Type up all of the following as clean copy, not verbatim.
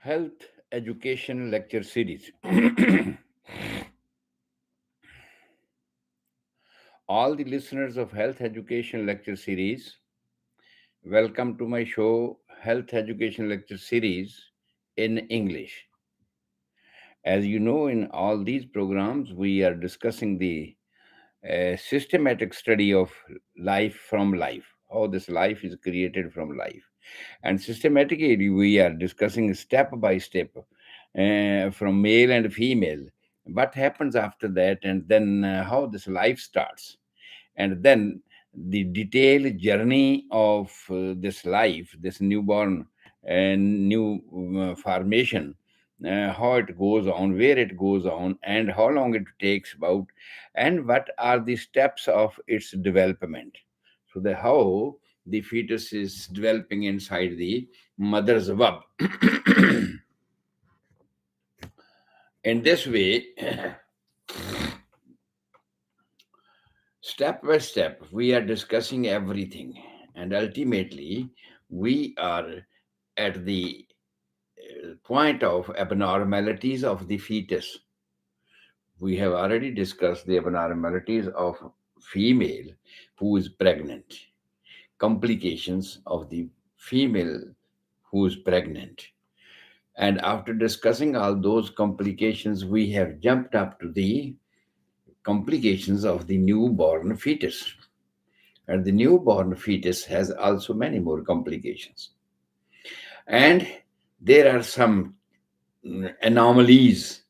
Health Education Lecture Series. All the listeners of Health Education Lecture Series, welcome to my show, Health Education Lecture Series in English. As you know, in all these programs, we are discussing the systematic study of life from life, how this life is created from life. And systematically, we are discussing step by step from male and female, what happens after that, and then how this life starts. And then the detailed journey of this life, this newborn and new formation, how it goes on, where it goes on, and how long it takes about, and what are the steps of its development. So the how the fetus is developing inside the mother's womb. In this way, step by step, we are discussing everything, and ultimately, we are at the point of abnormalities of the fetus. We have already discussed the abnormalities of female who is pregnant, complications of the female who is pregnant. And after discussing all those complications, we have jumped up to the complications of the newborn fetus. And the newborn fetus has also many more complications. And there are some anomalies,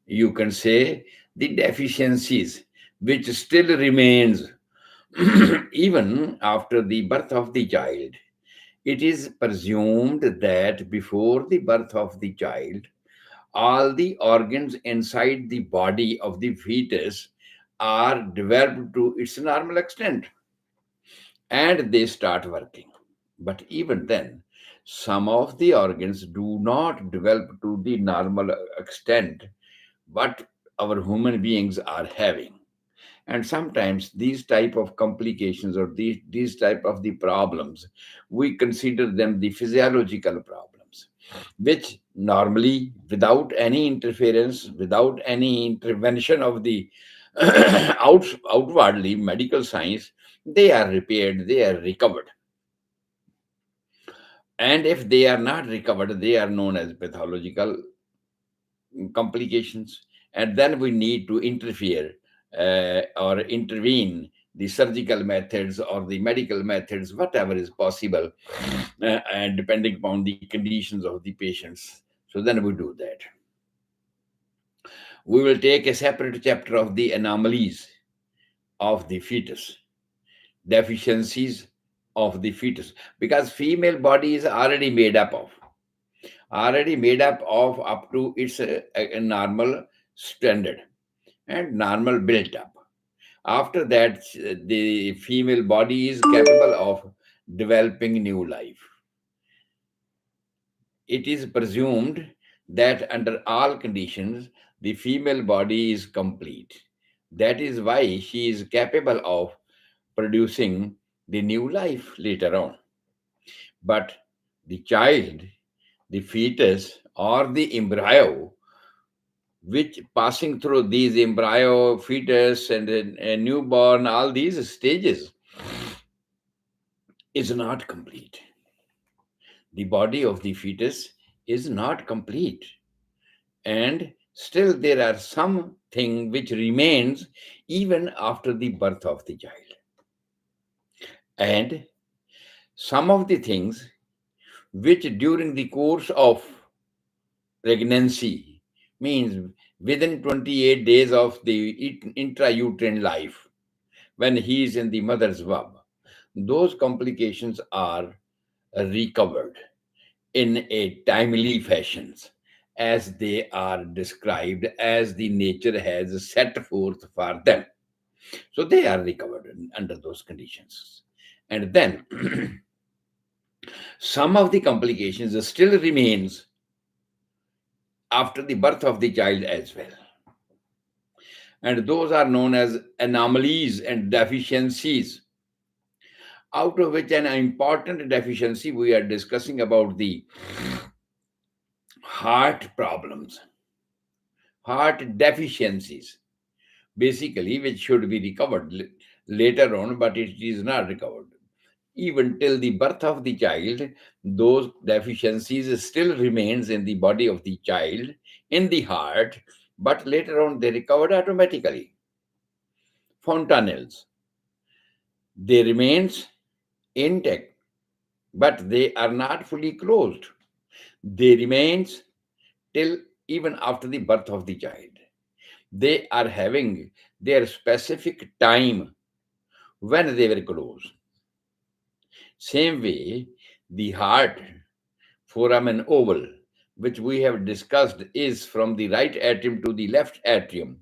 you can say, the deficiencies, which still remains even after the birth of the child. It is presumed that before the birth of the child, all the organs inside the body of the fetus are developed to its normal extent and they start working. But even then, some of the organs do not develop to the normal extent what our human beings are having. And sometimes these type of complications or these type of the problems, we consider them the physiological problems, which normally without any interference, without any intervention of the outwardly medical science, they are repaired, they are recovered. And if they are not recovered, they are known as pathological complications. And then we need to interfere or intervene the surgical methods or the medical methods, whatever is possible, and depending upon the conditions of the patients. So then we do that. We will take a separate chapter of the anomalies of the fetus, deficiencies of the fetus, because female body is already made up of up to its a normal standard and normal built up. After that, the female body is capable of developing new life. It is presumed that under all conditions, the female body is complete. That is why she is capable of producing the new life later on. But the child, the fetus, or the embryo, which passing through these embryo, fetus, and a newborn, all these stages, is not complete. The body of the fetus is not complete, and still there are something which remains even after the birth of the child. And some of the things which during the course of pregnancy, means within 28 days of the intrauterine life, when he is in the mother's womb, those complications are recovered in a timely fashion as they are described, as the nature has set forth for them. So they are recovered under those conditions. And then some of the complications still remains after the birth of the child as well. And those are known as anomalies and deficiencies, out of which an important deficiency we are discussing about the heart problems, heart deficiencies, basically, which should be recovered later on, but it is not recovered. Even till the birth of the child, those deficiencies still remains in the body of the child, in the heart, but later on they recovered automatically. Fontanelles, they remains intact, but they are not fully closed. They remains till even after the birth of the child. They are having their specific time when they were closed. Same way, the heart, foramen oval, which we have discussed is from the right atrium to the left atrium,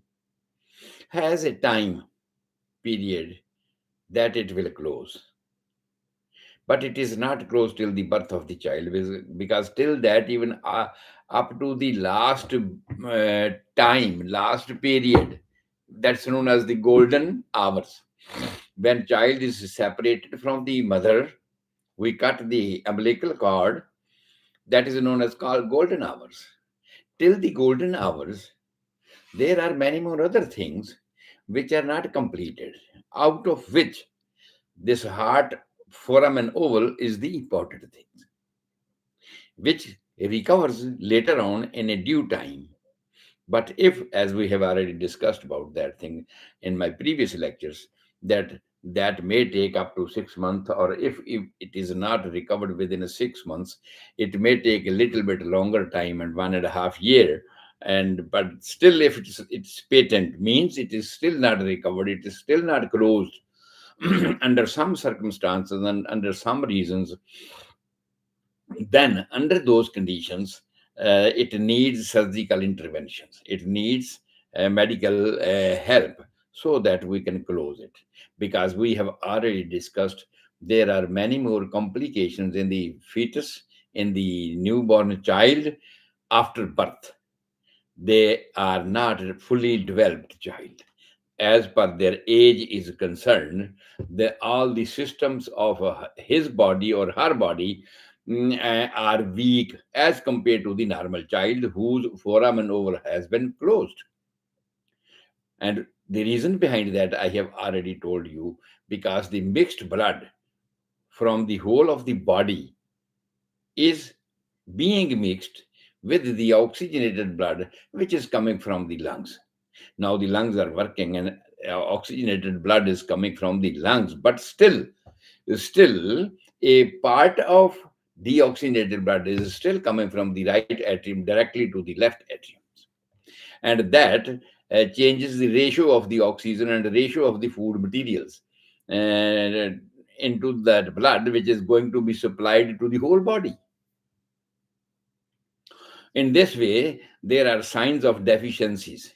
has a time period that it will close. But it is not closed till the birth of the child, because till that, even up to the last time, last period, that's known as the golden hours. When child is separated from the mother, we cut the umbilical cord, that is known as called golden hours. Till the golden hours, there are many more other things which are not completed, out of which this heart, foramen oval is the important thing, which recovers later on in a due time. But if, as we have already discussed about that thing in my previous lectures, that may take up to 6 months, or if it is not recovered within a 6 months, it may take a little bit longer time and 1.5 year. And but still, if it's patent, means it is still not recovered, it is still not closed. Under some circumstances and under some reasons, then under those conditions, it needs surgical interventions, it needs medical help, so that we can close it. Because we have already discussed, there are many more complications in the fetus, in the newborn child after birth. They are not a fully developed child. As per their age is concerned, all the systems of his body or her body are weak as compared to the normal child whose foramen oval has been closed. And the reason behind that I have already told you, because the mixed blood from the whole of the body is being mixed with the oxygenated blood which is coming from the lungs. Now the lungs are working, and oxygenated blood is coming from the lungs, but still a part of deoxygenated blood is still coming from the right atrium directly to the left atrium. And that changes the ratio of the oxygen and the ratio of the food materials uh, into that blood, which is going to be supplied to the whole body. In this way, there are signs of deficiencies,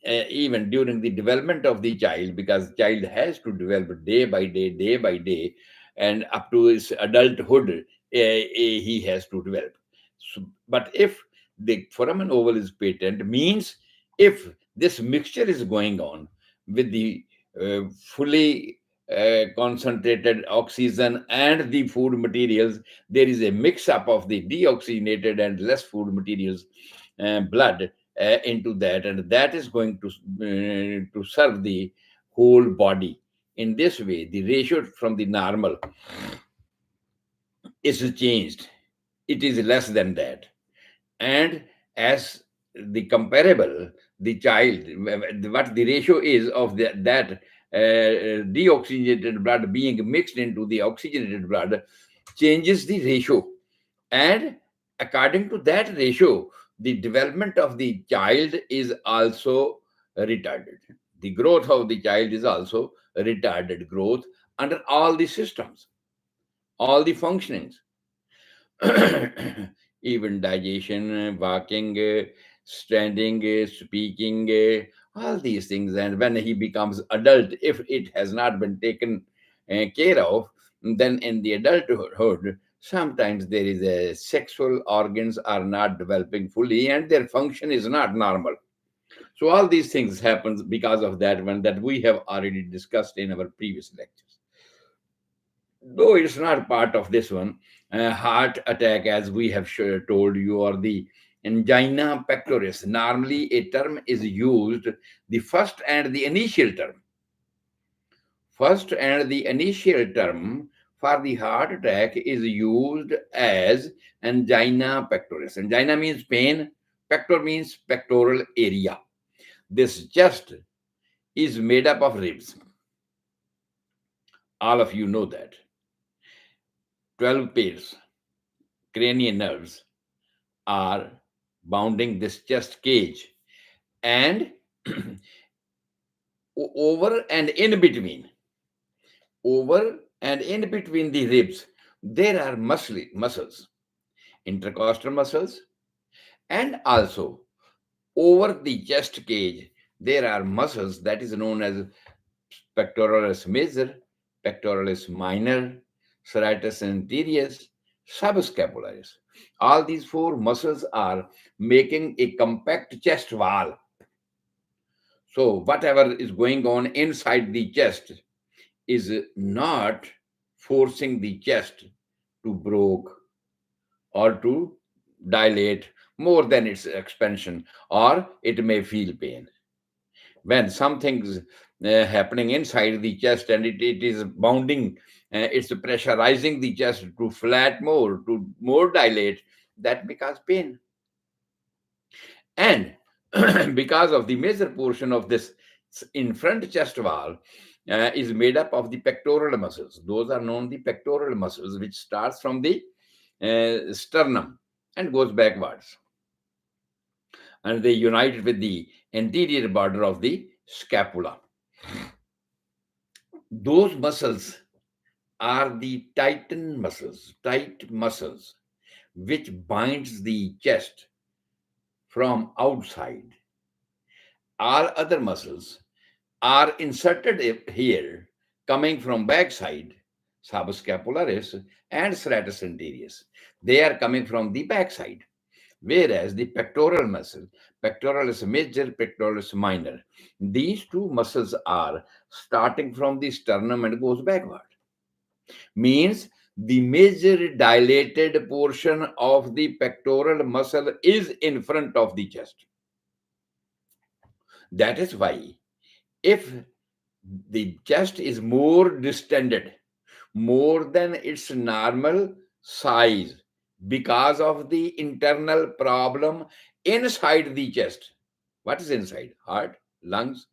even during the development of the child, because child has to develop day by day, and up to his adulthood, he has to develop. But if the foramen oval is patent, means if this mixture is going on with the fully concentrated oxygen and the food materials, there is a mix up of the deoxygenated and less food materials blood into that, and that is going to serve the whole body. In this way, the ratio from the normal is changed, it is less than that. And as the comparable, the child, what the ratio is of that deoxygenated blood being mixed into the oxygenated blood changes the ratio. And according to that ratio, the development of the child is also retarded. The growth of the child is also retarded growth under all the systems, all the functionings. Even digestion, walking, standing, speaking, all these things. And when he becomes adult, if it has not been taken care of, then in the adulthood, sometimes there is a sexual organs are not developing fully and their function is not normal. So all these things happens because of that one that we have already discussed in our previous lectures. though it's not part of this one. Heart attack, as we have told you, or the angina pectoris. Normally, a term is used, the first and the initial term. First and the initial term for the heart attack is used as angina pectoris. Angina means pain, pector means pectoral area. This chest is made up of ribs. All of you know that. 12 pairs cranial nerves are bounding this chest cage, and over and in between, over and in between the ribs, there are muscles, intercostal muscles, and also over the chest cage, there are muscles that is known as pectoralis major, pectoralis minor, serratus anterior, subscapularis. All these four muscles are making a compact chest wall. So whatever is going on inside the chest is not forcing the chest to broke or to dilate more than its expansion, or it may feel pain. When something's happening inside the chest and it is bounding, it's pressurizing the chest to flat more, to more dilate, that may cause pain. And because of the major portion of this in front chest wall is made up of the pectoral muscles. Those are known the pectoral muscles, which starts from the sternum and goes backwards, and they unite with the anterior border of the scapula. Those muscles are the tight muscles, which binds the chest from outside. All other muscles are inserted here, coming from backside, subscapularis and serratus anterior. They are coming from the backside. Whereas the pectoral muscle, pectoralis major, pectoralis minor, these two muscles are starting from the sternum and goes backward. Means the major dilated portion of the pectoral muscle is in front of the chest. That is why if the chest is more distended, more than its normal size, because of the internal problem inside the chest. What is inside? Heart, lungs,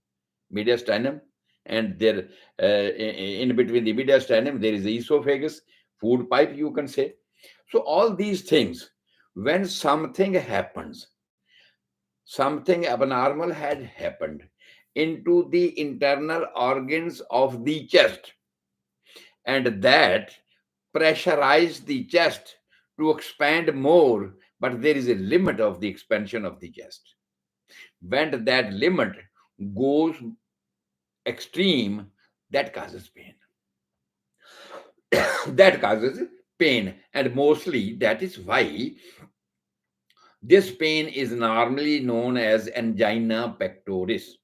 mediastinum, and there in between the mediastinum there is the esophagus, food pipe, you can say. So all these things, when something happens, something abnormal had happened into the internal organs of the chest, and that pressurized the chest to expand more, but there is a limit of the expansion of the chest. When that limit goes extreme, that causes pain. That causes pain, and mostly that is why this pain is normally known as angina pectoris,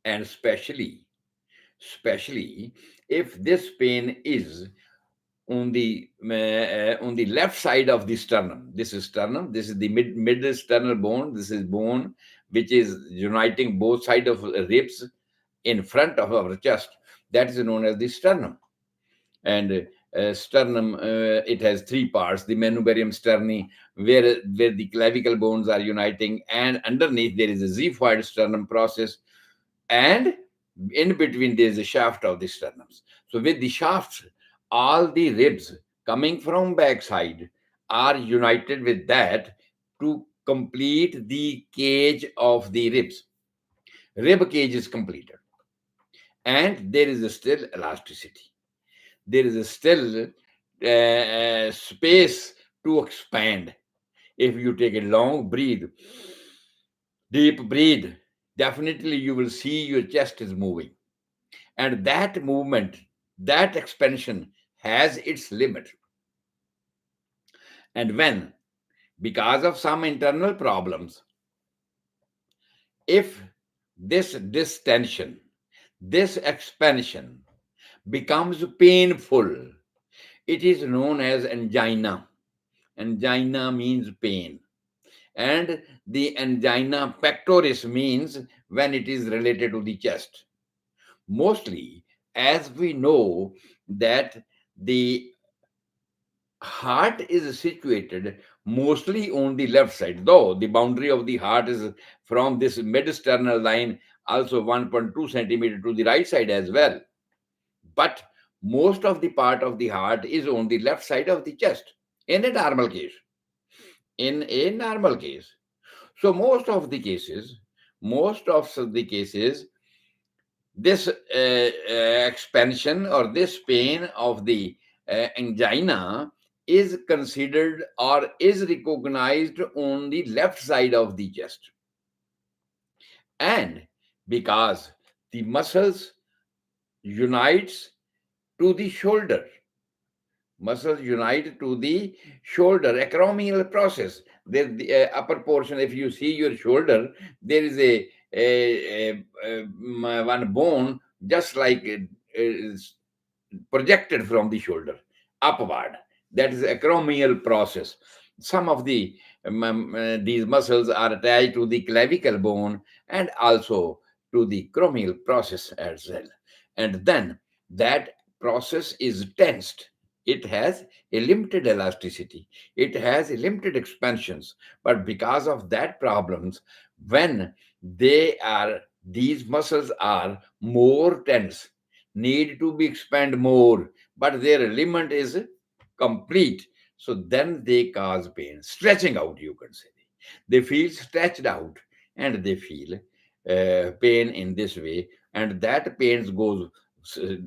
and especially if this pain is on the left side of the sternum. This is sternum. This is the mid sternal bone. This is bone which is uniting both sides of ribs in front of our chest. That is known as the sternum. And sternum, it has three parts: the manubrium sterni, where the clavicle bones are uniting, and underneath there is a xiphoid sternum process, and in between there is a shaft of the sternums. So with the shafts, all the ribs coming from backside are united with that to complete the cage of the ribs. Rib cage is completed, and there is still elasticity. There is still space to expand. If you take a long breathe, deep breathe, definitely you will see your chest is moving. And that movement, that expansion has its limit. And when, because of some internal problems, if this distension, this expansion becomes painful. It is known as angina. Angina means pain. And the angina pectoris means when it is related to the chest. Mostly, as we know that the heart is situated mostly on the left side, though the boundary of the heart is from this mid-sternal line also 1.2 centimeter to the right side as well. But most of the part of the heart is on the left side of the chest in a normal case. In a normal case. So most of the cases, this expansion or this pain of the angina is considered or is recognized on the left side of the chest. And because the muscles unites to the shoulder, muscles unite to the shoulder, acromial process. There, the upper portion, if you see your shoulder, there is one bone just like is projected from the shoulder upward. That is acromial process. Some of these muscles are attached to the clavicle bone and also to the acromial process as well. And then that process is tensed. It has a limited elasticity. It has a limited expansions. But because of that problems, when these muscles are more tense, need to be expand more, but their limit is complete. So then they cause pain, stretching out, you can say. They feel stretched out and they feel pain in this way. And that pain goes,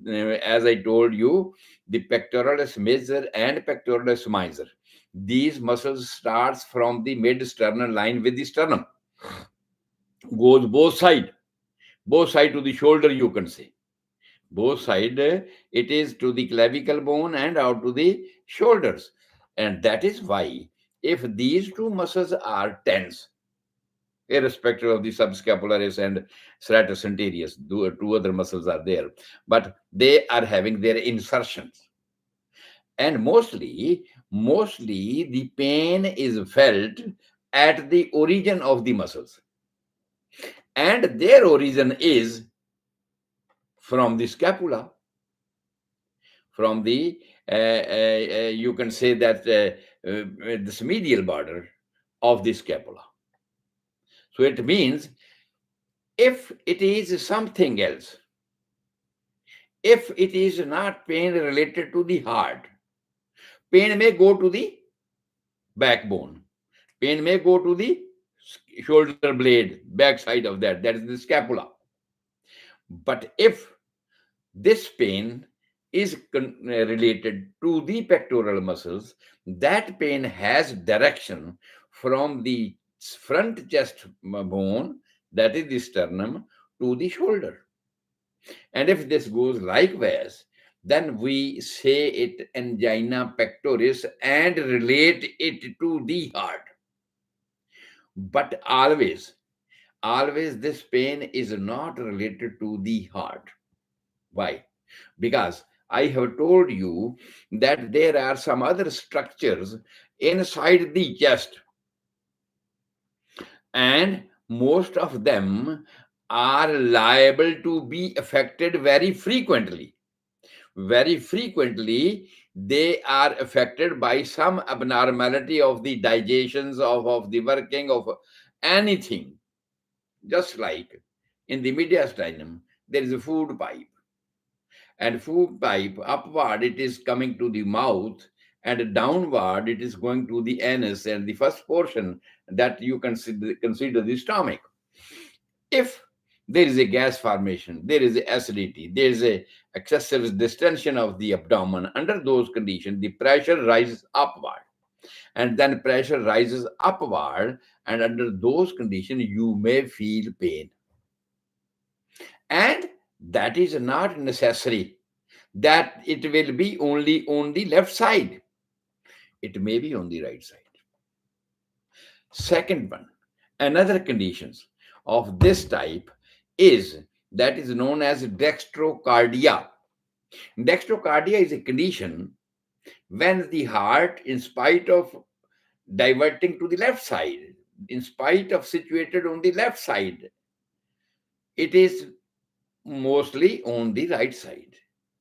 as I told you, the pectoralis major and pectoralis minor. These muscles starts from the mid-sternal line with the sternum, goes both side to the shoulder, you can say. Both side, it is to the clavicle bone and out to the shoulders. And that is why if these two muscles are tense, irrespective of the subscapularis and serratus anterior, two other muscles are there, but they are having their insertions. And mostly the pain is felt at the origin of the muscles, and their origin is from the scapula, from the you can say that this medial border of the scapula. So it means if it is something else, if it is not pain related to the heart, pain may go to the backbone, pain may go to the shoulder blade, back side of that is the scapula. But if this pain is related to the pectoral muscles, that pain has direction from the front chest bone, that is the sternum, to the shoulder. And if this goes likewise, then we say it angina pectoris and relate it to the heart. But always this pain is not related to the heart. Why? Because I have told you that there are some other structures inside the chest, and most of them are liable to be affected very frequently. Very frequently, they are affected by some abnormality of the digestions, of the working of anything. Just like in the mediastinum, there is a food pipe, and food pipe upward it is coming to the mouth, and downward it is going to the anus, and the first portion that you consider the stomach. If there is a gas formation, there is acidity, there is a excessive distension of the abdomen, under those conditions the pressure rises upward, and then pressure rises upward, and under those conditions you may feel pain. And that is not necessary that it will be only on the left side. It may be on the right side. Second one, another conditions of this type is that is known as dextrocardia. Dextrocardia is a condition when the heart, in spite of diverting to the left side, in spite of situated on the left side, it is mostly on the right side.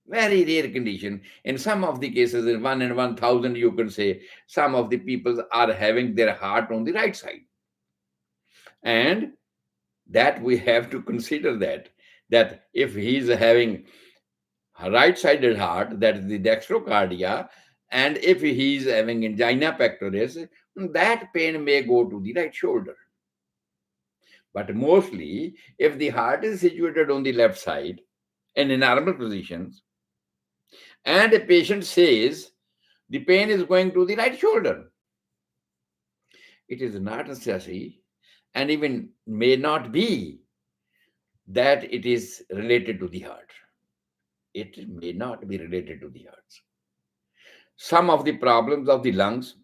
Very rare condition. In some of the cases, in 1 in 1,000, you can say some of the people are having their heart on the right side. And that we have to consider that if he is having a right-sided heart, that is the dextrocardia, and if he is having angina pectoris, that pain may go to the right shoulder. But mostly, if the heart is situated on the left side and in normal positions, and a patient says the pain is going to the right shoulder, it is not necessary and even may not be that it is related to the heart. It may not be related to the heart. Some of the problems of the lungs,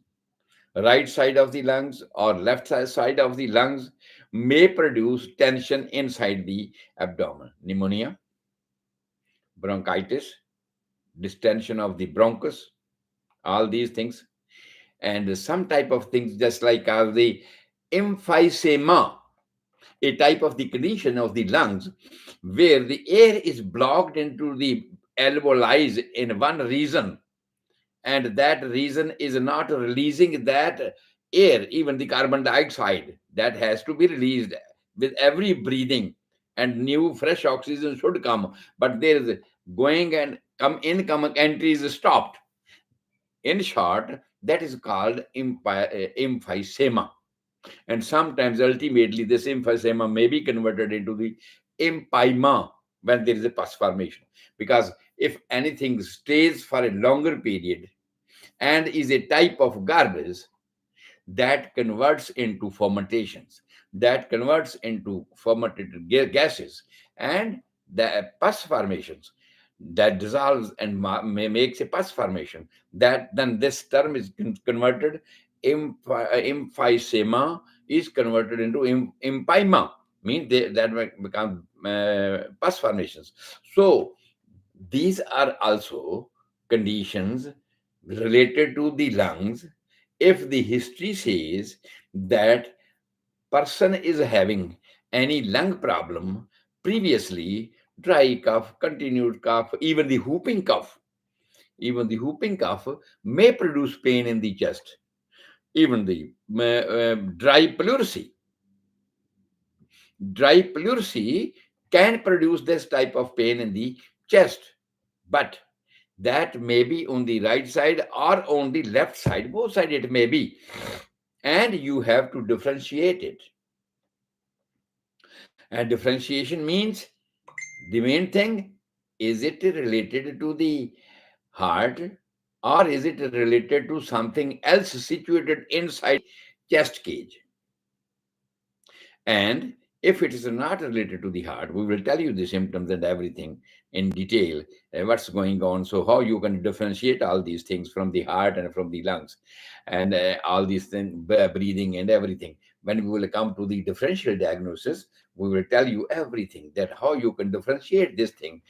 right side of the lungs or left side of the lungs, may produce tension inside the abdomen. Pneumonia, bronchitis, distension of the bronchus, all these things, and some type of things just like the emphysema, a type of the condition of the lungs where the air is blocked into the alveoli in one region, and that region is not releasing that air, even the carbon dioxide that has to be released with every breathing, and new fresh oxygen should come, but there is going and come incoming entry is stopped. In short, that is called emphysema. And sometimes ultimately this emphysema may be converted into the empyema when there is a pus formation. Because if anything stays for a longer period and is a type of garbage, that converts into fermentations, that converts into fermented gases, and the pus formations, that dissolves and makes a pus formation. That then this term is converted, emphysema is converted into empyema, means that become pus formations. So these are also conditions related to the lungs. If the history says that person is having any lung problem previously, dry cough, continued cough, even the whooping cough may produce pain in the chest. Even the dry pleurisy, can produce this type of pain in the chest. But that may be on the right side or on the left side, both side it may be, and you have to differentiate it. And differentiation means the main thing, is it related to the heart or is it related to something else situated inside chest cage? And if it is not related to the heart, we will tell you the symptoms and everything in detail, what's going on. So, how you can differentiate all these things from the heart and from the lungs, and all these things, breathing and everything. When we will come to the differential diagnosis, we will tell you everything, that how you can differentiate this thing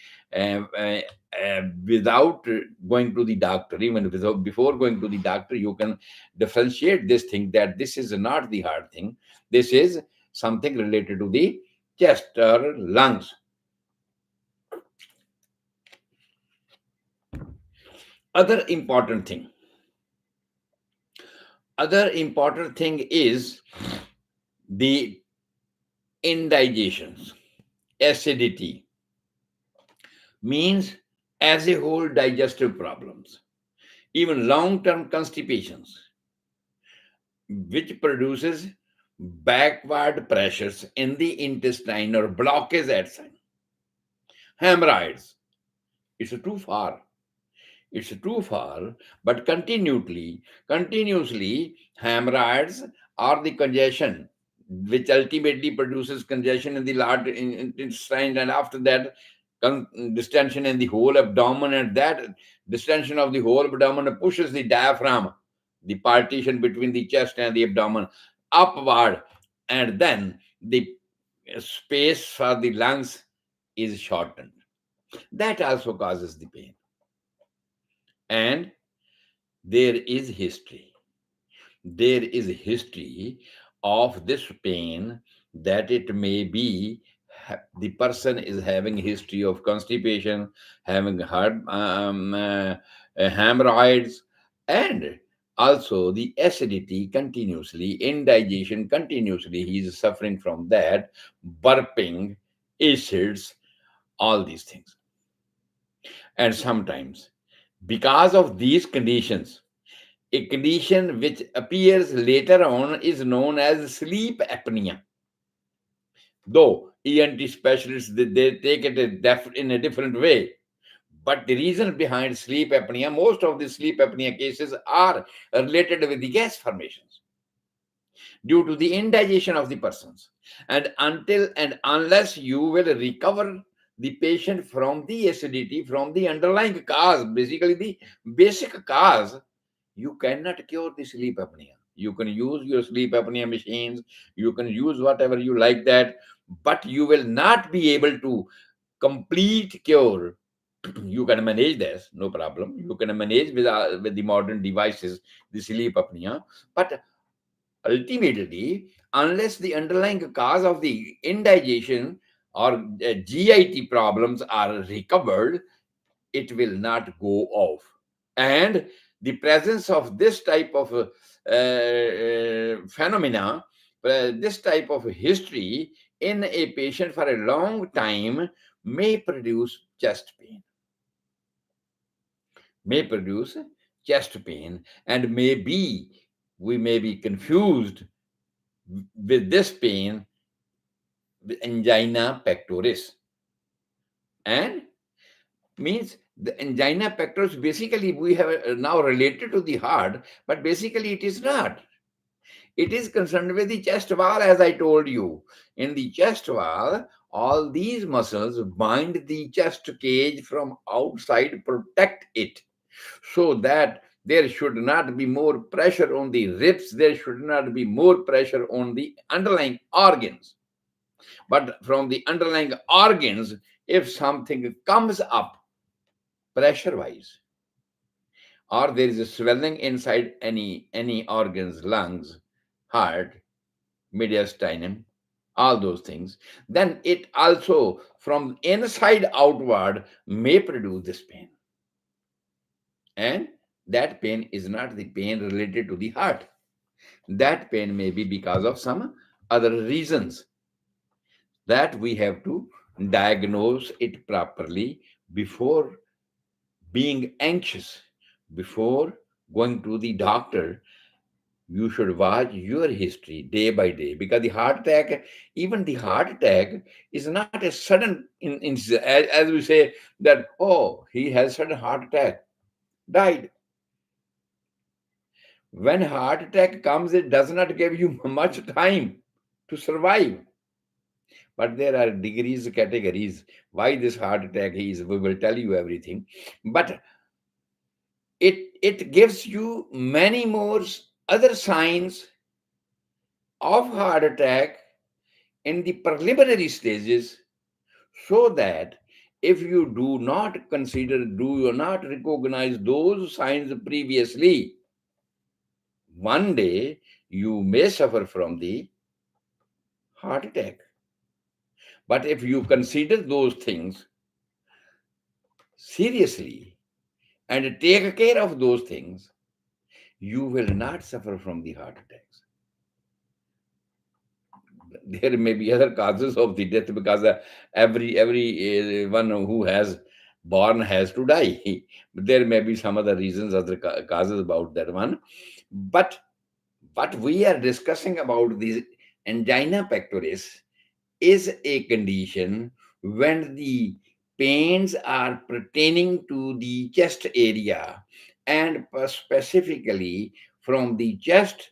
without going to the doctor. Even before going to the doctor, you can differentiate this thing, that this is not the heart thing. This is something related to the chest or lungs. Other important thing. Other important thing is the indigestions, acidity, means as a whole digestive problems, even long-term constipations, which produces backward pressures in the intestine or blockage at sign. Hemorrhoids, it's too far. It's too far, but continuously, hemorrhoids or the congestion, which ultimately produces congestion in the large intestine, and after that, distension in the whole abdomen, and that distension of the whole abdomen pushes the diaphragm, the partition between the chest and the abdomen, upward, and then the space for the lungs is shortened. That also causes the pain. And there is history. There is history of this pain, that it may be the person is having history of constipation, having heart hemorrhoids, and also the acidity continuously, indigestion continuously. He is suffering from that, burping, acids, all these things. And sometimes, because of these conditions, a condition which appears later on is known as sleep apnea. Though ENT specialists they take it in a different way. But the reason behind sleep apnea, most of the sleep apnea cases are related with the gas formations due to the indigestion of the persons. And until and unless you will recover the patient from the acidity, from the underlying cause, basically the basic cause, you cannot cure the sleep apnea. You can use your sleep apnea machines, you can use whatever you like that, but you will not be able to complete cure. You can manage this, no problem. You can manage with the modern devices the sleep apnea, but ultimately, unless the underlying cause of the indigestion or GIT problems are recovered, it will not go off. And the presence of this type of phenomena, this type of history in a patient for a long time may produce chest pain, may produce chest pain, and maybe we may be confused with this pain with angina pectoris. And means the angina pectoris, basically we have now related to the heart, but basically it is not. It is concerned with the chest wall, as I told you. In the chest wall, all these muscles bind the chest cage from outside, protect it, so that there should not be more pressure on the ribs, there should not be more pressure on the underlying organs. But from the underlying organs, if something comes up pressure wise, or there is a swelling inside any organs, lungs, heart, mediastinum, all those things, then it also from inside outward may produce this pain. And that pain is not the pain related to the heart. That pain may be because of some other reasons that we have to diagnose it properly before being anxious, before going to the doctor. You should watch your history day by day, because the heart attack, even the heart attack, is not a sudden as we say that, oh, he has sudden heart attack, died. When heart attack comes, it does not give you much time to survive. But there are degrees, categories why this heart attack is. We will tell you everything, but it gives you many more other signs of heart attack in the preliminary stages, so that if you do not consider, do you not recognize those signs previously, one day you may suffer from the heart attack. But if you consider those things seriously and take care of those things, you will not suffer from the heart attacks. There may be other causes of the death, because every one who has born has to die. There may be some other reasons, other causes about that one. But what we are discussing about the angina pectoris is a condition when the pains are pertaining to the chest area, and specifically from the chest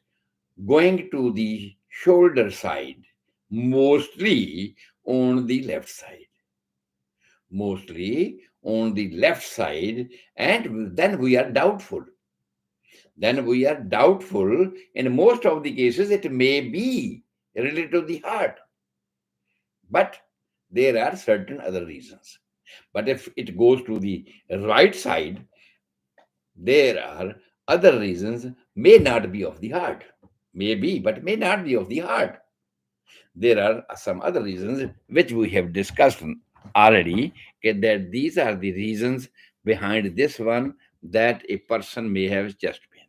going to the shoulder side, mostly on the left side, mostly on the left side. And then we are doubtful. Then we are doubtful. In most of the cases, it may be related to the heart, but there are certain other reasons. But if it goes to the right side, there are other reasons, may not be of the heart. May be, but may not be of the heart. There are some other reasons which we have discussed already, okay, that these are the reasons behind this one, that a person may have chest pain.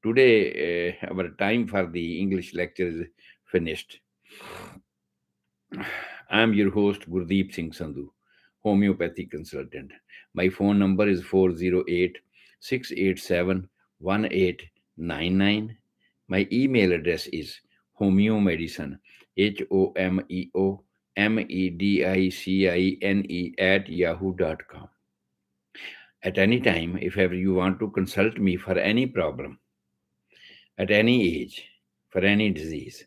Today, our time for the English lecture is finished. I am your host, Gurdeep Singh Sandhu, homeopathy consultant. My phone number is 408 687 1899. My email address is homeomedicine, HOMEOMEDICINE @yahoo.com. At any time, if ever you want to consult me for any problem, at any age, for any disease,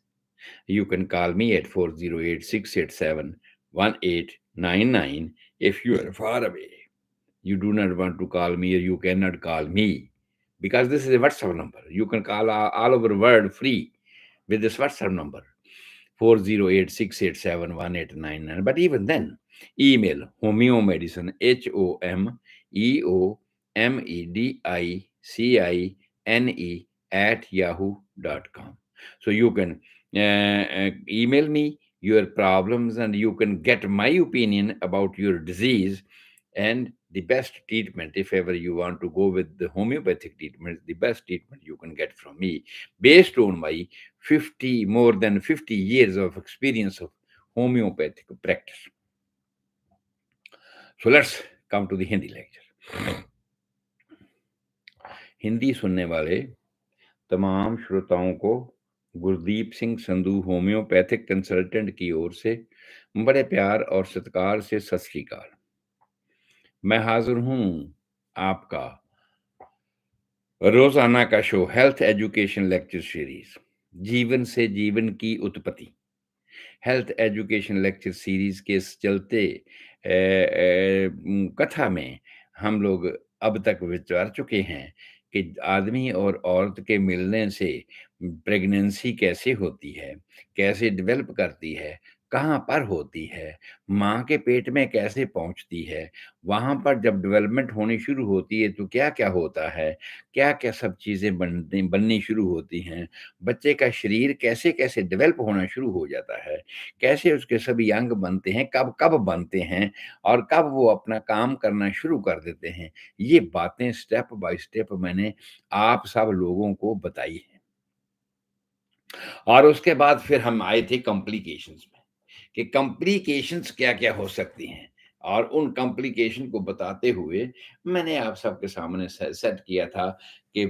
you can call me at 408 687 1899. If you are far away, you do not want to call me, or you cannot call me, because this is a WhatsApp number. You can call all over the world free with this WhatsApp number, 408 687 1899. But even then, email homeomedicine, HOMEOMEDICINE @yahoo.com. So you can email me your problems, and you can get my opinion about your disease and the best treatment. If ever you want to go with the homeopathic treatment, the best treatment you can get from me, based on my more than 50 years of experience of homeopathic practice. So let's come to the Hindi lecture. Hindi सुनने वाले तमाम श्रोताओं को Gurdeep Singh Sandhu homeopathic consultant की ओर से बड़े प्यार और सत्कार से सत श्री अकाल। मैं हाजिर हूं आपका रोजाना का show health education lecture series, जीवन से जीवन की उत्पत्ति। हेल्थ एजुकेशन लेक्चर सीरीज के चलते कथा में हम लोग अब तक विचार चुके हैं कि आदमी और औरत के मिलने से प्रेगनेंसी कैसे होती है, कैसे डेवलप करती है, कहाँ पर होती है, माँ के पेट में कैसे पहुँचती है, वहाँ पर जब डेवलपमेंट होनी शुरू होती है तो क्या-क्या होता है, क्या-क्या सब चीज़ें बननी शुरू होती हैं, बच्चे का शरीर कैसे-कैसे डेवलप होना शुरू हो जाता है, कैसे उसके सभी अंग बनते हैं, कब-कब बनते हैं और कब वो अपना काम करना शुरू कर देते हैं। ये बातें स्टेप बाय स्टेप मैंने आप सब लोगों को बताई हैं। और उसके बाद फिर हम आए थे कॉम्प्लिकेशंस में, कि कॉम्प्लिकेशंस क्या-क्या हो सकती हैं, और उन कॉम्प्लिकेशन को बताते हुए मैंने आप सबके सामने सेट किया था कि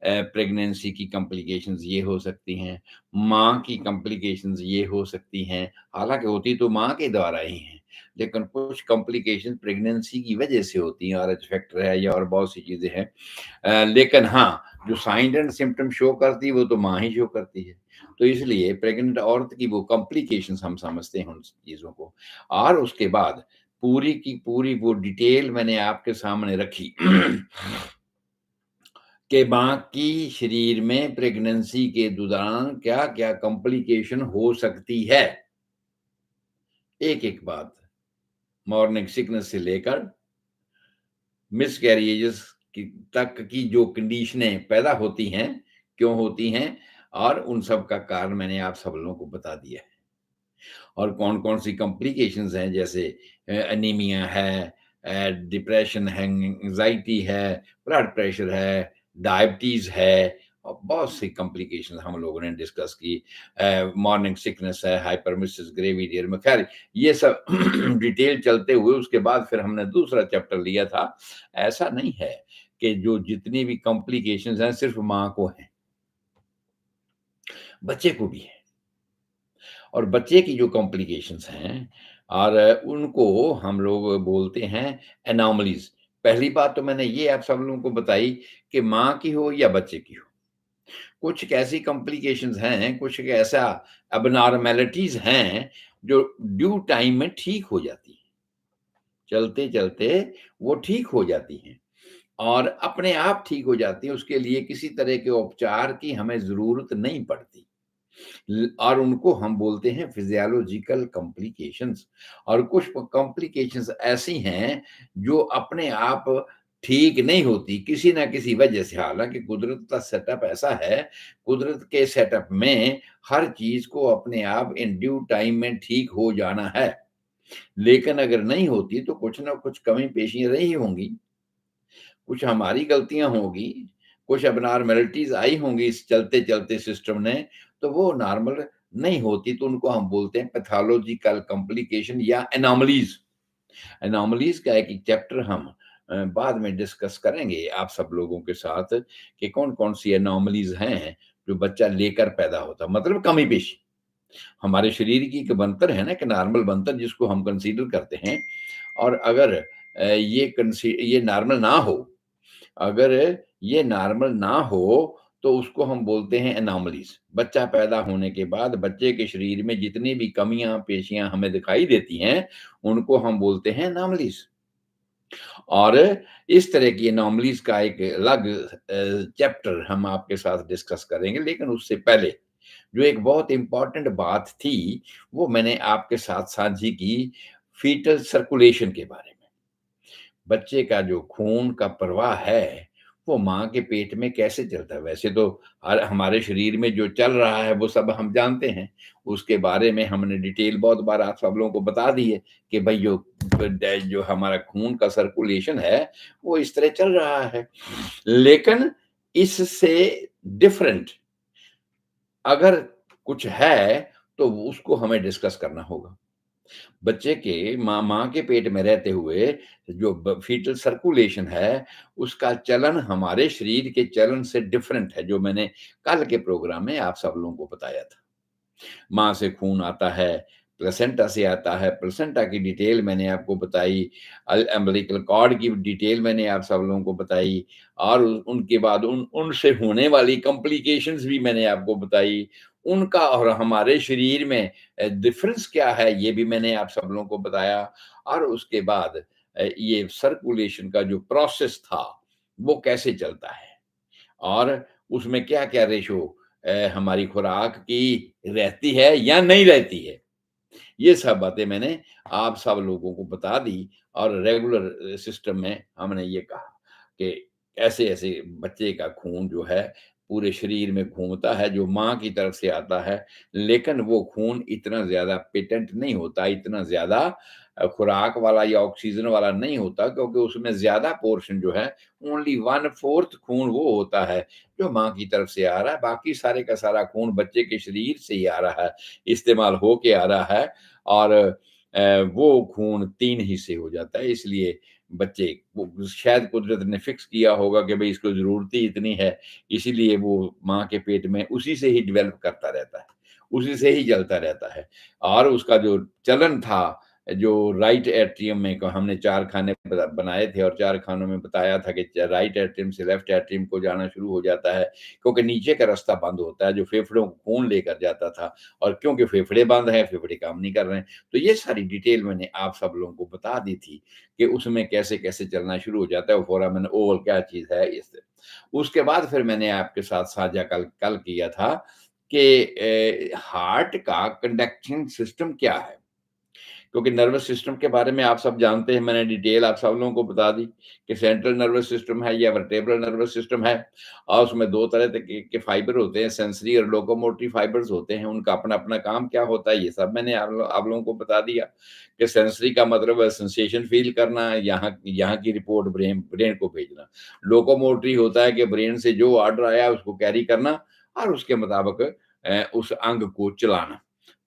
प्रेगनेंसी की कॉम्प्लिकेशंस ये हो सकती हैं, माँ की कॉम्प्लिकेशंस ये हो सकती हैं, हालाँकि होती तो माँ के द्वारा ही हैं, लेकिन कुछ कॉम्प्लिकेशन प्रेगनेंसी की वजह से होती हैं, आरएच फैक्टर है या और बहुत सी चीज़ें हैं। लेकिन हाँ, जो साइन एंड सिम्पटम शो करती है वो तो माँ ही शो करती है। तो इसलिए प्रेग्नेंट औरत की वो कॉम्प्लिकेशंस हम समझते हैं उन चीज़ों को, और उसके बाद पूरी की पूरी वो डिटेल मैंने आपके सामने रखी कि माँ की शरीर में प्रेगनेंसी के दौरान क्या-क्या कॉम्प्लिकेशन हो सकती है। एक-एक बात, मॉर्निंग सिकनेस से लेकर मिसकैरेजेस की तक की जो कंडीशनें पैदा होती हैं, क्यों होती हैं, और उन सब का कारण मैंने आप सब लोगों को बता दिया है। और कौन-कौन सी कॉम्प्लिकेशंस हैं, जैसे एनीमिया है, डिप्रेशन है, एंग्ज़ायटी है, ब्लड प्रेशर है, डायबिटीज़ है, और बहुत सी कॉम्प्लिकेशंस हम लोगों ने डिस्कस की। मॉर्निंग सिकनेस है, हाइपरमेसिस ग्रेविडियर में, खैर ये सब डिटेल चलते हुए उसके बाद फिर हमने दूसरा चैप्टर लिया था। ऐसा नहीं है कि जो जितनी भी कॉम्प्लिकेशंस हैं सिर्फ़ माँ को हैं, बच्चे को भी है। और बच्चे की जो कॉम्प्लिकेशंस हैं और उनको हम लोग बोलते हैं एनोमलीज़। पहली बात तो मैंने ये आप सब लोगों को बताई कि माँ की हो या बच्चे की हो। कुछ एक ऐसी कॉम्प्लिकेशंस हैं, कुछ एक ऐसा एबनॉर्मैलिटीज़ हैं, जो ड्यू टाइम में ठीक हो जाती हैं। चलते-चलते वो ठीक हो जाती हैं और अपने आप ठीक हो जाती हैं, उसके लिए किसी तरह के उपचार की हमें ज़रूरत नहीं पड़ती। और उनको हम बोलते हैं फिजियोलॉजिकल कॉम्प्लिकेशंस। और कुछ कॉम्प्लिकेशंस ऐसी हैं जो अपने आप ठीक नहीं होती किसी ना किसी वजह से। हालांकि कुदरत का सेटअप ऐसा है, कुदरत के सेटअप में हर चीज को अपने आप इन ड्यू टाइम में ठीक हो जाना है। लेकिन अगर नहीं होती तो कुछ ना कुछ कमी पेशियां रही होंगी, कुछ हमारी गलतियां होंगी, कुछ अबनॉर्मेलिटीज आई होंगी इस चलते चलते सिस्टम ने, तो वो नॉर्मल नहीं होती, तो उनको हम बोलते हैं पैथोलॉजिकल कॉम्प्लिकेशन या एनॉमलीज। एनॉमलीज का एक चैप्टर हम बाद में डिस्कस करेंगे आप सब लोगों के साथ कि कौन कौन सी एनॉमलीज हैं जो बच्चा लेकर पैदा होता, मतलब कमी पेशी। हमारे शरीर की एक बनतर है ना, कि नॉर्मल बनतर जिसको हम कंसीडर करते हैं, और अगर ये नॉर्मल ना हो, अगर ये नॉर्मल ना हो, तो उसको हम बोलते हैं एनॉमलीज। बच्चा पैदा होने के बाद बच्चे के शरीर में जितनी भी कमियां पेशियां हमें दिखाई देती हैं, उनको हम बोलते हैं एनॉमलीज। और इस तरह की एनॉमलीज का एक अलग चैप्टर हम आपके साथ डिस्कस करेंगे। लेकिन उससे पहले जो एक बहुत इंपॉर्टेंट बात थी, वो मैंने आपके साथ साझी की, फीटल सर्कुलेशन के बारे में। बच्चे का जो खून का प्रवाह है, वो माँ के पेट में कैसे चलता है। वैसे तो हर हमारे शरीर में जो चल रहा है वो सब हम जानते हैं। उसके बारे में हमने डिटेल बहुत बार आप सब लोगों को बता दी है कि भई जो हमारा खून का सर्कुलेशन है, वो इस तरह चल रहा है। लेकिन इससे डिफरेंट अगर कुछ है, तो उसको हमें डिस्कस करना होगा। बच्चे के माँ के पेट में रहते हुए जो फीटल सर्कुलेशन है, उसका चलन हमारे शरीर के चलन से डिफरेंट है, जो मैंने कल के प्रोग्राम में आप सब लोगों को बताया था। माँ से खून आता है, प्लेसेंटा से आता है, प्लेसेंटा की डिटेल मैंने आपको बताई, अम्बिलिकल कॉर्ड की डिटेल मैंने आप सब लोगों को बताई, और उनके बाद उनसे होने वाली कॉम्प्लिकेशंस भी मैंने आपको बताई। उनका और हमारे शरीर में डिफरेंस क्या है, ये भी मैंने आप सब लोगों को बताया। और उसके बाद ये सर्कुलेशन का जो प्रोसेस था, वो कैसे चलता है, और उसमें क्या-क्या रेशो हमारी खुराक की रहती है या नहीं रहती है। ये सब बातें मैंने आप सब लोगों को बता दी। और रेगुलर सिस्टम में हमने ये कहा कि ऐसे-ऐसे बच्चे का खून जो है पूरे शरीर में घूमता है, जो माँ की तरफ से आता है, लेकिन वो खून इतना ज़्यादा पेटेंट नहीं होता, इतना ज़्यादा खुराक वाला या ऑक्सीजन वाला नहीं होता, क्योंकि उसमें ज़्यादा पोर्शन जो है, ओनली 1/4 खून वो होता है जो माँ की तरफ से आ रहा है। बाकी सारे का सारा खून बच्चे के शरीर से ही आ रहा है, इस्तेमाल होके आ रहा है। और वो खून 3 हिस्से हो जाता है। इसलिए बच्चे वो शायद कुदरत ने फिक्स किया होगा कि भई इसको ज़रूरत ही इतनी है, इसीलिए वो माँ के पेट में उसी से ही डेवलप करता रहता है, उसी से ही चलता रहता है। और उसका जो चलन था, जो राइट एट्रियम में हमने 4 खाने बनाए थे, और 4 खानों में बताया था कि राइट एट्रियम से लेफ्ट एट्रियम को जाना शुरू हो जाता है, क्योंकि नीचे का रास्ता बंद होता है, जो फेफड़ों को खून लेकर जाता था। और क्योंकि फेफड़े बंद हैं, फेफड़े काम नहीं कर रहे हैं। तो ये सारी डिटेल मैंने आप सब लोगों को बता दी थी कि उसमें कैसे-कैसे चलना शुरू हो जाता है, फोरामेन ओवल क्या चीज़ है इस उसके बाद फिर मैंने आपके साथ साझा कल कल किया था कि हार्ट का कंडक्शन सिस्टम क्या है? क्योंकि नर्वस सिस्टम के बारे में आप सब जानते हैं, मैंने डिटेल आप सब लोगों को बता दी कि सेंट्रल नर्वस सिस्टम है या वर्टेब्रल नर्वस सिस्टम है। और उसमें 2 तरह के फाइबर होते हैं, सेंसरी और लोकोमोटरी फाइबर्स होते हैं। उनका अपना-अपना काम क्या होता है, ये सब मैंने आप लोगों को बता दिया कि सेंसरी का मतलब है सेंसेशन फ़ील करना, यहाँ यहाँ की रिपोर्ट ब्रेन ब्रेन को भेजना। लोकोमोटरी होता है कि ब्रेन से जो ऑर्डर आया उसको कैरी करना और उसके मुताबिक उस अंग को चलाना।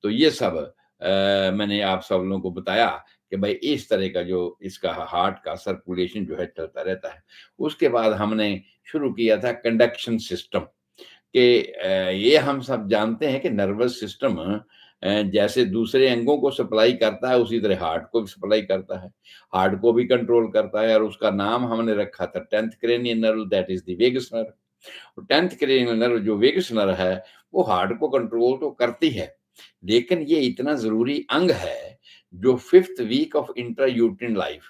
तो ये सब मैंने आप सब लोगों को बताया कि भाई इस तरह का जो इसका हार्ट का सर्कुलेशन जो है चलता रहता है। उसके बाद हमने शुरू किया था कंडक्शन सिस्टम कि ये हम सब जानते हैं कि नर्वस सिस्टम जैसे दूसरे अंगों को सप्लाई करता है, उसी तरह हार्ट को भी सप्लाई करता है। हार्ट को भी कंट्रोल करता है, और उसका नाम हमने रखा था 10th cranial nerve, that is the vagus nerve. 10th cranial nerve जो वेगस नर्व है, वो हार्ट को कंट्रोल तो करती है, लेकिन ये इतना ज़रूरी अंग है, जो 5th week of intrauterine life,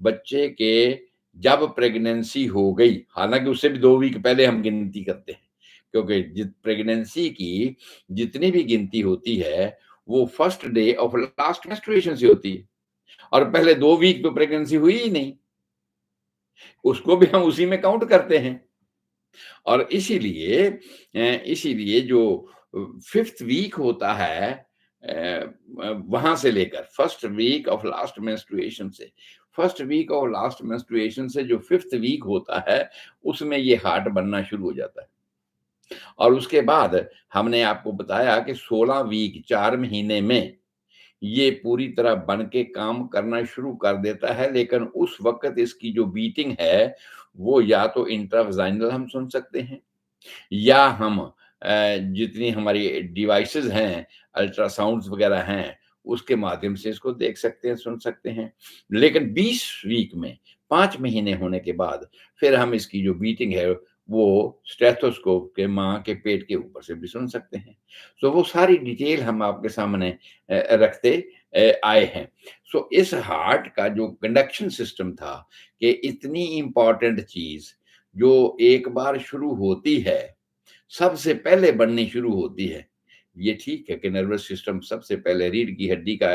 बच्चे के जब प्रेगनेंसी हो गई, हालाँकि उससे भी 2 वीक पहले हम गिनती करते हैं, क्योंकि प्रेगनेंसी की जितनी भी गिनती होती है वो first day of last menstruation से होती है, और पहले 2 वीक तो प्रेगनेंसी हुई ही नहीं, उसको भी हम उसी में काउंट करते हैं। और इसीलिए जो फिफ्थ वीक होता है, वहां से लेकर first week of last menstruation से जो फिफ्थ वीक होता है, उसमें ये हार्ट बनना शुरू हो जाता है। और उसके बाद हमने आपको बताया कि 16 वीक, 4 महीने में ये पूरी तरह बन के काम करना शुरू कर देता है, लेकिन उस वक्त इसकी जो बीटिंग है वो या तो इंट्रावेजाइनल हम सुन सकते हैं, या हम जितनी हमारी डिवाइसेस हैं, अल्ट्रासाउंड्स वगैरह हैं, उसके माध्यम से इसको देख सकते हैं, सुन सकते हैं। लेकिन 20 वीक में, 5 महीने होने के बाद फिर हम इसकी जो बीटिंग है वो स्टेथोस्कोप के माँ के पेट के ऊपर से भी सुन सकते हैं। सो वो सारी डिटेल हम आपके सामने रखते आए हैं। सो इस हार्ट का जो कंडक्शन सिस्टम था, कि इतनी इम्पोर्टेंट चीज़ जो एक बार शुरू होती है, सबसे पहले बननी शुरू होती है। ये ठीक है कि नर्वस सिस्टम सबसे पहले रीढ़ की हड्डी का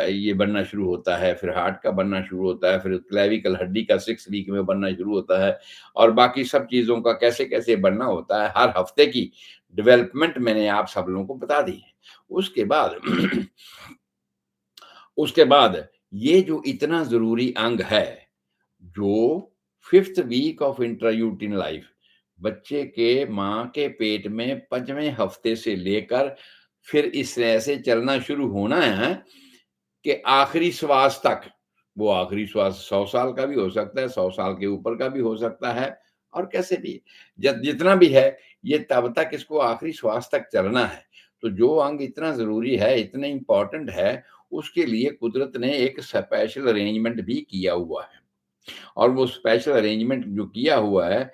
ये बनना शुरू होता है, फिर हार्ट का बनना शुरू होता है, फिर क्लेविकल हड्डी का 6 वीक में बनना शुरू होता है, और बाकी सब चीज़ों का कैसे-कैसे बनना होता है, हर हफ्ते की डेवलपमेंट मैंने आप सब लोगों को बता दी है। उसके बाद उसके बाद ये जो इतना ज़रूरी अंग है, जो फिफ्थ वीक ऑफ इंट्रायूटिन लाइफ, बच्चे के माँ के पेट में 5वें हफ्ते से लेकर फिर इस ऐसे चलना शुरू होना है कि आखिरी श्वास तक। वो आखिरी श्वास 100 साल का भी हो सकता है, 100 साल के ऊपर का भी हो सकता है, और कैसे भी जितना भी है, ये तब तक इसको आखिरी श्वास तक चलना है। तो जो अंग इतना ज़रूरी है, इतना इम्पोर्टेंट है, उसके लिए कुदरत ने एक स्पेशल अरेंजमेंट भी किया हुआ है। और वो स्पेशल अरेंजमेंट जो किया हुआ है,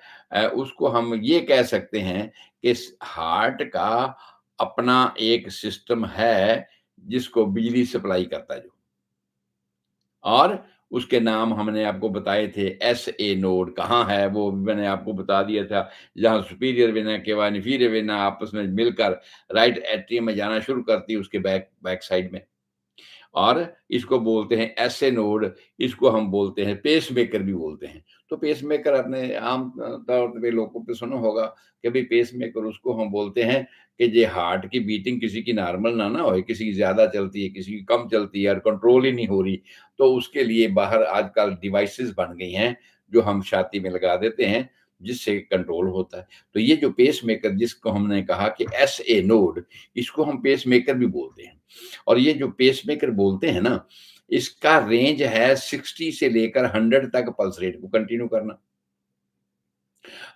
उसको हम ये कह सकते हैं कि इस हार्ट का अपना एक सिस्टम है, जिसको बिजली सप्लाई करता है जो। और उसके नाम हमने आपको बताए थे, एसए नोड कहाँ है वो भी मैंने आपको बता दिया था। जहाँ सुपीरियर वेना के बाद इन्फीरियर वेना आपस में मिलकर राइट एट्रियम में जाना शुरू करती है, उसके बैक बैक साइड में। और इसको बोलते हैं एसए नोड, इसको हम बोलते हैं पेसमेकर भी बोलते हैं। तो पेसमेकर आपने आम तौर पे लोगों पे सुना होगा कि भई पेसमेकर उसको हम बोलते हैं कि ये हार्ट की बीटिंग किसी की नॉर्मल ना होए, किसी की ज़्यादा चलती है, किसी की कम चलती है और कंट्रोल ही नहीं हो रही। तो उसके लिए बाहर आजकल डिवाइसेज़ बन गई हैं, जो हम छाती में लगा देते हैं, जिससे कंट्रोल होता है। तो ये जो पेसमेकर जिसको हमने कहा कि एसए नोड, इसको हम पेसमेकर भी बोलते हैं। और ये जो पेसमेकर बोलते हैं ना, इसका रेंज है 60 से लेकर 100 तक पल्स रेट को कंटिन्यू करना।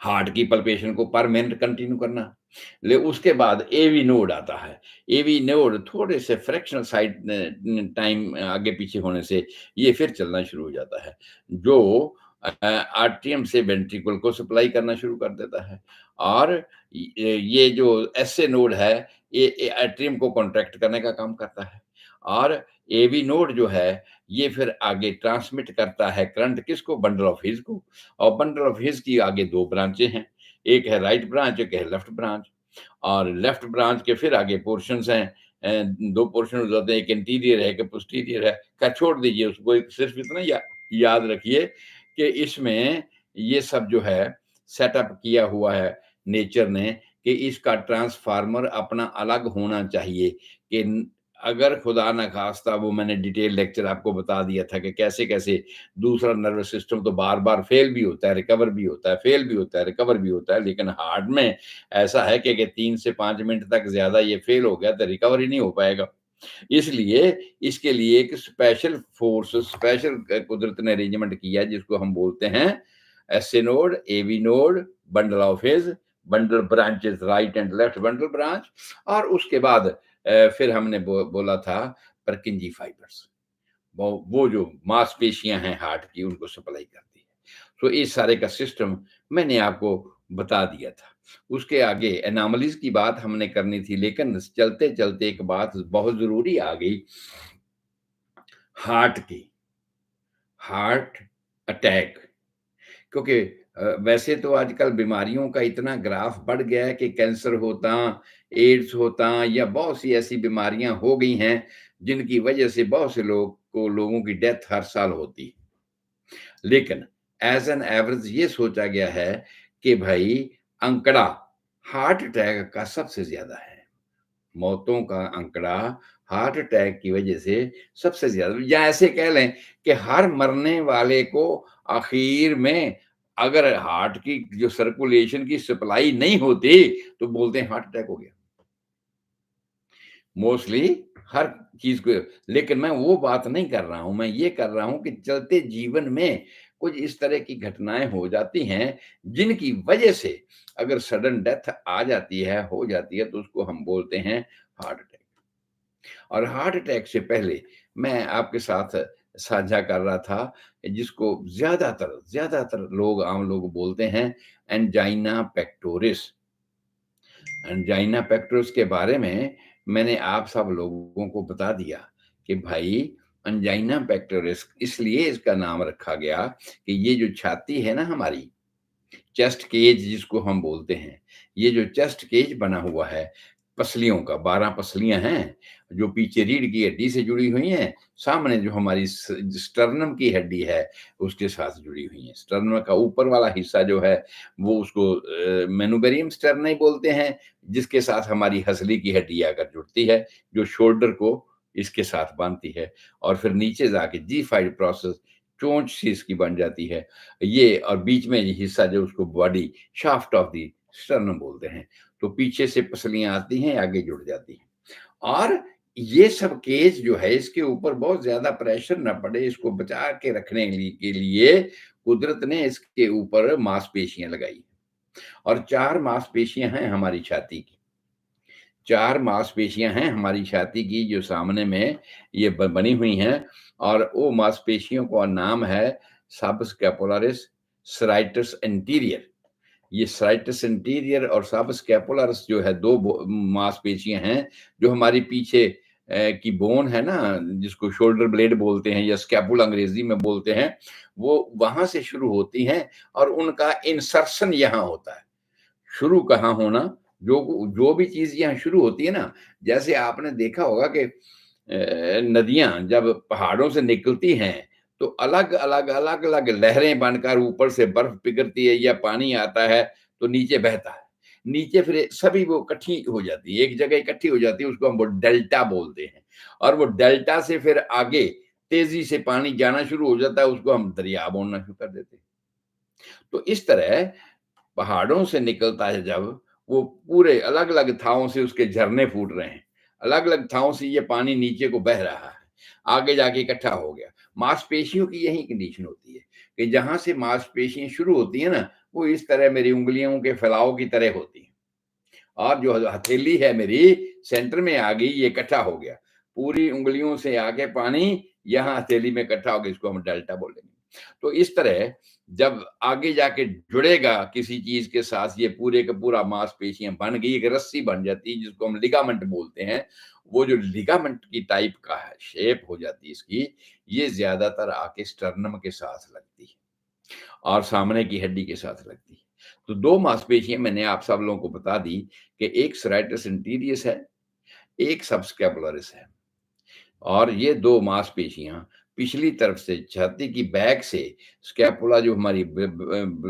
हार्ट की पल्पेशन को पर मिनट कंटिन्यू करना। ले उसके बाद एवी नोड आता है। एवी नोड थोड़े से फ्रैक्शनल साइड टाइम आगे पीछे होने से ये फिर चलना शुरू हो जाता है, जो आर्टरियम से वेंट्रिकल को सप्लाई करना शुरू कर देता है। और ये जो एसए नोड है, ये आर्टरियम को कॉन्ट्रैक्ट करने का काम करता है। और एवी नोड जो है, ये फिर आगे ट्रांसमिट करता है करंट किसको? बंडल ऑफ हिज को। और बंडल ऑफ हिज की आगे 2 ब्रांचें हैं, एक है राइट ब्रांच, एक है लेफ्ट ब्रांच। और लेफ्ट ब्रांच के फिर आगे पोर्शंस हैं, 2 पोर्शन हो जाते हैं, एक इंटीरियर है, एक पोस्टीरियर है। खैर छोड़ दीजिए उसको, एक सिर्फ इतना याद रखिए कि इसमें ये सब जो है सेटअप किया हुआ है नेचर ने, कि इसका ट्रांसफार्मर अपना अलग होना चाहिए। कि अगर खुदा न खास्ता, वो मैंने डिटेल लेक्चर आपको बता दिया था कि कैसे-कैसे दूसरा नर्वस सिस्टम तो बार-बार फेल भी होता है, रिकवर भी होता है, फेल भी होता है, रिकवर भी होता है। लेकिन हार्ट में ऐसा है कि 3 से 5 मिनट तक ज़्यादा ये फेल हो गया तो रिकवर ही नहीं हो पाएगा। इसलिए इसके लिए एक स्पेशल फोर्स, स्पेशल कुदरत ने अरेंजमेंट किया है, जिसको हम बोलते हैं SA node, AV node, bundle of His, bundle branches, right and left bundle branch. और उसके बाद फिर हमने बोला था परकिंजी फाइबर्स, वो जो मांसपेशियां हैं हार्ट की, उनको सप्लाई करती है। तो इस सारे का सिस्टम मैंने आपको बता दिया था। उसके आगे एनामलीज की बात हमने करनी थी, लेकिन चलते चलते एक बात बहुत जरूरी आ गई, हार्ट की, हार्ट अटैक। क्योंकि वैसे तो आजकल बीमारियों का इतना ग्राफ बढ़ गया है कि कैंसर होता, एड्स होता या बहुत सी ऐसी बीमारियां हो गई हैं जिनकी वजह से बहुत से लोगों की डेथ हर साल होती है। लेकिन एज एन एवरेज ये सोचा गया है कि भाई अंकड़ा हार्ट अटैक का सबसे ज्यादा है। मौतों का आंकड़ा हार्ट अटैक की वजह से सबसे ज्यादा, या ऐसे कह लें कि हर मरने वाले को आखिर में अगर हार्ट की जो सर्कुलेशन की सप्लाई नहीं होती तो बोलते हैं हार्ट अटैक हो गया। मोस्टली हर चीज को, लेकिन मैं वो बात नहीं कर रहा हूं, मैं ये कर रहा हूं कि चलते जीवन में कुछ इस तरह की घटनाएं हो जाती हैं जिनकी वजह से अगर सडन डेथ आ जाती है, हो जाती है, तो उसको हम बोलते हैं हार्ट अटैक। और हार्ट अटैक से पहले मैं आपके साथ साझा कर रहा था जिसको ज्यादातर लोग, आम लोग बोलते हैं एंजाइना पेक्टोरिस। एंजाइना पेक्टोरिस के बारे में मैंने आप सब लोगों को बता दिया कि भाई एंजाइना पेक्टोरिस इसलिए इसका नाम रखा गया कि ये जो छाती है ना हमारी, चेस्ट केज जिसको हम बोलते हैं, ये जो चेस्ट केज बना हुआ है, पसलियों का 12 पसलियां हैं जो पीछे रीढ़ की हड्डी से जुड़ी हुई हैं, सामने जो हमारी स्टर्नम की हड्डी है उसके साथ जुड़ी हुई हैं। स्टर्नम का ऊपर वाला हिस्सा जो है वो उसको मेनुबेरियम स्टर्नाई बोलते हैं, जिसके साथ हमारी हंसली की हड्डी आकर जुड़ती है, जो शोल्डर को इसके साथ बांधती है, और फिर नीचे जाके जी5 प्रोसेस चोंच सी इसकी बन जाती है ये, और बीच में ये हिस्सा जो उसको body shaft of the sternum बोलते हैं। तो पीछे से पसलियां आती हैं, आगे जुड़ जाती हैं। और ये सब केज जो है इसके ऊपर बहुत ज्यादा प्रेशर ना पड़े, इसको बचा के रखने के लिए कुदरत ने इसके ऊपर मांसपेशियां लगाई। और 4 मांसपेशियां हैं हमारी छाती की। 4 मांसपेशियां हैं हमारी छाती की जो सामने में ये बनी हुई हैं, और वो मांसपेशियों का नाम है सबस्कैपुलरिस, सेराइटस एंटीरियर। ये सेराइटस एंटीरियर और सबस्कैपुलरिस जो है दो मांसपेशियां हैं जो हमारी पीछे की बोन है ना, जिसको शोल्डर ब्लेड बोलते हैं या स्कैपुल अंग्रेजी में बोलते हैं, वो वहां से शुरू होती हैं और उनका इंसर्शन यहाँ होता है। शुरू कहाँ होना, जो जो भी चीज यहाँ शुरू होती है ना, जैसे आपने देखा होगा कि नदियां जब पहाड़ों से निकलती हैं तो अलग अलग लहरें बनकर ऊपर से बर्फ पिघलती है या पानी आता है तो नीचे बहता है। नीचे फिर सभी वो इकट्ठी हो जाती है, एक जगह इकट्ठी हो जाती है, उसको हम वो डेल्टा बोलते हैं। और वो डेल्टा से फिर आगे तेजी से पानी जाना शुरू हो जाता है, उसको हम दरिया बोलना शुरू कर देते हैं। तो इस तरह पहाड़ों से निकलता है जब, वो पूरे अलग-अलग थाहों से उसके झरने फूट रहे हैं। अलग-अलग थाहों से ये पानी नीचे को बह रहा है, आगे जाके इकट्ठा हो गया। मांसपेशियों की यही कंडीशन होती है कि जहाँ से मांसपेशियाँ शुरू होती हैं ना, वो इस तरह मेरी उँगलियों के फैलाव की तरह होती हैं। और जो हथेली है मेरी सेंटर में आ गई, ये इकट्ठा हो गया। पूरी उँगलियों से आके पानी यहाँ हथेली में इकट्ठा हो गया, इसको हम डेल्टा बोलेंगे। तो इस तरह जब आगे जाके जुड़ेगा किसी चीज के साथ, ये पूरे का पूरा मांसपेशियां बन गई, एक रस्सी बन जाती है जिसको हम लिगामेंट बोलते हैं। वो जो लिगामेंट की टाइप का है, शेप हो जाती है इसकी, ये ज्यादातर आके स्टर्नम के साथ लगती है और सामने की हड्डी के साथ लगती है। तो दो मांसपेशियां मैंने आप सब लोगों को बता दी कि एक सेराइटस इंटीरियस है, एक सबस्कैपुलरिस है। और ये दो मांसपेशियां पिछली तरफ से छाती की बैक से स्कैपुला जो हमारी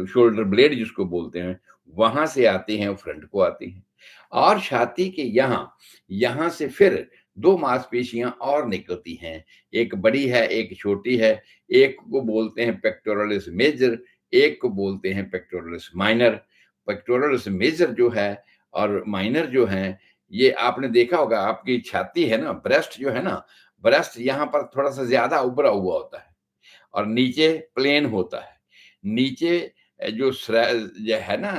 शोल्डर ब्लेड जिसको बोलते हैं, वहां से आती हैं, फ्रंट को आती हैं। और छाती के यहाँ से फिर दो मांसपेशियां और निकलती हैं, एक बड़ी है एक छोटी है। एक को बोलते हैं पेक्टोरलिस मेजर, एक को बोलते हैं पेक्टोरलिस माइनर। पेक्टोरलिस मेजर जो है और माइनर जो है, ये आपने देखा होगा, आपकी छाती है ना, ब्रेस्ट जो है ना, ब्रेस्ट यहाँ पर थोड़ा सा ज्यादा उभरा हुआ होता है और नीचे प्लेन होता है। नीचे जो है ना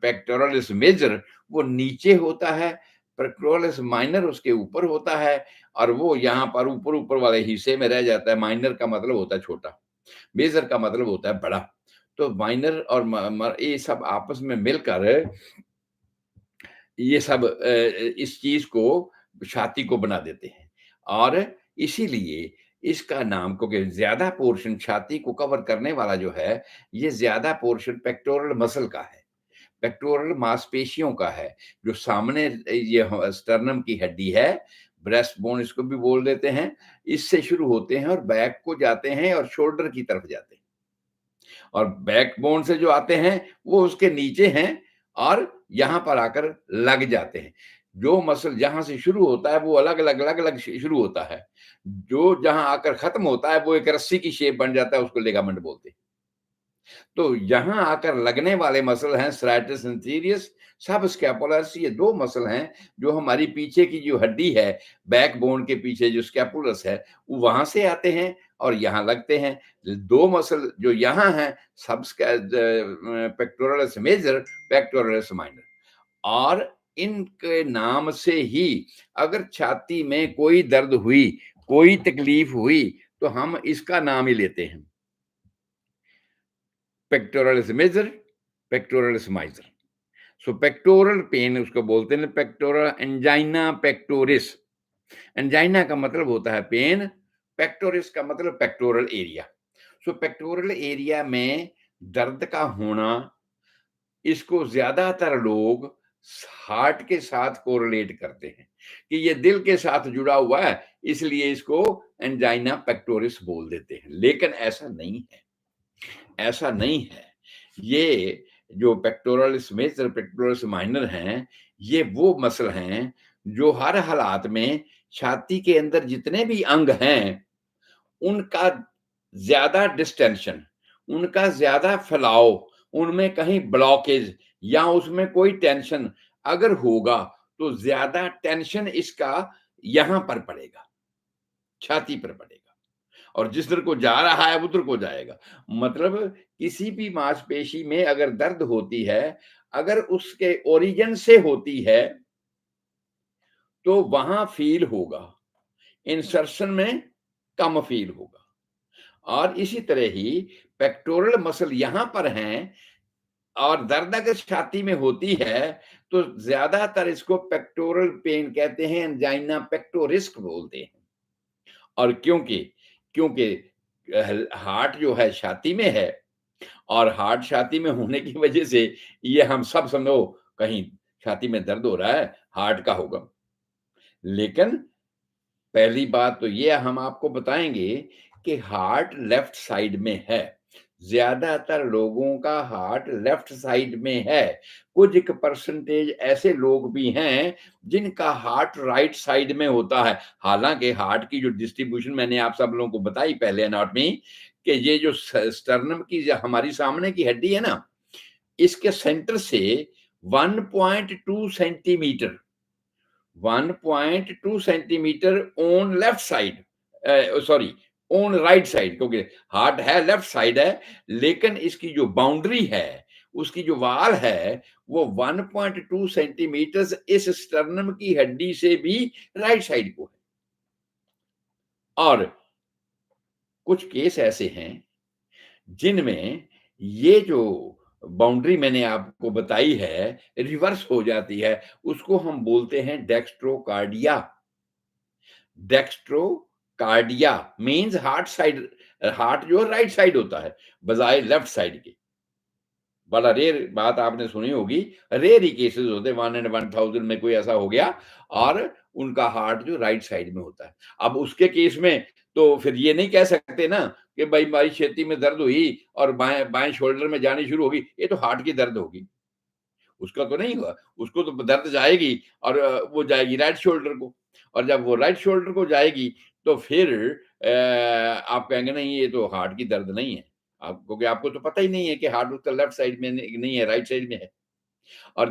पेक्टोरलिस मेजर, वो नीचे होता है, पेक्टोरलिस माइनर उसके ऊपर होता है, और वो यहाँ पर ऊपर ऊपर वाले हिस्से में रह जाता है। माइनर का मतलब होता है छोटा, मेजर का मतलब होता है बड़ा। तो माइनर और ये सब आपस में मिलकर ये सब इस चीज को, छाती को बना देते हैं। और इसीलिए इसका नाम, क्योंकि ज्यादा पोर्शन छाती को कवर करने वाला जो है, ये ज्यादा पोर्शन पेक्टोरल मसल का है, पेक्टोरल मांसपेशियों का है, जो सामने ये स्टर्नम की हड्डी है, ब्रेस्ट बोन इसको भी बोल देते हैं, इससे शुरू होते हैं और बैक को जाते हैं और शोल्डर की तरफ जाते हैं, और बैकबोन से जो आते हैं वो उसके नीचे हैं और यहाँ पर आकर लग जाते हैं। जो मसल जहाँ से शुरू होता है वो अलग-अलग शुरू होता है। जो जहाँ आकर खत्म होता है वो एक रस्सी की शेप बन जाता है, उसको लिगामेंट बोलते हैं। तो यहाँ आकर लगने वाले मसल हैं स्ट्राइटस इंटीरियस, सबस्कैपुलरिस, ये 2 मसल हैं जो हमारी पीछे की जो हड्डी है, बैकबोन के पीछे जो स्कैपुलस है, वो वहाँ से आते हैं और यहाँ लगते हैं। 2 मसल जो यहाँ हैं, पेक्टोरलिस मेजर, पेक्टोरलिस माइनर, और इनके नाम से ही अगर छाती में कोई दर्द हुई, कोई तकलीफ हुई, तो हम इसका नाम ही लेते हैं, पेक्टोरलिस मेजर, पेक्टोरलिस माइनर। सो पेक्टोरल पेन उसको बोलते हैं, पेक्टोरल एंजाइना पेक्टोरिस। एंजाइना का मतलब होता है पेन, पेक्टोरिस का मतलब पेक्टोरल एरिया। सो पेक्टोरल एरिया में दर्द का होना, इसको ज्यादातर लोग हार्ट के साथ कोरिलेट करते हैं कि ये दिल के साथ जुड़ा हुआ है, इसलिए इसको एंजाइना पेक्टोरिस बोल देते हैं। लेकिन ऐसा नहीं है, ऐसा नहीं है। ये जो पेक्टोरलिस मेजर, पेक्टोरलिस माइनर हैं, ये वो मसल हैं जो हर हालात में छाती के अंदर जितने भी अंग हैं, उनका ज्यादा डिस्टेंशन, उनका ज्यादा फैलाव, उनमें कहीं ब्लॉकेज या उसमें कोई टेंशन अगर होगा, तो ज्यादा टेंशन इसका यहां पर पड़ेगा, छाती पर पड़ेगा, और जिस तरह को जा रहा है उधर को जाएगा। मतलब किसी भी मांसपेशी में अगर दर्द होती है, अगर उसके ओरिजिन से होती है, तो वहां फील होगा, इंसर्शन में कम फील होगा। और इसी तरह ही पेक्टोरल मसल यहां पर हैं, और दर्द अगर छाती में होती है, तो ज्यादातर इसको पेक्टोरल पेन कहते हैं, एंजाइना पेक्टोरिस्क बोलते हैं। और क्योंकि क्योंकि हार्ट जो है छाती में है, और हार्ट छाती में होने की वजह से ये हम सब समझो कहीं छाती में दर्द हो रहा है, हार्ट का होगा। लेकिन पहली बात तो ये हम आपको बताएंगे कि हार्ट लेफ्ट साइड में है। ज्यादातर लोगों का हार्ट लेफ्ट साइड में है। कुछ एक परसेंटेज ऐसे लोग भी हैं जिनका हार्ट राइट साइड में होता है। हालांकि हार्ट की जो डिस्ट्रीब्यूशन मैंने आप सब लोगों को बताई पहले एनाटॉमी, कि ये जो स्टर्नम की जो हमारी सामने की हड्डी है ना, इसके सेंटर से 1.2 centimetre, 1.2 centimetre on left side, sorry on right side, क्योंकि हार्ट है लेफ्ट साइड है, लेकिन इसकी जो बाउंड्री है, उसकी जो वाल है, वो 1.2 सेंटीमीटर इस स्टर्नम की हड्डी से भी राइट साइड को है। और कुछ केस ऐसे हैं जिनमें ये जो बाउंड्री मैंने आपको बताई है रिवर्स हो जाती है, उसको हम बोलते हैं dextrocardia. Dextrocardia means heart side, heart जो राइट साइड होता है बजाय लेफ्ट साइड के। बड़ा रेयर बात आपने सुनी होगी, रेयर ही केसेस होते हैं, 1 इन 1000 में कोई ऐसा हो गया और उनका हार्ट जो राइट साइड में होता है। अब उसके केस में तो फिर ये नहीं कह सकते ना कि भाई हमारी छाती में दर्द हुई और बाएं बाएं शोल्डर में जानी शुरू होगी, ये तो हार्ट की दर्द होगी। उसका तो नहीं हुआ, उसको तो दर्द जाएगी और वो जाएगी राइट शोल्डर को, और जब वो राइट शोल्डर को जाएगी तो फिर आप कहेंगे नहीं ये तो हार्ट की दर्द नहीं है, आप क्योंकि आपको तो पता ही नहीं है कि हार्ट उसका लेफ्ट साइड में नहीं है, राइट साइड में है। और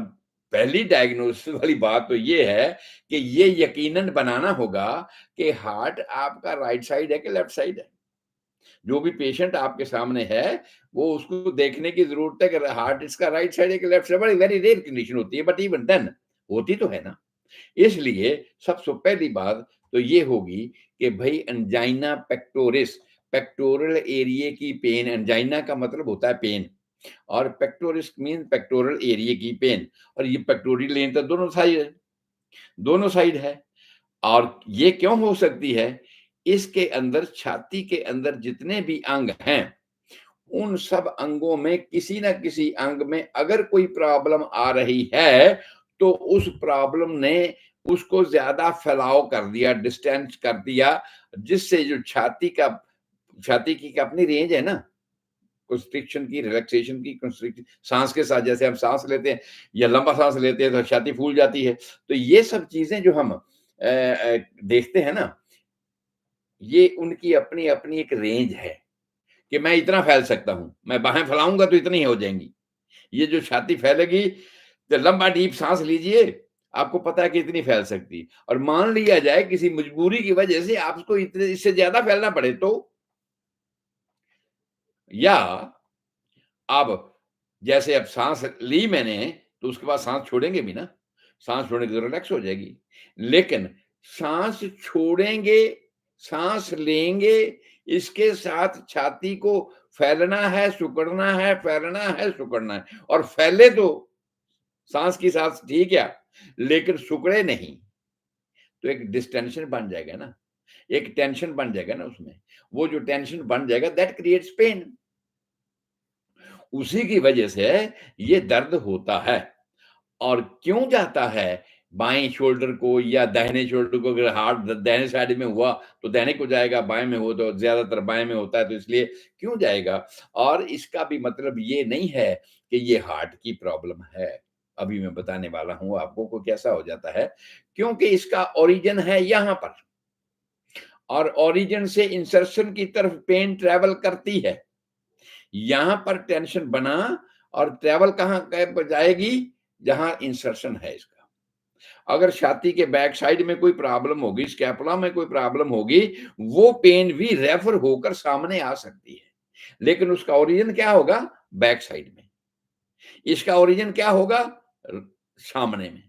पहली डायग्नोसिस वाली बात तो ये है कि ये यकीनन बनाना होगा कि हार्ट आपका राइट साइड है कि लेफ्ट साइड है। जो भी पेशेंट आपके सामने है, वो उसको देखने की जरूरत है कि हार्ट इसका राइट साइड है कि लेफ्ट साइड। बड़ी वेरी रेयर कंडीशन होती है, बट इवन देन होती तो है ना। इसलिए सबसे पहली बात तो ये होगी कि भाई एंजाइना पेक्टोरिस, पेक्टोरल एरिया की पेन, एंजाइना का मतलब होता है पेन, और पेक्टोरिस मीन पेक्टोरल एरिया की पेन। और ये पेक्टोरियल लेन तो दोनों साइड है, दोनों साइड है। और ये क्यों हो सकती है इसके अंदर, छाती के अंदर जितने भी अंग हैं, उन सब अंगों में किसी ना किसी अंग में अगर कोई प्रॉब्लम आ रही है, तो उस प्रॉब्लम ने उसको ज्यादा फैलाव कर दिया, डिस्टेंस कर दिया, जिससे जो छाती की अपनी रेंज है ना, कंस्ट्रिक्शन की, रिलैक्सेशन की, कंस्ट्रिक्शन, सांस के साथ जैसे हम सांस लेते हैं या लंबा सांस लेते हैं तो छाती फूल जाती है। तो ये सब चीजें जो हम देखते हैं ना, ये उनकी अपनी अपनी एक रेंज है कि मैं इतना फैल सकता हूं, मैं बाहें फैलाऊंगा तो इतनी ही हो जाएंगी। ये जो छाती फैलेगी, तो लंबा डीप सांस लीजिए, आपको पता है कि इतनी फैल सकती है। और मान लिया जाए किसी मजबूरी की वजह से आपको इतने, इससे ज्यादा फैलना पड़े तो, या अब जैसे अब सांस ली मैंने, तो उसके बाद सांस छोड़ेंगे भी ना, सांस छोड़ने के तो रिलैक्स हो जाएगी। लेकिन सांस छोड़ेंगे, सांस लेंगे, इसके साथ छाती को फैलना है, सिकुड़ना है, फैलना है, सिकुड़ना है। और फैले तो सांस की सांस ठीक है, लेकिन सिकुड़े नहीं, तो एक डिस्टेंशन बन जाएगा ना, एक टेंशन बन जाएगा ना उसमें। वो जो टेंशन बन जाएगा, दैट क्रिएट्स पेन। उसी की वजह से ये दर्द होता है। और क्यों जाता है बाएं शोल्डर को या दाहिने शोल्डर को? अगर हार्ट दाहिने साइड में हुआ तो दाहिने को जाएगा, बाएं में हो तो ज्यादातर बाएं में होता है, तो इसलिए क्यों जाएगा? और इसका भी मतलब ये नहीं है कि ये हार्ट की प्रॉब्लम है। अभी मैं बताने वाला हूं आपको को कैसा हो जाता है, क्योंकि इसका ओरिजिन है यहां पर, और ओरिजिन से इंसर्शन की तरफ पेन ट्रेवल करती है। यहां पर टेंशन बना और ट्रेवल कहां जाएगी? जहां इंसर्शन है इसका। अगर छाती के बैक साइड में कोई प्रॉब्लम होगी, स्कैपुला में कोई प्रॉब्लम होगी, वो पेन भी रेफर होकर सामने आ सकती है, लेकिन उसका ओरिजिन क्या होगा? बैक साइड में। इसका ओरिजिन क्या होगा? सामने में।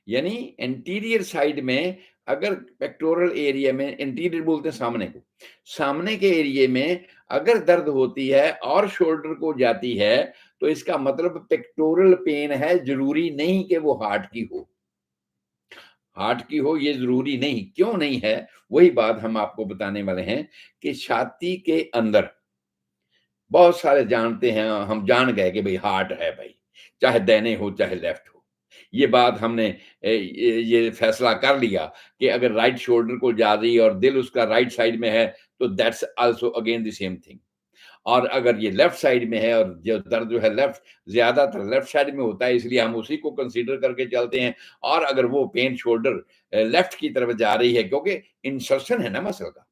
यानी एंटीरियर साइड में, अगर पेक्टोरल एरिया में, एंटीरियर बोलते हैं सामने को, सामने के एरिया में अगर दर्द होती है और शोल्डर को जाती है, तो इसका मतलब पेक्टोरल पेन है, जरूरी नहीं कि वो हार्ट की हो। हार्ट की हो ये जरूरी नहीं। क्यों नहीं है? वही बात हम आपको बताने वाले हैं कि छाती के अंदर बहुत सारे जानते हैं, हम जान गए कि भाई हार्ट है भाई, चाहे दाहिने हो चाहे लेफ्ट हो। ये बात हमने ये फैसला कर लिया कि अगर राइट शोल्डर को जा रही है और दिल उसका राइट साइड में है, तो that's also again the same thing. और अगर ये लेफ्ट साइड में है और जो दर्द जो है लेफ्ट, ज्यादातर लेफ्ट साइड में होता है, इसलिए हम उसी को कंसीडर करके चलते हैं। और अगर वो पेन शोल्डर लेफ्ट की तरफ जा रही है, क्योंकि इंसर्शन है ना मसल का,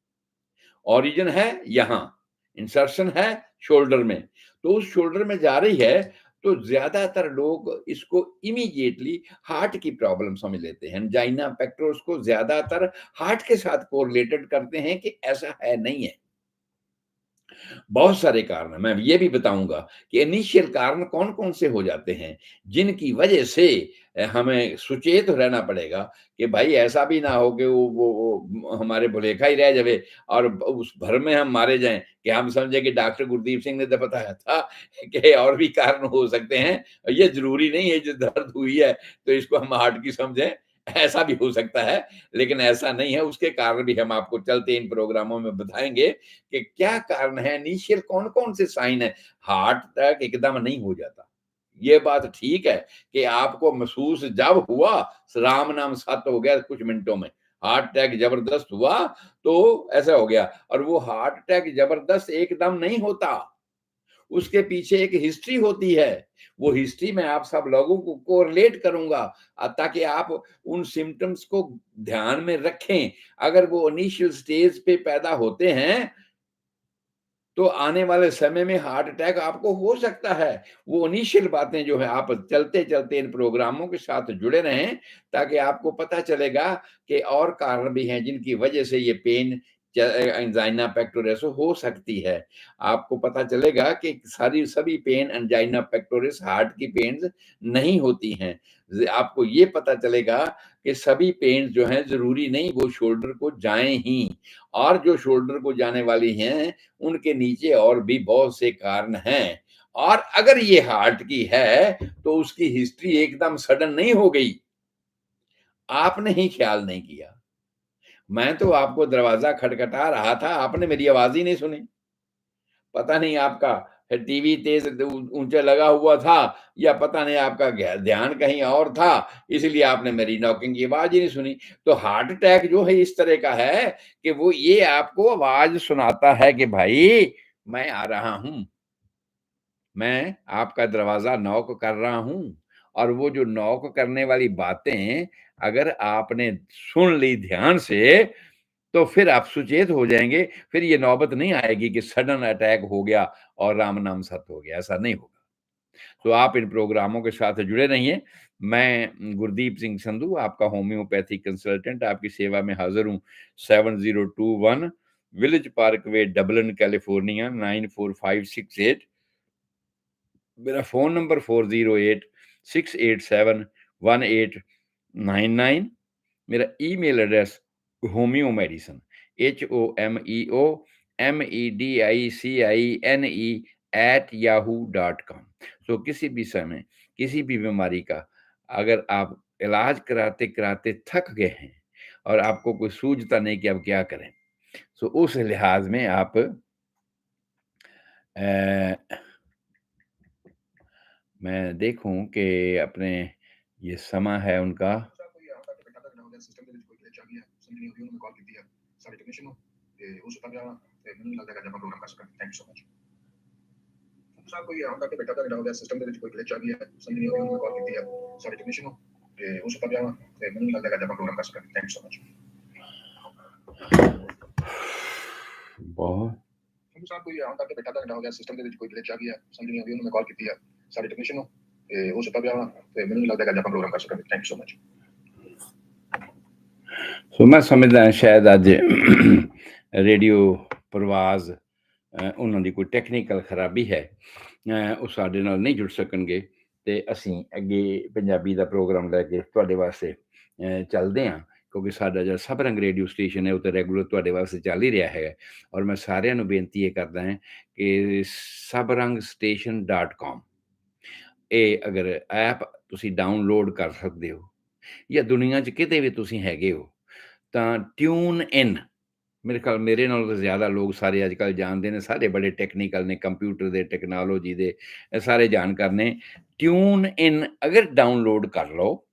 ओरिजिन है यहाँ, इंसर्शन है शोल्डर में, तो उस शोल्डर में जा रही है, तो ज्यादातर लोग इसको इमीडिएटली हार्ट की प्रॉब्लम समझ लेते हैं। एंजाइना पेक्टोरिस को ज्यादातर हार्ट के साथ कोरिलेटेड करते हैं, कि ऐसा है नहीं है। बहुत सारे कारण हैं। मैं ये भी बताऊंगा कि इनिशियल कारण कौन कौन से हो जाते हैं, जिनकी वजह से हमें सुचेत रहना पड़ेगा कि भाई ऐसा भी ना हो कि वो हमारे भुलेखा ही रह जावे और उस भर में हम मारे जाएं कि हम समझे कि डॉक्टर गुरदीप सिंह ने तो बताया था कि और भी कारण हो सकते हैं, ये जरूरी नहीं है जो दर्द हुई है तो इसको हम हार्ट की समझें। ऐसा भी हो सकता है, लेकिन ऐसा नहीं है। उसके कारण भी हम आपको चलते इन प्रोग्रामों में बताएंगे कि क्या कारण है, इनिशियल कौन कौन से साइन है। हार्ट अटैक एकदम नहीं हो जाता, ये बात ठीक है कि आपको महसूस जब हुआ, राम नाम सत हो गया कुछ मिनटों में, हार्ट अटैक जबरदस्त हुआ तो ऐसा हो गया। और वो हार्ट अटैक जबरदस्त एकदम नहीं होता, उसके पीछे एक हिस्ट्री होती है। वो हिस्ट्री में आप सब लोगों को कोरिलेट करूंगा, ताकि आप उन सिम्टम्स को ध्यान में रखें। अगर वो इनिशियल स्टेज पे पैदा होते हैं, तो आने वाले समय में हार्ट अटैक आपको हो सकता है। वो इनिशियल बातें जो है, आप चलते चलते इन प्रोग्रामों के साथ जुड़े रहें, ताकि आपको पता चलेगा कि और कारण भी हैं जिनकी वजह से ये पेन, एंजाइना पेक्टोरिस हो सकती है। आपको पता चलेगा कि सारी सभी पेन एंजाइना पेक्टोरिस हार्ट की पेन नहीं होती हैं। आपको ये पता चलेगा कि सभी पेन जो हैं जरूरी नहीं वो शोल्डर को जाएं ही, और जो शोल्डर को जाने वाली हैं उनके नीचे और भी बहुत से कारण हैं। और अगर ये हार्ट की है तो उसकी हिस्ट्री एकदम सडन नहीं हो गई, आपने ही ख्याल नहीं किया। मैं तो आपको दरवाज़ा खटखटा रहा था, आपने मेरी आवाज़ ही नहीं सुनी। पता नहीं आपका टीवी तेज़ ऊँचा लगा हुआ था या पता नहीं आपका ध्यान कहीं और था, इसलिए आपने मेरी नॉकिंग की आवाज़ ही नहीं सुनी। तो हार्ट अटैक जो है इस तरह का है कि वो ये आपको आवाज़ सुनाता है कि भाई मैं आ रहा हूँ। मैं आपका दरवाज़ा नॉक कर रहा हूँ और वो जो नॉक करने वाली बातें अगर आपने सुन ली ध्यान से, तो फिर आप सुचेत हो जाएँगे, फिर ये नौबत नहीं आएगी कि सडन अटैक हो गया और राम नाम सत्य हो गया, ऐसा नहीं होगा। तो आप इन प्रोग्रामों के साथ जुड़े रहिए। मैं गुरदीप सिंह संधू, आपका होम्योपैथी कंसल्टेंट आपकी सेवा में हाज़िर हूँ। 7021 विलेज पार्कवे, डबलिन, कैलिफ़ोर्निया 94568। मेरा फ़ोन नंबर 4086871899। मेरा email address homeo medicine HOMEOMEDICINE सो किसी भी समय किसी भी बीमारी का अगर आप इलाज कराते कराते थक गए हैं और आपको कोई सूझता नहीं कि अब क्या करें, तो उस लिहाज में आप मैं देखूं कि अपने ये समा है उनका। सिस्टम ਦੇ ਵਿੱਚ ਕੋਈ ਗਲਿਚ ਆ ਗਈ ਹੈ ਸਮਝਣੀ ਹੋਗੀ ਉਹਨੂੰ ਮੈਂ ਕਾਲ ਕੀਤੀ ਹੈ ਸਾਡੇ ਟੈਕਨੀਸ਼ੀਅਨ ਨੂੰ ਤੇ ਉਹ ਸੁੱਤਾ ਪਿਆ ਵਾ ਤੇ ਮੈਨੂੰ ਨਹੀਂ ਲੱਗਦਾ ਕਿ ਅੱਜ ਆਪਾਂ ਪ੍ਰੋਗਰਾਮ ਕਰ ਸਕਾਂਗੇ। Thank you so much. ਸਾਹਿਬ ਕੋਈ ਆਉਂਦਾ ਕਿ ਬੈਠਾ ਤਾਂ ਹੋ ਗਿਆ ਸਿਸਟਮ ਦੇ ਵਿੱਚ ਕੋਈ ਗਲਿਚ ਆ ਗਈ ਹੈ ਸਮਝਣੀ ਹੋਗੀ ਉਹਨੂੰ ਮੈਂ ਕਾਲ ਕੀਤੀ ਹੈ ਸਾਡੇ ਟੈਕਨੀਸ਼ੀਅਨ ਨੂੰ ਤੇ ਉਹ ਸੁੱਤਾ ਪਿਆ ਵਾ ਤੇ ਮੈਨੂੰ ਨਹੀਂ ਲੱਗਦਾ ਕਿ ਅੱਜ ਆਪਾਂ ਪ੍ਰੋਗਰਾਮ ਕਰ ਸਕਾਂਗੇ। Thank you so much. ਬਹੁਤ ਸਾਹਿਬ ਕੋਈ ਆਉਂਦਾ ਕਿ ਬੈਠਾ ਤਾਂ ਹੋ ਗਿਆ ਸਿਸਟਮ ਦੇ ਵਿੱਚ ਕੋਈ ਗਲਿਚ ਆ ਗਈ ਹੈ ਸਮਝਣੀ ਹੋਗੀ ਉਹਨੂੰ ਮੈਂ ਕਾਲ ਕੀਤੀ ਹੈ ਸਾਡੇ ਟੈਕਨੀਸ਼ੀਅਨ ਨੂੰ ਤੇ ਉਹ ਸੁੱਤਾ ਪਿਆ ਵਾ ਤੇ ਮੈਨੂੰ ਨਹੀਂ ਲੱਗਦਾ ਕਿ ਅੱਜ ਆਪਾਂ ਪ੍ਰੋਗਰਾਮ ਕਰ ਸਕਾਂਗੇ। Thank you so much. So ਮੈਂ ਸਮਝਦਾ ਸ਼ਾਇਦ ਅੱਜ ਰੇਡੀਓ ਪ੍ਰਵਾਜ਼ ਉਹਨਾਂ ਦੀ ਕੋਈ ਟੈਕਨੀਕਲ ਖਰਾਬੀ ਹੈ, ਉਹ ਸਾਡੇ ਨਾਲ ਨਹੀਂ ਜੁੜ ਸਕਣਗੇ ਤੇ ਅਸੀਂ ਅੱਗੇ ਪੰਜਾਬੀ ਦਾ ਪ੍ਰੋਗਰਾਮ ਲੈ ਕੇ ਤੁਹਾਡੇ ਵਾਸਤੇ ਚੱਲਦੇ ਹਾਂ, ਕਿਉਂਕਿ ਸਾਡਾ ਜਿਹੜਾ ਸਭ ਰੰਗ ਰੇਡੀਓ ਸਟੇਸ਼ਨ ਹੈ ਉਹ ਤਾਂ ਰੈਗੂਲਰ ਤੁਹਾਡੇ ਵਾਸਤੇ ਚੱਲ ਹੀ ਰਿਹਾ ਹੈ। ਔਰ ਮੈਂ ਸਾਰਿਆਂ ਨੂੰ ਬੇਨਤੀ ਇਹ ਕਰਦਾ ਹਾਂ ਕਿ sabrangstation.com ਇਹ ਅਗਰ ਐਪ ਤੁਸੀਂ ਡਾਊਨਲੋਡ ਕਰ ਸਕਦੇ ਹੋ ਜਾਂ ਦੁਨੀਆ 'ਚ ਕਿਤੇ ਵੀ ਤੁਸੀਂ ਹੈਗੇ ਹੋ ਤਾਂ ਟਿਊਨ ਇਨ, ਮੇਰੇ ਖਿਆਲ ਮੇਰੇ ਨਾਲੋਂ ਤਾਂ ਜ਼ਿਆਦਾ ਲੋਕ ਸਾਰੇ ਅੱਜ ਕੱਲ੍ਹ ਜਾਣਦੇ ਨੇ, ਸਾਰੇ ਬੜੇ ਟੈਕਨੀਕਲ ਨੇ, ਕੰਪਿਊਟਰ ਦੇ, ਟੈਕਨੋਲੋਜੀ ਦੇ ਸਾਰੇ ਜਾਣਕਾਰ ਨੇ। ਟਿਊਨ ਇਨ ਅਗਰ ਡਾਊਨਲੋਡ ਕਰ ਲਓ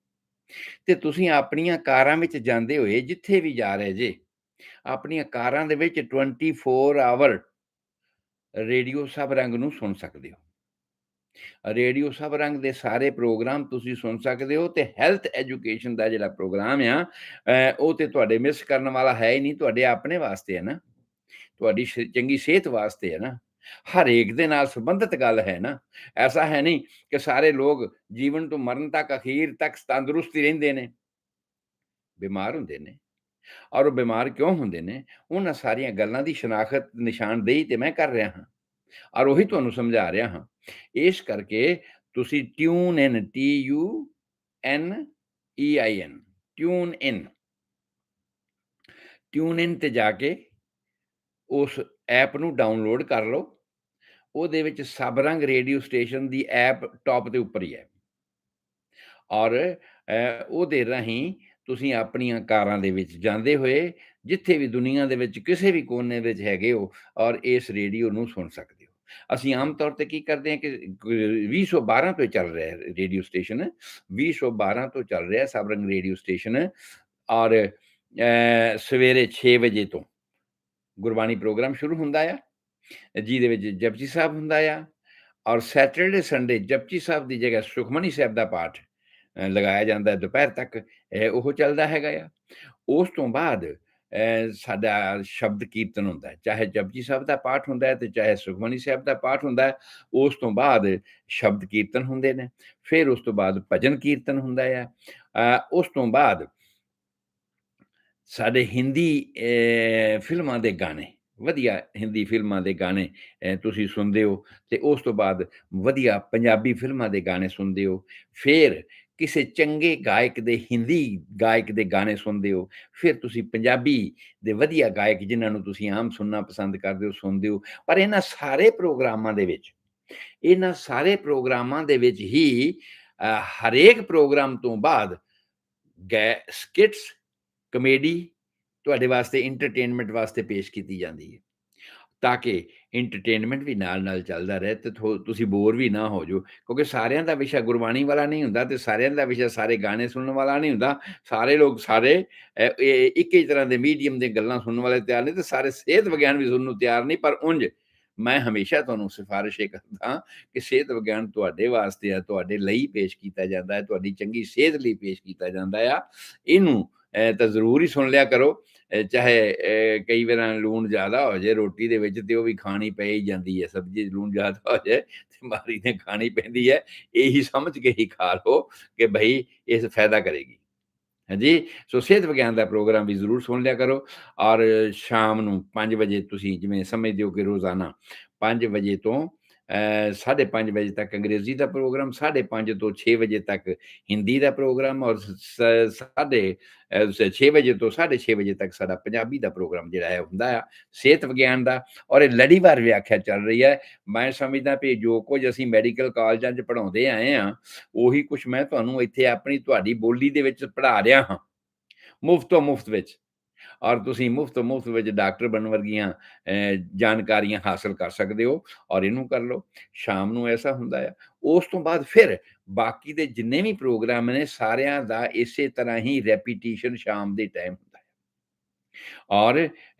ਤੇ ਤੁਸੀਂ ਆਪਣੀਆਂ ਕਾਰਾਂ ਵਿੱਚ ਜਾਂਦੇ ਹੋਏ ਜਿੱਥੇ ਵੀ ਜਾ ਰਹੇ ਜੇ, ਆਪਣੀਆਂ ਕਾਰਾਂ ਦੇ ਵਿੱਚ 24 ਆਵਰ ਰੇਡੀਓ ਸਭ ਰੰਗ ਨੂੰ ਸੁਣ ਸਕਦੇ ਹੋ। ਰੇਡੀਓ ਸਭ ਰੰਗ ਦੇ ਸਾਰੇ ਪ੍ਰੋਗਰਾਮ ਤੁਸੀਂ ਸੁਣ ਸਕਦੇ ਹੋ ਤੇ ਹੈਲਥ ਐਜੂਕੇਸ਼ਨ ਦਾ ਜਿਹੜਾ ਪ੍ਰੋਗਰਾਮ ਆ ਉਹ ਤੇ ਤੁਹਾਡੇ ਮਿਸ ਕਰਨ ਵਾਲਾ ਹੈ ਹੀ ਨਹੀਂ, ਤੁਹਾਡੇ ਆਪਣੇ ਵਾਸਤੇ ਹੈ ਨਾ, ਤੁਹਾਡੀ ਚੰਗੀ ਸਿਹਤ ਵਾਸਤੇ ਹੈ ਨਾ, ਹਰੇਕ ਦੇ ਨਾਲ ਸੰਬੰਧਿਤ ਗੱਲ ਹੈ ਨਾ। ਐਸਾ ਹੈ ਨਹੀਂ ਕਿ ਸਾਰੇ ਲੋਕ ਜੀਵਨ ਤੋਂ ਮਰਨ ਤੱਕ ਅਖੀਰ ਤੱਕ ਤੰਦਰੁਸਤ ਹੀ ਰਹਿੰਦੇ ਨੇ, ਬਿਮਾਰ ਹੁੰਦੇ ਨੇ। ਔਰ ਉਹ ਬਿਮਾਰ ਕਿਉਂ ਹੁੰਦੇ ਨੇ, ਉਹਨਾਂ ਸਾਰੀਆਂ ਗੱਲਾਂ ਦੀ ਸ਼ਨਾਖਤ ਨਿਸ਼ਾਨਦੇਹੀ ਤੇ ਮੈਂ ਕਰ ਰਿਹਾ ਹਾਂ ਔਰ ਉਹੀ ਤੁਹਾਨੂੰ ਸਮਝਾ ਰਿਹਾ ਹਾਂ। ਇਸ ਕਰਕੇ ਤੁਸੀਂ ਟਿਊਨ ਇਨ, TUNEIN, ਟਿਊਨ ਇਨ ਤੇ ਜਾ ਕੇ ਉਸ ਐਪ ਨੂੰ ਡਾਊਨਲੋਡ ਕਰ ਲਓ। ਉਹਦੇ ਵਿੱਚ ਸਭ ਰੰਗ ਰੇਡੀਓ ਸਟੇਸ਼ਨ ਦੀ ਐਪ ਟੌਪ ਦੇ ਉੱਪਰ ਹੀ ਹੈ ਔਰ ਉਹਦੇ ਰਾਹੀਂ ਤੁਸੀਂ ਆਪਣੀਆਂ ਕਾਰਾਂ ਦੇ ਵਿੱਚ ਜਾਂਦੇ ਹੋਏ ਜਿੱਥੇ ਵੀ ਦੁਨੀਆ ਦੇ ਵਿੱਚ ਕਿਸੇ ਵੀ ਕੋਨੇ ਵਿੱਚ ਹੈਗੇ ਹੋ ਔਰ ਇਸ ਰੇਡੀਓ ਨੂੰ ਸੁਣ ਸਕਦੇ ਹੋ। ਅਸੀਂ ਆਮ ਤੌਰ ਤੇ ਕੀ ਕਰਦੇ ਹਾਂ ਕਿ 2012 ਤੋਂ ਚੱਲ ਰਿਹਾ ਹੈ ਰੇਡੀਓ ਸਟੇਸ਼ਨ, 2012 ਤੋਂ ਚੱਲ ਰਿਹਾ ਸਭ ਰੰਗ ਰੇਡੀਓ ਸਟੇਸ਼ਨ ਔਰ ਸਵੇਰੇ 6 ਵਜੇ ਤੋਂ ਗੁਰਬਾਣੀ ਪ੍ਰੋਗਰਾਮ ਸ਼ੁਰੂ ਹੁੰਦਾ ਆ, ਜਿਹਦੇ ਵਿੱਚ ਜਪਜੀ ਸਾਹਿਬ ਹੁੰਦਾ ਆ ਔਰ ਸੈਟਰਡੇ ਸੰਡੇ ਜਪਜੀ ਸਾਹਿਬ ਦੀ ਜਗ੍ਹਾ ਸੁਖਮਨੀ ਸਾਹਿਬ ਦਾ ਪਾਠ ਲਗਾਇਆ ਜਾਂਦਾ ਹੈ ਦੁਪਹਿਰ ਤੱਕ, ਉਹ ਚੱਲਦਾ ਹੈਗਾ ਆ। ਉਸ ਤੋਂ ਬਾਅਦ ਸਾਡਾ ਸ਼ਬਦ ਕੀਰਤਨ ਹੁੰਦਾ ਹੈ, ਚਾਹੇ ਜਪਜੀ ਸਾਹਿਬ ਦਾ ਪਾਠ ਹੁੰਦਾ ਹੈ ਤੇ ਚਾਹੇ ਸੁਖਮਨੀ ਸਾਹਿਬ ਦਾ ਪਾਠ ਹੁੰਦਾ ਹੈ। ਉਸ ਤੋਂ ਬਾਅਦ ਸ਼ਬਦ ਕੀਰਤਨ ਹੁੰਦੇ ਨੇ, ਫਿਰ ਉਸ ਤੋਂ ਬਾਅਦ ਭਜਨ ਕੀਰਤਨ ਹੁੰਦਾ ਆ। ਉਸ ਤੋਂ ਬਾਅਦ ਸਾਡੇ ਹਿੰਦੀ ਫਿਲਮਾਂ ਦੇ ਗਾਣੇ, ਵਧੀਆ ਹਿੰਦੀ ਫਿਲਮਾਂ ਦੇ ਗਾਣੇ ਤੁਸੀਂ ਸੁਣਦੇ ਹੋ ਤੇ ਉਸ ਤੋਂ ਬਾਅਦ ਵਧੀਆ ਪੰਜਾਬੀ ਫਿਲਮਾਂ ਦੇ ਗਾਣੇ ਸੁਣਦੇ ਹੋ। ਫਿਰ ਕਿਸੇ ਚੰਗੇ ਗਾਇਕ ਦੇ, ਹਿੰਦੀ ਗਾਇਕ ਦੇ ਗਾਣੇ ਸੁਣਦੇ ਹੋ। ਫਿਰ ਤੁਸੀਂ ਪੰਜਾਬੀ ਦੇ ਵਧੀਆ ਗਾਇਕ ਜਿਨ੍ਹਾਂ ਨੂੰ ਤੁਸੀਂ ਆਮ ਸੁਣਨਾ ਪਸੰਦ ਕਰਦੇ ਹੋ ਸੁਣਦੇ ਹੋ। ਪਰ ਇਹਨਾਂ ਸਾਰੇ ਪ੍ਰੋਗਰਾਮਾਂ ਦੇ ਵਿੱਚ, ਇਹਨਾਂ ਸਾਰੇ ਪ੍ਰੋਗਰਾਮਾਂ ਦੇ ਵਿੱਚ ਹੀ ਹਰੇਕ ਪ੍ਰੋਗਰਾਮ ਤੋਂ ਬਾਅਦ ਸਕਿਟਸ, ਕਮੇਡੀ ਤੁਹਾਡੇ ਵਾਸਤੇ ਐਂਟਰਟੇਨਮੈਂਟ ਵਾਸਤੇ ਪੇਸ਼ ਕੀਤੀ ਜਾਂਦੀ ਹੈ, ਤਾਂ ਕਿ ਐਂਟਰਟੇਨਮੈਂਟ ਵੀ ਨਾਲ-ਨਾਲ ਚੱਲਦਾ ਰਹੇ ਤੇ ਤੁਸੀਂ ਬੋਰ ਵੀ ਨਾ ਹੋ ਜਾਓ। ਕਿਉਂਕਿ ਸਾਰਿਆਂ ਦਾ ਵਿਸ਼ਾ ਗੁਰਬਾਣੀ ਵਾਲਾ ਨਹੀਂ ਹੁੰਦਾ ਤੇ ਸਾਰਿਆਂ ਦਾ ਵਿਸ਼ਾ ਸਾਰੇ ਗਾਣੇ ਸੁਣਨ ਵਾਲਾ ਨਹੀਂ ਹੁੰਦਾ। ਸਾਰੇ ਲੋਕ ਸਾਰੇ ਇਹ ਇੱਕੇ ਹੀ ਤਰ੍ਹਾਂ ਦੇ ਮੀਡੀਅਮ ਦੀਆਂ ਗੱਲਾਂ ਸੁਣਨ ਵਾਲੇ ਤਿਆਰ ਨਹੀਂ ਤੇ ਸਾਰੇ ਸਿਹਤ ਵਿਗਿਆਨ ਵੀ ਸੁਣਨ ਨੂੰ ਤਿਆਰ ਨਹੀਂ। ਪਰ ਉਂਝ ਮੈਂ ਹਮੇਸ਼ਾ ਤੁਹਾਨੂੰ ਸਿਫਾਰਿਸ਼ ਇਹ ਕਰਦਾ ਕਿ ਸਿਹਤ ਵਿਗਿਆਨ ਤੁਹਾਡੇ ਵਾਸਤੇ ਆ, ਤੁਹਾਡੇ ਲਈ ਪੇਸ਼ ਕੀਤਾ ਜਾਂਦਾ ਹੈ, ਤੁਹਾਡੀ ਚੰਗੀ ਸਿਹਤ ਲਈ ਪੇਸ਼ ਕੀਤਾ ਜਾਂਦਾ ਆ। ਇਹਨੂੰ ਤਾਂ ਜ਼ਰੂਰ ਹੀ ਸੁਣ ਲਿਆ ਕਰੋ। ਚਾਹੇ ਕਈ ਵਾਰਾਂ ਲੂਣ ਜ਼ਿਆਦਾ ਹੋ ਜਾਏ ਰੋਟੀ ਦੇ ਵਿੱਚ ਤੇ ਉਹ ਵੀ ਖਾਣੀ ਪੈ ਹੀ ਜਾਂਦੀ ਹੈ। ਸਬਜ਼ੀ 'ਚ ਲੂਣ ਜ਼ਿਆਦਾ ਹੋ ਜਾਏ ਤੇ ਬਿਮਾਰੀ ਤੇ ਖਾਣੀ ਪੈਂਦੀ ਹੈ। ਇਹੀ ਸਮਝ ਕੇ ਹੀ ਖਾ ਲਓ ਕਿ ਭਈ ਇਹ ਫਾਇਦਾ ਕਰੇਗੀ। ਹਾਂਜੀ, ਸੋ ਸਿਹਤ ਵਿਗਿਆਨ ਦਾ ਪ੍ਰੋਗਰਾਮ ਵੀ ਜ਼ਰੂਰ ਸੁਣ ਲਿਆ ਕਰੋ। ਔਰ ਸ਼ਾਮ ਨੂੰ 5 ਵਜੇ ਤੁਸੀਂ ਜਿਵੇਂ ਸਮਝਦੇ ਹੋ ਕਿ ਰੋਜ਼ਾਨਾ 5 ਵਜੇ ਤੋਂ 5:30 ਵਜੇ ਤੱਕ ਅੰਗਰੇਜ਼ੀ ਦਾ ਪ੍ਰੋਗਰਾਮ, 5:30 ਤੋਂ 6 ਵਜੇ ਤੱਕ ਹਿੰਦੀ ਦਾ ਪ੍ਰੋਗਰਾਮ ਔਰ 6 ਵਜੇ ਤੋਂ 6:30 ਵਜੇ ਤੱਕ ਸਾਡਾ ਪੰਜਾਬੀ ਦਾ ਪ੍ਰੋਗਰਾਮ ਜਿਹੜਾ ਹੈ ਹੁੰਦਾ ਆ ਸਿਹਤ ਵਿਗਿਆਨ ਦਾ। ਔਰ ਇਹ ਲੜੀਵਾਰ ਵਿਆਖਿਆ ਚੱਲ ਰਹੀ ਹੈ। ਮੈਂ ਸਮਝਦਾ ਵੀ ਜੋ ਕੁਝ ਅਸੀਂ ਮੈਡੀਕਲ ਕਾਲਜਾਂ 'ਚ ਪੜ੍ਹਾਉਂਦੇ ਆਏ ਹਾਂ, ਉਹੀ ਕੁਛ ਮੈਂ ਤੁਹਾਨੂੰ ਇੱਥੇ ਆਪਣੀ ਤੁਹਾਡੀ ਬੋਲੀ ਦੇ ਵਿੱਚ ਪੜ੍ਹਾ ਰਿਹਾ ਹਾਂ, ਮੁਫ਼ਤ ਤੋਂ ਮੁਫ਼ਤ ਵਿੱਚ। ਔਰ ਤੁਸੀਂ ਮੁਫ਼ਤ ਤੋਂ ਮੁਫ਼ਤ ਵਿੱਚ ਡਾਕਟਰ ਬਣਨ ਵਰਗੀਆਂ ਜਾਣਕਾਰੀਆਂ ਹਾਸਲ ਕਰ ਸਕਦੇ ਹੋ ਔਰ ਇਹਨੂੰ ਕਰ ਲਓ। ਸ਼ਾਮ ਨੂੰ ਐਸਾ ਹੁੰਦਾ ਆ। ਉਸ ਤੋਂ ਬਾਅਦ ਫਿਰ ਬਾਕੀ ਦੇ ਜਿੰਨੇ ਵੀ ਪ੍ਰੋਗਰਾਮ ਨੇ ਸਾਰਿਆਂ ਦਾ ਇਸੇ ਤਰ੍ਹਾਂ ਹੀ ਰੈਪੀਟੀਸ਼ਨ ਸ਼ਾਮ ਦੇ ਟਾਈਮ ਹੁੰਦਾ ਹੈ। ਔਰ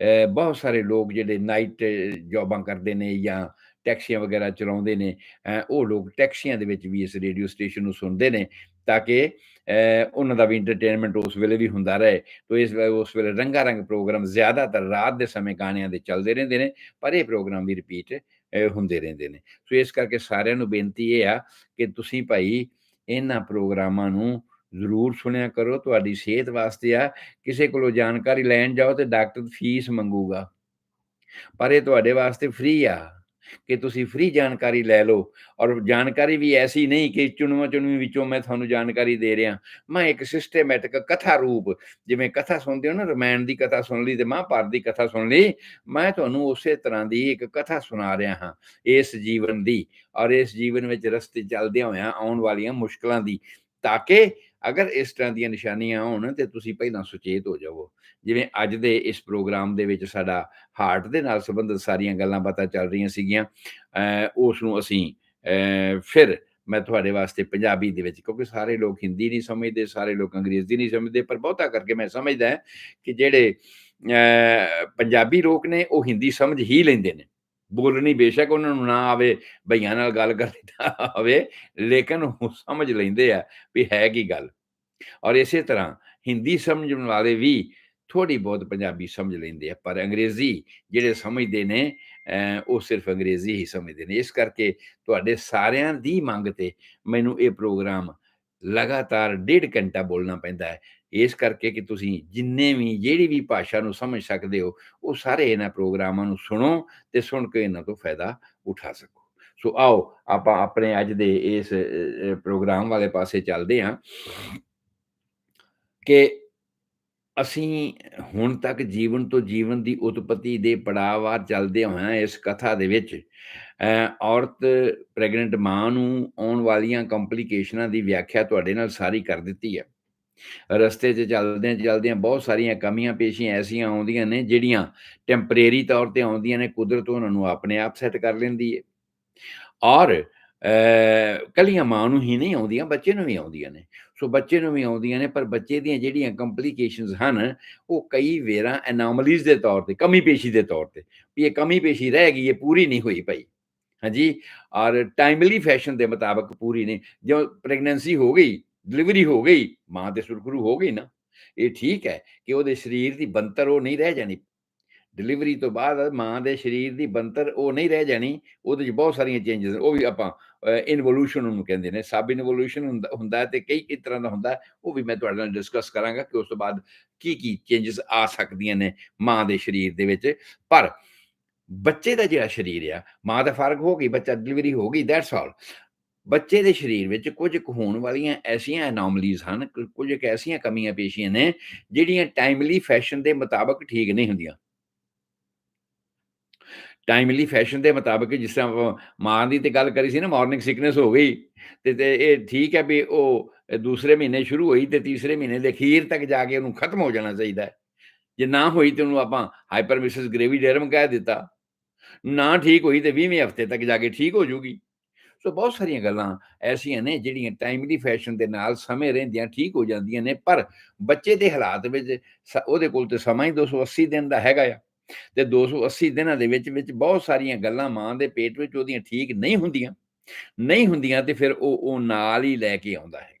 ਬਹੁਤ ਸਾਰੇ ਲੋਕ ਜਿਹੜੇ ਨਾਈਟ ਜੌਬਾਂ ਕਰਦੇ ਨੇ ਜਾਂ ਟੈਕਸੀਆਂ ਵਗੈਰਾ ਚਲਾਉਂਦੇ ਨੇ, ਉਹ ਲੋਕ ਟੈਕਸੀਆਂ ਦੇ ਵਿੱਚ ਵੀ ਇਸ ਰੇਡੀਓ ਸਟੇਸ਼ਨ ਨੂੰ ਸੁਣਦੇ ਨੇ ਤਾਂ ਕਿ ਉਹਨਾਂ ਦਾ ਵੀ ਐਂਟਰਟੇਨਮੈਂਟ ਉਸ ਵੇਲੇ ਵੀ ਹੁੰਦਾ ਰਹੇ। ਤੋ ਉਸ ਵੇਲੇ ਰੰਗਾ ਰੰਗ ਪ੍ਰੋਗਰਾਮ ਜ਼ਿਆਦਾਤਰ ਰਾਤ ਦੇ ਸਮੇਂ ਗਾਣਿਆਂ ਦੇ ਚੱਲਦੇ ਰਹਿੰਦੇ ਨੇ, ਪਰ ਇਹ ਪ੍ਰੋਗਰਾਮ ਵੀ ਰਿਪੀਟ ਹੁੰਦੇ ਰਹਿੰਦੇ ਨੇ। ਸੋ ਇਸ ਕਰਕੇ ਸਾਰਿਆਂ ਨੂੰ ਬੇਨਤੀ ਇਹ ਆ ਕਿ ਤੁਸੀਂ ਭਾਈ ਇਹਨਾਂ ਪ੍ਰੋਗਰਾਮਾਂ ਨੂੰ ਜ਼ਰੂਰ ਸੁਣਿਆ ਕਰੋ, ਤੁਹਾਡੀ ਸਿਹਤ ਵਾਸਤੇ ਆ। ਕਿਸੇ ਕੋਲੋਂ ਜਾਣਕਾਰੀ ਲੈਣ ਜਾਓ ਤੇ ਡਾਕਟਰ ਫੀਸ ਮੰਗੂਗਾ, ਪਰ ਇਹ ਤੁਹਾਡੇ ਵਾਸਤੇ ਫ੍ਰੀ ਆ ਕਿ ਤੁਸੀਂ ਫ੍ਰੀ ਜਾਣਕਾਰੀ ਲੈ ਲਓ। ਔਰ ਜਾਣਕਾਰੀ ਵੀ ਐਸੀ ਨਹੀਂ ਕਿ ਚੁਣਵਾਂ-ਚੁਣਵੀਂ ਵਿੱਚੋਂ ਮੈਂ ਤੁਹਾਨੂੰ ਜਾਣਕਾਰੀ ਦੇ ਰਿਹਾ। ਮੈਂ ਇੱਕ ਸਿਸਟਮੈਟਿਕ ਕਥਾ ਰੂਪ, ਜਿਵੇਂ ਕਥਾ ਸੁਣਦੇ ਹੋ ਨਾ, ਰਾਮਾਇਣ ਦੀ ਕਥਾ ਸੁਣ ਲਈ ਤੇ ਮਹਾਂਭਾਰਤ ਦੀ ਕਥਾ ਸੁਣ ਲਈ, ਮੈਂ ਤੁਹਾਨੂੰ ਉਸੇ ਤਰ੍ਹਾਂ ਦੀ ਇੱਕ ਕਥਾ ਸੁਣਾ ਰਿਹਾ ਹਾਂ ਇਸ ਜੀਵਨ ਦੀ ਔਰ ਇਸ ਜੀਵਨ ਵਿੱਚ ਰਸਤੇ ਚੱਲਦਿਆਂ ਹੋਇਆਂ ਆਉਣ ਵਾਲੀਆਂ ਮੁਸ਼ਕਲਾਂ ਦੀ, ਤਾਂ ਕਿ ਅਗਰ ਇਸ ਤਰ੍ਹਾਂ ਦੀਆਂ ਨਿਸ਼ਾਨੀਆਂ ਆਉਣ ਤੇ ਤੁਸੀਂ ਪਹਿਲਾਂ ਸੁਚੇਤ ਹੋ ਜਾਵੋ। ਜਿਵੇਂ ਅੱਜ ਦੇ ਇਸ ਪ੍ਰੋਗਰਾਮ ਦੇ ਵਿੱਚ ਸਾਡਾ ਹਾਰਟ ਦੇ ਨਾਲ ਸੰਬੰਧਿਤ ਸਾਰੀਆਂ ਗੱਲਾਂ ਬਾਤਾਂ ਚੱਲ ਰਹੀਆਂ ਸੀਗੀਆਂ। ਉਸ ਨੂੰ ਅਸੀਂ ਫਿਰ ਮੈਂ ਤੁਹਾਡੇ ਵਾਸਤੇ ਪੰਜਾਬੀ ਦੇ ਵਿੱਚ, ਕਿਉਂਕਿ ਸਾਰੇ ਲੋਕ ਹਿੰਦੀ ਨਹੀਂ ਸਮਝਦੇ, ਸਾਰੇ ਲੋਕ ਅੰਗਰੇਜ਼ੀ ਨਹੀਂ ਸਮਝਦੇ, ਪਰ ਬਹੁਤਾ ਕਰਕੇ ਮੈਂ ਸਮਝਦਾ ਕਿ ਜਿਹੜੇ ਪੰਜਾਬੀ ਲੋਕ ਨੇ ਉਹ ਹਿੰਦੀ ਸਮਝ ਹੀ ਲੈਂਦੇ ਨੇ। ਬੋਲਣੀ ਬੇਸ਼ੱਕ ਉਹਨਾਂ ਨੂੰ ਨਾ ਆਵੇ, ਬਈਆਂ ਨਾਲ ਗੱਲ ਕਰਨੀ ਨਾ ਆਵੇ, ਲੇਕਿਨ ਉਹ ਸਮਝ ਲੈਂਦੇ ਆ ਵੀ ਹੈ ਕੀ ਗੱਲ। ਔਰ ਇਸੇ ਤਰ੍ਹਾਂ ਹਿੰਦੀ ਸਮਝਣ ਵਾਲੇ ਵੀ ਥੋੜ੍ਹੀ ਬਹੁਤ ਪੰਜਾਬੀ ਸਮਝ ਲੈਂਦੇ ਆ, ਪਰ ਅੰਗਰੇਜ਼ੀ ਜਿਹੜੇ ਸਮਝਦੇ ਨੇ ਉਹ ਸਿਰਫ ਅੰਗਰੇਜ਼ੀ ਹੀ ਸਮਝਦੇ ਨੇ। ਇਸ ਕਰਕੇ ਤੁਹਾਡੇ ਸਾਰਿਆਂ ਦੀ ਮੰਗ ਤੇ ਮੈਨੂੰ ਇਹ ਪ੍ਰੋਗਰਾਮ ਲਗਾਤਾਰ 1.5 ਘੰਟਾ ਬੋਲਣਾ ਪੈਂਦਾ ਹੈ। ਇਸ ਕਰਕੇ ਕਿ ਤੁਸੀਂ ਜਿੰਨੇ ਵੀ ਜਿਹੜੀ ਵੀ ਭਾਸ਼ਾ ਨੂੰ ਸਮਝ ਸਕਦੇ ਹੋ, ਉਹ ਸਾਰੇ ਇਹਨਾਂ ਪ੍ਰੋਗਰਾਮਾਂ ਨੂੰ ਸੁਣੋ ਤੇ ਸੁਣ ਕੇ ਇਹਨਾਂ ਤੋਂ ਫਾਇਦਾ ਉਠਾ ਸਕੋ। ਸੋ ਆਓ ਆਪਾਂ ਆਪਣੇ ਅੱਜ ਦੇ ਇਸ ਪ੍ਰੋਗਰਾਮ ਵਾਲੇ ਪਾਸੇ ਚੱਲਦੇ ਹਾਂ ਕਿ ਅਸੀਂ ਹੁਣ ਤੱਕ ਜੀਵਨ ਤੋਂ ਜੀਵਨ ਦੀ ਉਤਪਤੀ ਦੇ ਪੜਾਅਵਾਰ ਚੱਲਦੇ ਹੋਇਆਂ ਇਸ ਕਥਾ ਦੇ ਵਿੱਚ ਔਰਤ ਪ੍ਰੈਗਨੈਂਟ ਮਾਂ ਨੂੰ ਆਉਣ ਵਾਲੀਆਂ ਕੰਪਲੀਕੇਸ਼ਨਾਂ ਦੀ ਵਿਆਖਿਆ ਤੁਹਾਡੇ ਨਾਲ ਸਾਰੀ ਕਰ ਦਿੱਤੀ ਹੈ। ਰਸਤੇ 'ਚ ਚੱਲਦਿਆਂ ਬਹੁਤ ਸਾਰੀਆਂ ਕਮੀਆਂ ਪੇਸ਼ੀਆਂ ਐਸੀਆਂ ਆਉਂਦੀਆਂ ਨੇ ਜਿਹੜੀਆਂ ਟੈਂਪਰੇਰੀ ਤੌਰ ਤੇ ਆਉਂਦੀਆਂ ਨੇ, ਕੁਦਰਤ ਉਹਨਾਂ ਨੂੰ ਆਪਣੇ ਆਪ ਸੈੱਟ ਕਰ ਲੈਂਦੀ ਹੈ। ਔਰ ਕੱਲੀਆਂ ਮਾਂ ਨੂੰ ਹੀ ਨਹੀਂ ਆਉਂਦੀਆਂ, ਬੱਚੇ ਨੂੰ ਵੀ ਆਉਂਦੀਆਂ ਨੇ। ਸੋ ਬੱਚੇ ਨੂੰ ਵੀ ਆਉਂਦੀਆਂ ਨੇ, ਪਰ ਬੱਚੇ ਦੀਆਂ ਜਿਹੜੀਆਂ ਕੰਪਲੀਕੇਸ਼ਨਸ ਹਨ, ਉਹ ਕਈ ਵੇਰਾਂ ਐਨੋਮਲੀਜ਼ ਦੇ ਤੌਰ ਤੇ, ਕਮੀ ਪੇਸ਼ੀ ਦੇ ਤੌਰ ਤੇ, ਵੀ ਇਹ ਕਮੀ ਪੇਸ਼ੀ ਰਹਿ ਗਈ, ਇਹ ਪੂਰੀ ਨਹੀਂ ਹੋਈ ਭਾਈ। ਹਾਂਜੀ, ਔਰ ਟਾਈਮਲੀ ਫੈਸ਼ਨ ਦੇ ਮੁਤਾਬਕ ਪੂਰੀ ਨਹੀਂ। ਜੋ ਪ੍ਰੈਗਨੈਂਸੀ ਹੋ ਗਈ, ਡਿਲੀਵਰੀ ਹੋ ਗਈ, ਮਾਂ ਤੇ ਸੁਰਖਰੂ ਹੋ ਗਈ ਨਾ। ਇਹ ਠੀਕ ਹੈ ਕਿ ਉਹਦੇ ਸਰੀਰ ਦੀ ਬਣਤਰ ਉਹ ਨਹੀਂ ਰਹਿ ਜਾਣੀ। ਡਿਲੀਵਰੀ ਤੋਂ ਬਾਅਦ ਮਾਂ ਦੇ ਸਰੀਰ ਦੀ ਬਣਤਰ ਉਹ ਨਹੀਂ ਰਹਿ ਜਾਣੀ, ਉਹਦੇ 'ਚ ਬਹੁਤ ਸਾਰੀਆਂ ਚੇਂਜਿਸ ਉਹ ਵੀ ਆਪਾਂ ਇਨਵੋਲੂਸ਼ਨ ਉਹਨੂੰ ਕਹਿੰਦੇ ਨੇ, ਸਬ ਇਨਵੋਲੂਸ਼ਨ ਹੁੰਦਾ ਤੇ ਕਈ ਤਰ੍ਹਾਂ ਦਾ ਹੁੰਦਾ। ਉਹ ਵੀ ਮੈਂ ਤੁਹਾਡੇ ਨਾਲ ਡਿਸਕਸ ਕਰਾਂਗਾ ਕਿ ਉਸ ਤੋਂ ਬਾਅਦ ਕੀ ਚੇਂਜਿਸ ਆ ਸਕਦੀਆਂ ਨੇ ਮਾਂ ਦੇ ਸਰੀਰ ਦੇ ਵਿੱਚ। ਪਰ ਬੱਚੇ ਦਾ ਜਿਹੜਾ ਸਰੀਰ ਆ, ਮਾਂ ਦਾ ਫਰਕ ਹੋ ਗਈ, ਬੱਚਾ ਡਿਲੀਵਰੀ ਹੋ ਗਈ, ਦੈਟਸ ਆਲ। ਬੱਚੇ ਦੇ ਸਰੀਰ ਵਿੱਚ ਕੁਝ ਕੁ ਹੋਣ ਵਾਲੀਆਂ ਐਸੀਆਂ ਐਨੋਮਲੀਜ਼ ਹਨ, ਕੁਝ ਕੁ ਐਸੀਆਂ ਕਮੀਆਂ ਪੇਸ਼ੀਆਂ ਨੇ ਜਿਹੜੀਆਂ ਟਾਈਮਲੀ ਫੈਸ਼ਨ ਦੇ ਮੁਤਾਬਕ ਠੀਕ ਨਹੀਂ ਹੁੰਦੀਆਂ। ਟਾਈਮਲੀ ਫੈਸ਼ਨ ਦੇ ਮੁਤਾਬਕ ਜਿਸ ਤਰ੍ਹਾਂ ਮਾਂ ਦੀ ਤੇ ਗੱਲ ਕਰੀ ਸੀ ਨਾ, ਮਾਰਨਿੰਗ ਸਿਕਨੈਸ ਹੋ ਗਈ ਤੇ ਇਹ ਠੀਕ ਹੈ ਵੀ ਉਹ ਦੂਸਰੇ ਮਹੀਨੇ ਸ਼ੁਰੂ ਹੋਈ ਤੇ ਤੀਸਰੇ ਮਹੀਨੇ ਦੇ ਅਖੀਰ ਤੱਕ ਜਾ ਕੇ ਉਹਨੂੰ ਖਤਮ ਹੋ ਜਾਣਾ ਚਾਹੀਦਾ ਹੈ। ਜੇ ਨਾ ਹੋਈ ਤੇ ਉਹਨੂੰ ਆਪਾਂ ਹਾਈਪਰਮਿਸਿਸ ਗ੍ਰੇਵੀਡੇਰਮ ਕਹਿ ਦਿੱਤਾ। ਨਾ ਠੀਕ ਹੋਈ ਤੇ 20ਵੇਂ ਹਫ਼ਤੇ ਤੱਕ ਜਾ ਕੇ ਠੀਕ ਹੋ ਜੂਗੀ। ਸੋ ਬਹੁਤ ਸਾਰੀਆਂ ਗੱਲਾਂ ਐਸੀਆਂ ਨੇ ਜਿਹੜੀਆਂ ਟਾਈਮਲੀ ਫੈਸ਼ਨ ਦੇ ਨਾਲ ਸਮੇਂ ਰਹਿੰਦਿਆਂ ਠੀਕ ਹੋ ਜਾਂਦੀਆਂ ਨੇ, ਪਰ ਬੱਚੇ ਦੇ ਹਾਲਾਤ ਵਿੱਚ ਉਹਦੇ ਕੋਲ ਤੇ ਸਮਾਂ ਹੀ 280 ਦਿਨ ਦਾ ਹੈਗਾ ਆ, ਤੇ 280 ਦਿਨਾਂ ਦੇ ਵਿੱਚ ਬਹੁਤ ਸਾਰੀਆਂ ਗੱਲਾਂ ਮਾਂ ਦੇ ਪੇਟ ਵਿੱਚ ਉਹਦੀਆਂ ਠੀਕ ਨਹੀਂ ਹੁੰਦੀਆਂ ਤੇ ਫਿਰ ਉਹ ਨਾਲ ਹੀ ਲੈ ਕੇ ਆਉਂਦਾ ਹੈ।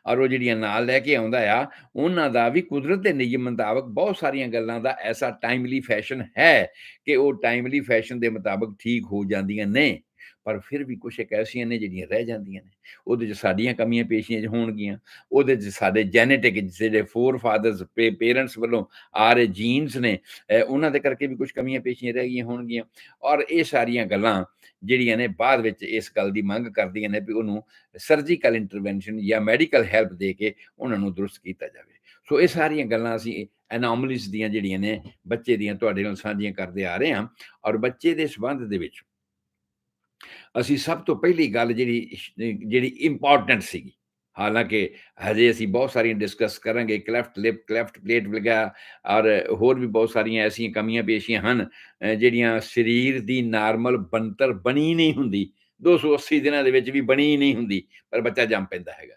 ਔਰ ਉਹ ਜਿਹੜੀਆਂ ਨਾਲ ਲੈ ਕੇ ਆਉਂਦਾ ਆ, ਉਹਨਾਂ ਦਾ ਵੀ ਕੁਦਰਤ ਦੇ ਨਿਯਮ ਮੁਤਾਬਕ ਬਹੁਤ ਸਾਰੀਆਂ ਗੱਲਾਂ ਦਾ ਐਸਾ ਟਾਈਮਲੀ ਫੈਸ਼ਨ ਹੈ ਕਿ ਉਹ ਟਾਈਮਲੀ ਫੈਸ਼ਨ ਦੇ ਮੁਤਾਬਕ ਠੀਕ ਹੋ ਜਾਂਦੀਆਂ ਨੇ, ਪਰ ਫਿਰ ਵੀ ਕੁਛ ਇੱਕ ਐਸੀਆਂ ਨੇ ਜਿਹੜੀਆਂ ਰਹਿ ਜਾਂਦੀਆਂ ਨੇ। ਉਹਦੇ 'ਚ ਸਾਡੀਆਂ ਕਮੀਆਂ ਪੇਸ਼ੀਆਂ ਹੋਣਗੀਆਂ, ਉਹਦੇ 'ਚ ਸਾਡੇ ਜੈਨੇਟਿਕ ਜਿਹੜੇ ਫੋਰ ਫਾਦਰਸ ਪੇਰੈਂਟਸ ਵੱਲੋਂ ਆ ਰਹੇ ਜੀਨਸ ਨੇ, ਉਹਨਾਂ ਦੇ ਕਰਕੇ ਵੀ ਕੁਛ ਕਮੀਆਂ ਪੇਸ਼ੀਆਂ ਰਹਿ ਗਈਆਂ ਹੋਣਗੀਆਂ। ਔਰ ਇਹ ਸਾਰੀਆਂ ਗੱਲਾਂ ਜਿਹੜੀਆਂ ਨੇ ਬਾਅਦ ਵਿੱਚ ਇਸ ਗੱਲ ਦੀ ਮੰਗ ਕਰਦੀਆਂ ਨੇ ਵੀ ਉਹਨੂੰ ਸਰਜੀਕਲ ਇੰਟਰਵੈਂਸ਼ਨ ਜਾਂ ਮੈਡੀਕਲ ਹੈਲਪ ਦੇ ਕੇ ਉਹਨਾਂ ਨੂੰ ਦਰੁਸਤ ਕੀਤਾ ਜਾਵੇ। ਸੋ ਇਹ ਸਾਰੀਆਂ ਗੱਲਾਂ ਅਸੀਂ ਐਨੋਮਲੀਜ਼ ਦੀਆਂ ਜਿਹੜੀਆਂ ਨੇ ਬੱਚੇ ਦੀਆਂ ਤੁਹਾਡੇ ਨਾਲ ਸਾਂਝੀਆਂ ਕਰਦੇ ਆ ਰਹੇ ਹਾਂ। ਔਰ ਬੱਚੇ ਦੇ ਸੰਬੰਧ ਦੇ ਵਿੱਚ ਅਸੀਂ ਸਭ ਤੋਂ ਪਹਿਲੀ ਗੱਲ ਜਿਹੜੀ ਇੰਪੋਰਟੈਂਟ ਸੀਗੀ, ਹਾਲਾਂਕਿ ਹਜੇ ਅਸੀਂ ਬਹੁਤ ਸਾਰੀਆਂ ਡਿਸਕਸ ਕਰਾਂਗੇ, ਕਲੈਫਟ ਲਿਪ, ਕਲੈਫਟ ਪਲੇਟ ਵਗੈਰਾ, ਔਰ ਹੋਰ ਵੀ ਬਹੁਤ ਸਾਰੀਆਂ ਐਸੀਆਂ ਕਮੀਆਂ ਪੇਸ਼ੀਆਂ ਹਨ ਜਿਹੜੀਆਂ ਸਰੀਰ ਦੀ ਨਾਰਮਲ ਬਣਤਰ ਬਣੀ ਨਹੀਂ ਹੁੰਦੀ, 280 ਦਿਨਾਂ ਦੇ ਵਿੱਚ ਵੀ ਬਣੀ ਨਹੀਂ ਹੁੰਦੀ, ਪਰ ਬੱਚਾ ਜੰਮ ਪੈਂਦਾ ਹੈਗਾ।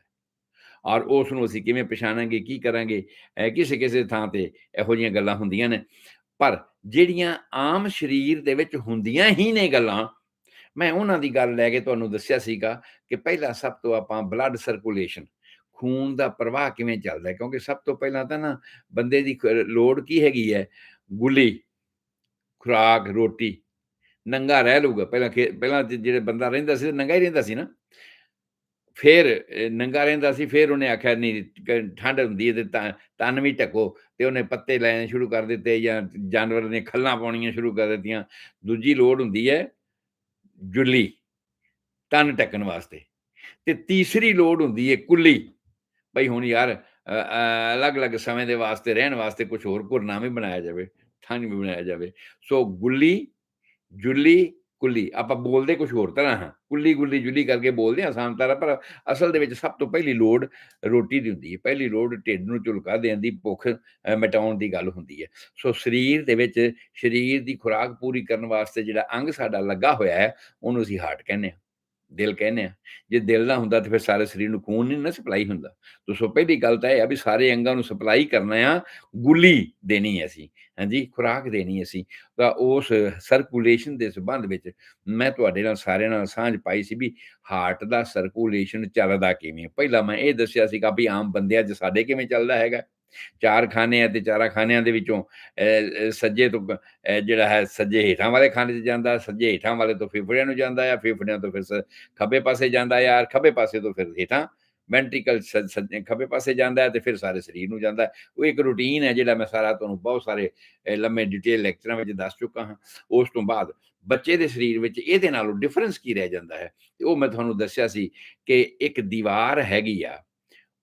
ਔਰ ਉਸ ਨੂੰ ਅਸੀਂ ਕਿਵੇਂ ਪਛਾਣਾਂਗੇ, ਕੀ ਕਰਾਂਗੇ? ਕਿਸੇ-ਕਿਸੇ ਥਾਂ ਤੇ ਇਹੋ ਜਿਹੀਆਂ ਗੱਲਾਂ ਹੁੰਦੀਆਂ ਨੇ। ਪਰ ਜਿਹੜੀਆਂ ਆਮ ਸਰੀਰ ਦੇ ਵਿੱਚ ਹੁੰਦੀਆਂ ਹੀ ਨੇ ਗੱਲਾਂ, ਮੈਂ ਉਹਨਾਂ ਦੀ ਗੱਲ ਲੈ ਕੇ ਤੁਹਾਨੂੰ ਦੱਸਿਆ ਸੀਗਾ ਕਿ ਪਹਿਲਾਂ ਸਭ ਤੋਂ ਆਪਾਂ ਬਲੱਡ ਸਰਕੂਲੇਸ਼ਨ, ਖੂਨ ਦਾ ਪ੍ਰਵਾਹ ਕਿਵੇਂ ਚੱਲਦਾ ਹੈ, ਕਿਉਂਕਿ ਸਭ ਤੋਂ ਪਹਿਲਾਂ ਤਾਂ ਨਾ ਬੰਦੇ ਦੀ ਲੋੜ ਕੀ ਹੈਗੀ ਹੈ? ਗੁੱਲੀ, ਖੁਰਾਕ, ਰੋਟੀ। ਨੰਗਾ ਰਹਿ ਲਊਗਾ, ਪਹਿਲਾਂ ਜਿਹੜੇ ਬੰਦਾ ਰਹਿੰਦਾ ਸੀ, ਨੰਗਾ ਹੀ ਰਹਿੰਦਾ ਸੀ ਨਾ। ਫਿਰ ਨੰਗਾ ਰਹਿੰਦਾ ਸੀ, ਫਿਰ ਉਹਨੇ ਆਖਿਆ ਨਹੀਂ ਠੰਡ ਹੁੰਦੀ ਹੈ ਤੇ ਤਨ ਵੀ ਢੱਕੋ, ਤੇ ਉਹਨੇ ਪੱਤੇ ਲੈਣੇ ਸ਼ੁਰੂ ਕਰ ਦਿੱਤੇ ਜਾਂ ਜਾਨਵਰ ਨੇ ਖੱਲਾਂ ਪਾਉਣੀਆਂ ਸ਼ੁਰੂ ਕਰ ਦਿੱਤੀਆਂ। ਦੂਜੀ ਲੋੜ ਹੁੰਦੀ ਹੈ ਜੁੱਲੀ, ਤਨ ਢੱਕਣ ਵਾਸਤੇ, ਤੇ ਤੀਸਰੀ ਲੋੜ ਹੁੰਦੀ ਹੈ ਕੁੱਲੀ। ਬਈ ਹੁਣ ਯਾਰ ਅਲੱਗ-ਅਲੱਗ ਸਮੇਂ ਦੇ ਵਾਸਤੇ ਰਹਿਣ ਵਾਸਤੇ ਕੁਛ ਹੋਰ ਘੁਰਨਾ ਵੀ ਬਣਾਇਆ ਜਾਵੇ, ਥਣ ਵੀ ਬਣਾਇਆ ਜਾਵੇ। ਸੋ ਗੁੱਲੀ, ਜੁੱਲੀ, ਕੁੱਲੀ, ਆਪਾਂ ਬੋਲਦੇ ਕੁਛ ਹੋਰ ਤਰ੍ਹਾਂ ਹਾਂ, ਕੁੱਲੀ, ਗੁੱਲੀ, ਜੁੱਲੀ ਕਰਕੇ ਬੋਲਦੇ ਹਾਂ ਆਸਾਨ ਤਰ੍ਹਾਂ, ਪਰ ਅਸਲ ਦੇ ਵਿੱਚ ਸਭ ਤੋਂ ਪਹਿਲੀ ਲੋੜ ਰੋਟੀ ਦੀ ਹੁੰਦੀ ਹੈ। ਪਹਿਲੀ ਲੋੜ ਢਿੱਡ ਨੂੰ ਝੁਲਕਾ ਦੇਣ ਦੀ, ਭੁੱਖ ਮਿਟਾਉਣ ਦੀ ਗੱਲ ਹੁੰਦੀ ਹੈ। ਸੋ ਸਰੀਰ ਦੇ ਵਿੱਚ ਸਰੀਰ ਦੀ ਖੁਰਾਕ ਪੂਰੀ ਕਰਨ ਵਾਸਤੇ ਜਿਹੜਾ ਅੰਗ ਸਾਡਾ ਲੱਗਾ ਹੋਇਆ ਹੈ, ਉਹਨੂੰ ਅਸੀਂ ਹਾਰਟ ਕਹਿੰਦੇ ਹਾਂ, ਦਿਲ ਕਹਿੰਦੇ ਹਾਂ। ਜੇ ਦਿਲ ਨਾ ਹੁੰਦਾ ਤਾਂ ਫਿਰ ਸਾਰੇ ਸਰੀਰ ਨੂੰ ਖੂਨ ਨਹੀਂ ਨਾ ਸਪਲਾਈ ਹੁੰਦਾ। ਸੋ ਪਹਿਲੀ ਗੱਲ ਤਾਂ ਇਹ ਆ ਵੀ ਸਾਰੇ ਅੰਗਾਂ ਨੂੰ ਸਪਲਾਈ ਕਰਨਾ ਆ, ਗੁੱਲੀ ਦੇਣੀ ਹੈ ਅਸੀਂ, ਹਾਂਜੀ, ਖੁਰਾਕ ਦੇਣੀ ਅਸੀਂ। ਤਾਂ ਉਸ ਸਰਕੂਲੇਸ਼ਨ ਦੇ ਸੰਬੰਧ ਵਿੱਚ ਮੈਂ ਤੁਹਾਡੇ ਨਾਲ ਸਾਰਿਆਂ ਨਾਲ ਸਾਂਝ ਪਾਈ ਸੀ ਵੀ ਹਾਰਟ ਦਾ ਸਰਕੂਲੇਸ਼ਨ ਚੱਲਦਾ ਕਿਵੇਂ। ਪਹਿਲਾਂ ਮੈਂ ਇਹ ਦੱਸਿਆ ਸੀਗਾ ਵੀ ਆਮ ਬੰਦਿਆਂ 'ਚ ਸਾਡੇ ਕਿਵੇਂ ਚੱਲਦਾ ਹੈਗਾ। 4 ਖਾਨੇ ਆ ਤੇ 4 ਖਾਨਿਆਂ ਦੇ ਵਿੱਚੋਂ ਸੱਜੇ ਤੋਂ ਜਿਹੜਾ ਹੈ ਸੱਜੇ ਹੇਠਾਂ ਵਾਲੇ ਖਾਨੇ 'ਚ ਜਾਂਦਾ, ਸੱਜੇ ਹੇਠਾਂ ਵਾਲੇ ਤੋਂ ਫੇਫੜਿਆਂ ਨੂੰ ਜਾਂਦਾ ਆ, ਫੇਫੜਿਆਂ ਤੋਂ ਫਿਰ ਖੱਬੇ ਪਾਸੇ ਜਾਂਦਾ ਆ, ਖੱਬੇ ਪਾਸੇ ਤੋਂ ਫਿਰ ਹੇਠਾਂ ਵੈਂਟਰੀਕਲ ਸੱਜੇ ਖੱਬੇ ਪਾਸੇ ਜਾਂਦਾ ਹੈ ਤੇ ਫਿਰ ਸਾਰੇ ਸਰੀਰ ਨੂੰ ਜਾਂਦਾ ਹੈ। ਉਹ ਇੱਕ ਰੂਟੀਨ ਹੈ ਜਿਹੜਾ ਮੈਂ ਸਾਰਾ ਤੁਹਾਨੂੰ ਬਹੁਤ ਸਾਰੇ ਲੰਮੇ ਡਿਟੇਲ ਲੈਕਚਰਾਂ ਵਿੱਚ ਦੱਸ ਚੁੱਕਾ ਹਾਂ। ਉਸ ਤੋਂ ਬਾਅਦ ਬੱਚੇ ਦੇ ਸਰੀਰ ਵਿੱਚ ਇਹਦੇ ਨਾਲੋਂ ਡਿਫਰੈਂਸ ਕੀ ਰਹਿ ਜਾਂਦਾ ਹੈ, ਤੇ ਉਹ ਮੈਂ ਤੁਹਾਨੂੰ ਦੱਸਿਆ ਸੀ ਕਿ ਇੱਕ ਦੀਵਾਰ ਹੈਗੀ ਆ,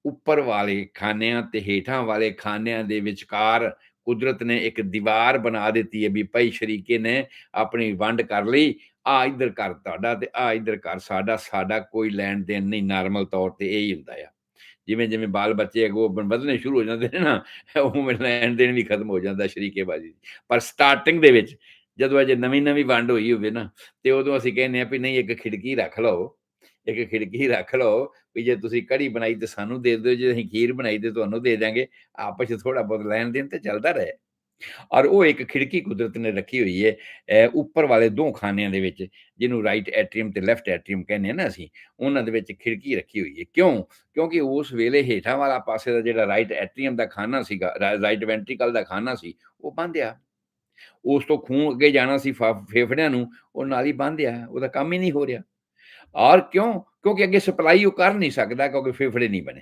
ਉੱਪਰ ਵਾਲੇ ਖਾਨਿਆਂ ਤੇ ਹੇਠਾਂ ਵਾਲੇ ਖਾਨਿਆਂ ਦੇ ਵਿਚਕਾਰ ਕੁਦਰਤ ਨੇ ਇੱਕ ਦੀਵਾਰ ਬਣਾ ਦਿੱਤੀ ਹੈ ਵੀ ਭਾਈ ਸ਼ਰੀਕੇ ਨੇ ਆਪਣੀ ਵੰਡ ਕਰ ਲਈ, ਆ ਇੱਧਰ ਘਰ ਤੁਹਾਡਾ ਤੇ ਆ ਇੱਧਰ ਘਰ ਸਾਡਾ, ਸਾਡਾ ਕੋਈ ਲੈਣ ਦੇਣ ਨਹੀਂ। ਨਾਰਮਲ ਤੌਰ ਤੇ ਇਹੀ ਹੁੰਦਾ ਆ। ਜਿਵੇਂ ਜਿਵੇਂ ਬਾਲ ਬੱਚੇ ਅੱਗੋਂ ਵਧਣੇ ਸ਼ੁਰੂ ਹੋ ਜਾਂਦੇ ਨੇ ਨਾ, ਉਵੇਂ ਲੈਣ ਦੇਣ ਵੀ ਖਤਮ ਹੋ ਜਾਂਦਾ ਸ਼ਰੀਕੇਬਾਜ਼ੀ। ਪਰ ਸਟਾਰਟਿੰਗ ਦੇ ਵਿੱਚ ਜਦੋਂ ਅਜੇ ਨਵੀਂ ਨਵੀਂ ਵੰਡ ਹੋਈ ਹੋਵੇ ਨਾ, ਤੇ ਉਦੋਂ ਅਸੀਂ ਕਹਿੰਦੇ ਆ ਵੀ ਨਹੀਂ, ਇੱਕ ਖਿੜਕੀ ਰੱਖ ਲਓ, ਇੱਕ ਖਿੜਕੀ ਰੱਖ ਲਓ ਵੀ ਜੇ ਤੁਸੀਂ ਕੜੀ ਬਣਾਈ ਤੇ ਸਾਨੂੰ ਦੇ ਦਿਓ, ਜੇ ਅਸੀਂ ਖੀਰ ਬਣਾਈ ਤੇ ਤੁਹਾਨੂੰ ਦੇ ਦਿਆਂਗੇ। ਆਪਸ 'ਚ ਥੋੜ੍ਹਾ ਬਹੁਤ ਲੈਣ ਦੇਣ ਤੇ ਚੱਲਦਾ ਰਹੇ। ਔਰ ਉਹ ਇੱਕ ਖਿੜਕੀ ਕੁਦਰਤ ਨੇ ਰੱਖੀ ਹੋਈ ਹੈ ਉੱਪਰ ਵਾਲੇ 2 ਖਾਨਿਆਂ ਦੇ ਵਿੱਚ, ਜਿਹਨੂੰ ਰਾਈਟ ਐਟਰੀਅਮ ਤੇ ਲੈਫਟ ਐਟਰੀਅਮ ਕਹਿੰਦੇ ਆ ਨਾ ਅਸੀਂ, ਉਹਨਾਂ ਦੇ ਵਿੱਚ ਖਿੜਕੀ ਰੱਖੀ ਹੋਈ ਹੈ। ਕਿਉਂ? ਕਿਉਂਕਿ ਉਸ ਵੇਲੇ ਹੇਠਾਂ ਵਾਲਾ ਪਾਸੇ ਦਾ ਜਿਹੜਾ ਰਾਈਟ ਐਟਰੀਅਮ ਦਾ ਖਾਨਾ ਸੀਗਾ, ਰਾਈਟ ਵੈਂਟਰੀਕਲ ਦਾ ਖਾਨਾ ਸੀ, ਉਹ ਬੰਦ ਆ। ਉਸ ਤੋਂ ਖੂਨ ਅੱਗੇ ਜਾਣਾ ਸੀ ਫੇਫੜਿਆਂ ਨੂੰ, ਉਹ ਨਾਲ ਹੀ ਬੰਦ ਆ, ਉਹਦਾ ਕੰਮ ਹੀ ਨਹੀਂ ਹੋ ਰਿਹਾ। ਔਰ ਕਿਉਂ? ਕਿਉਂਕਿ ਅੱਗੇ ਸਪਲਾਈ ਉਹ ਕਰ ਨਹੀਂ ਸਕਦਾ, ਕਿਉਂਕਿ ਫੇਫੜੇ ਨਹੀਂ ਬਣੇ।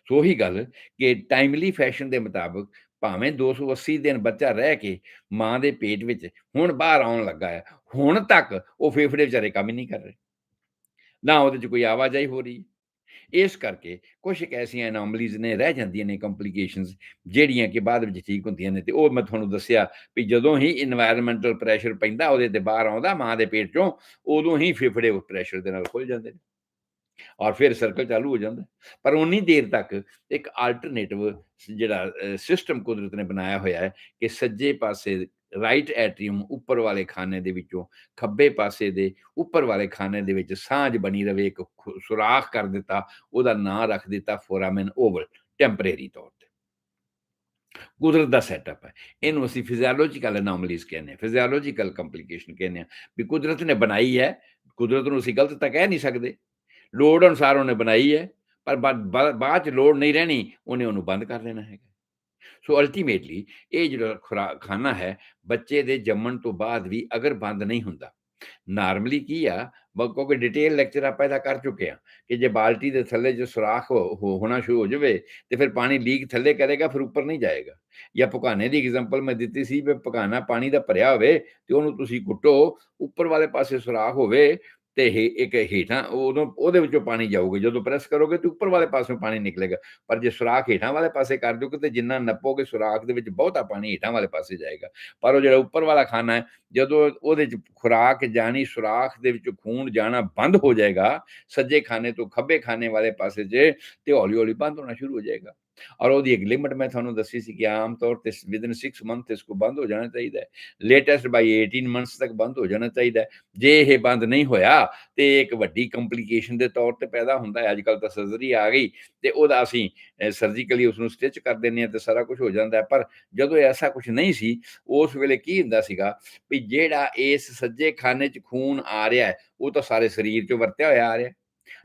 ਸੋ ਉਹੀ ਗੱਲ ਕਿ ਟਾਈਮਲੀ ਫੈਸ਼ਨ ਦੇ ਮੁਤਾਬਕ ਭਾਵੇਂ 280 ਦਿਨ ਬੱਚਾ ਰਹਿ ਕੇ ਮਾਂ ਦੇ ਪੇਟ ਵਿੱਚ ਹੁਣ ਬਾਹਰ ਆਉਣ ਲੱਗਾ ਹੈ, ਹੁਣ ਤੱਕ ਉਹ ਫੇਫੜੇ ਵਿਚਾਰੇ ਕੰਮ ਹੀ ਨਹੀਂ ਕਰ ਰਹੇ, ਨਾ ਉਹਦੇ 'ਚ ਕੋਈ ਆਵਾਜਾਈ ਹੋ ਰਹੀ। ਇਸ ਕਰਕੇ ਕੁਛ ਇੱਕ ਐਸੀਆਂ ਐਨੋਮਲੀਜ਼ ਨੇ, ਰਹਿ ਜਾਂਦੀਆਂ ਨੇ ਕੰਪਲਿਕੇਸ਼ਨਸ, ਜਿਹੜੀਆਂ ਕਿ ਬਾਅਦ ਵਿੱਚ ਠੀਕ ਹੁੰਦੀਆਂ ਨੇ। ਤੇ ਉਹ ਮੈਂ ਤੁਹਾਨੂੰ ਦੱਸਿਆ ਵੀ ਜਦੋਂ ਹੀ ਇਨਵਾਇਰਨਮੈਂਟਲ ਪ੍ਰੈਸ਼ਰ ਪੈਂਦਾ ਉਹਦੇ ਤੇ ਬਾਹਰ ਆਉਂਦਾ ਮਾਂ ਦੇ ਪੇਟ 'ਚੋਂ, ਉਦੋਂ ਹੀ ਫੇਫੜੇ ਉਸ ਪ੍ਰੈਸ਼ਰ ਦੇ ਨਾਲ ਖੁੱਲ ਜਾਂਦੇ ਨੇ। ਔਰ ਫਿਰ ਸਰਕਲ ਚਾਲੂ ਹੋ ਜਾਂਦਾ। ਪਰ ਉਨੀ ਦੇਰ ਤੱਕ ਇੱਕ ਆਲਟਰਨੇਟਿਵ ਜਿਹੜਾ ਸਿਸਟਮ ਕੁਦਰਤ ਨੇ ਬਣਾਇਆ ਹੋਇਆ ਹੈ ਕਿ ਸੱਜੇ ਪਾਸੇ ਰਾਈਟ ਐਟਰੀਅਮ ਉੱਪਰ ਵਾਲੇ ਖਾਨੇ ਦੇ ਵਿੱਚੋਂ ਖੱਬੇ ਪਾਸੇ ਦੇ ਉੱਪਰ ਵਾਲੇ ਖਾਨੇ ਦੇ ਵਿੱਚ ਸਾਂਝ ਬਣੀ ਰਵੇ, ਇੱਕ ਸੁਰਾਖ ਕਰ ਦਿੱਤਾ, ਉਹਦਾ ਨਾਂ ਰੱਖ ਦਿੱਤਾ ਫੋਰਾਮਿਨ ਓਵਲ, ਟੈਂਪਰੇਰੀ ਤੌਰ ਤੇ। ਕੁਦਰਤ ਦਾ ਸੈਟਅਪ ਹੈ। ਇਹਨੂੰ ਅਸੀਂ ਫਿਜ਼ੀਓਲੋਜੀਕਲ ਅਨੋਮਲੀਜ਼ ਕਹਿੰਦੇ ਹਾਂ, ਫਿਜ਼ੀਓਲੋਜੀਕਲ ਕੰਪਲਿਕੇਸ਼ਨ ਕਹਿੰਦੇ ਹਾਂ, ਵੀ ਕੁਦਰਤ ਨੇ ਬਣਾਈ ਹੈ, ਕੁਦਰਤ ਨੂੰ ਅਸੀਂ ਗਲਤ ਤਾਂ ਕਹਿ ਨਹੀਂ ਸਕਦੇ। ਲੋੜ ਅਨੁਸਾਰ ਉਹਨੇ ਬਣਾਈ ਹੈ, ਪਰ ਬਾਅਦ 'ਚ ਲੋੜ ਨਹੀਂ ਰਹਿਣੀ, ਉਹਨੇ ਉਹਨੂੰ ਬੰਦ ਕਰ ਦੇਣਾ ਹੈਗਾ। ਸੋ ਅਲਟੀਮੇਟਲੀ ਇਹ ਜਿਹੜਾ ਖਾਨਾ ਹੈ, ਬੱਚੇ ਦੇ ਜੰਮਣ ਤੋਂ ਬਾਅਦ ਵੀ ਅਗਰ ਬੰਦ ਨਹੀਂ ਹੁੰਦਾ, ਨਾਰਮਲੀ ਕੀ ਆ, ਕਿਉਂਕਿ ਡਿਟੇਲ ਲੈਕਚਰ ਆਪਾਂ ਇਹਦਾ ਕਰ ਚੁੱਕੇ ਹਾਂ ਕਿ ਜੇ ਬਾਲਟੀ ਦੇ ਥੱਲੇ ਜੋ ਸੁਰਾਖ ਹੋਣਾ ਸ਼ੁਰੂ ਹੋ ਜਾਵੇ ਤੇ ਫਿਰ ਪਾਣੀ ਲੀਕ ਥੱਲੇ ਕਰੇਗਾ, ਫਿਰ ਉੱਪਰ ਨਹੀਂ ਜਾਏਗਾ। ਜਾਂ ਪਕਾਨੇ ਦੀ ਐਗਜ਼ਾਮਪਲ ਮੈਂ ਦਿੱਤੀ ਸੀ ਵੀ ਪਕਾਨਾ ਪਾਣੀ ਦਾ ਭਰਿਆ ਹੋਵੇ ਤੇ ਉਹਨੂੰ ਤੁਸੀਂ ਕੁੱਟੋ, ਉੱਪਰ ਵਾਲੇ ਪਾਸੇ ਸੁਰਾਖ ਹੋਵੇ ਤੇ ਇੱਕ ਹੇਠਾਂ ਉਦੋਂ ਉਹਦੇ ਵਿੱਚੋਂ ਪਾਣੀ ਜਾਊਗਾ, ਜਦੋਂ ਪ੍ਰੈਸ ਕਰੋਗੇ ਤੇ ਉੱਪਰ ਵਾਲੇ ਪਾਸਿਓਂ ਪਾਣੀ ਨਿਕਲੇਗਾ। ਪਰ ਜੇ ਸੁਰਾਖ ਹੇਠਾਂ ਵਾਲੇ ਪਾਸੇ ਕਰ ਦਿਓਗੇ ਤੇ ਜਿੰਨਾ ਨੱਪੋਗੇ ਸੁਰਾਖ ਦੇ ਵਿੱਚ ਬਹੁਤਾ ਪਾਣੀ ਹੇਠਾਂ ਵਾਲੇ ਪਾਸੇ ਜਾਏਗਾ। ਪਰ ਉਹ ਜਿਹੜਾ ਉੱਪਰ ਵਾਲਾ ਖਾਨਾ ਹੈ, ਜਦੋਂ ਉਹਦੇ 'ਚ ਖੁਰਾਕ ਜਾਣੀ, ਸੁਰਾਖ ਦੇ ਵਿੱਚ ਖੂਨ ਜਾਣਾ ਬੰਦ ਹੋ ਜਾਏਗਾ, ਸੱਜੇ ਖਾਨੇ ਤੋਂ ਖੱਬੇ ਖਾਨੇ ਵਾਲੇ ਪਾਸੇ 'ਚ, ਤੇ ਹੌਲੀ-ਹੌਲੀ ਬੰਦ ਹੋਣਾ ਸ਼ੁਰੂ ਹੋ ਜਾਏਗਾ। ਔਰ ਉਹਦੀ ਇੱਕ ਲਿਮਿਟ ਮੈਂ ਤੁਹਾਨੂੰ ਦੱਸੀ ਸੀ ਕਿ ਆਮ ਤੌਰ ਤੇ ਵਿਦਿਨ 6 ਮੰਥ ਇਸਕੋ ਬੰਦ ਹੋ ਜਾਣਾ ਚਾਹੀਦਾ ਹੈ। ਲੇਟੈਸਟ ਬਾਈ 18 ਮੰਥਸ ਤੱਕ ਬੰਦ ਹੋ ਜਾਣਾ ਚਾਹੀਦਾ ਹੈ। ਜੇ ਇਹ ਬੰਦ ਨਹੀਂ ਹੋਇਆ ਤੇ ਇੱਕ ਵੱਡੀ ਕੰਪਲਿਕੇਸ਼ਨ ਦੇ ਤੌਰ ਤੇ ਪੈਦਾ ਹੁੰਦਾ ਹੈ। ਅੱਜ-ਕੱਲ੍ਹ ਤਾਂ ਸਰਜਰੀ ਆ ਗਈ ਤੇ ਉਹਦਾ ਅਸੀਂ ਸਰਜੀਕਲੀ ਉਸਨੂੰ ਸਟਿਚ ਕਰ ਦਿੰਦੇ ਹਾਂ ਤੇ ਸਾਰਾ ਕੁਛ ਹੋ ਜਾਂਦਾ ਹੈ। ਪਰ ਜਦੋਂ ਐਸਾ ਕੁਛ ਨਹੀਂ ਸੀ, ਉਸ ਵੇਲੇ ਕੀ ਹੁੰਦਾ ਸੀਗਾ ਵੀ ਜਿਹੜਾ ਇਸ ਸੱਜੇ ਖਾਨੇ 'ਚ ਖੂਨ ਆ ਰਿਹਾ ਹੈ, ਉਹ ਤਾਂ ਸਾਰੇ ਸਰੀਰ 'ਚੋਂ ਵਰਤਿਆ ਹੋਇਆ ਆ ਰਿਹਾ।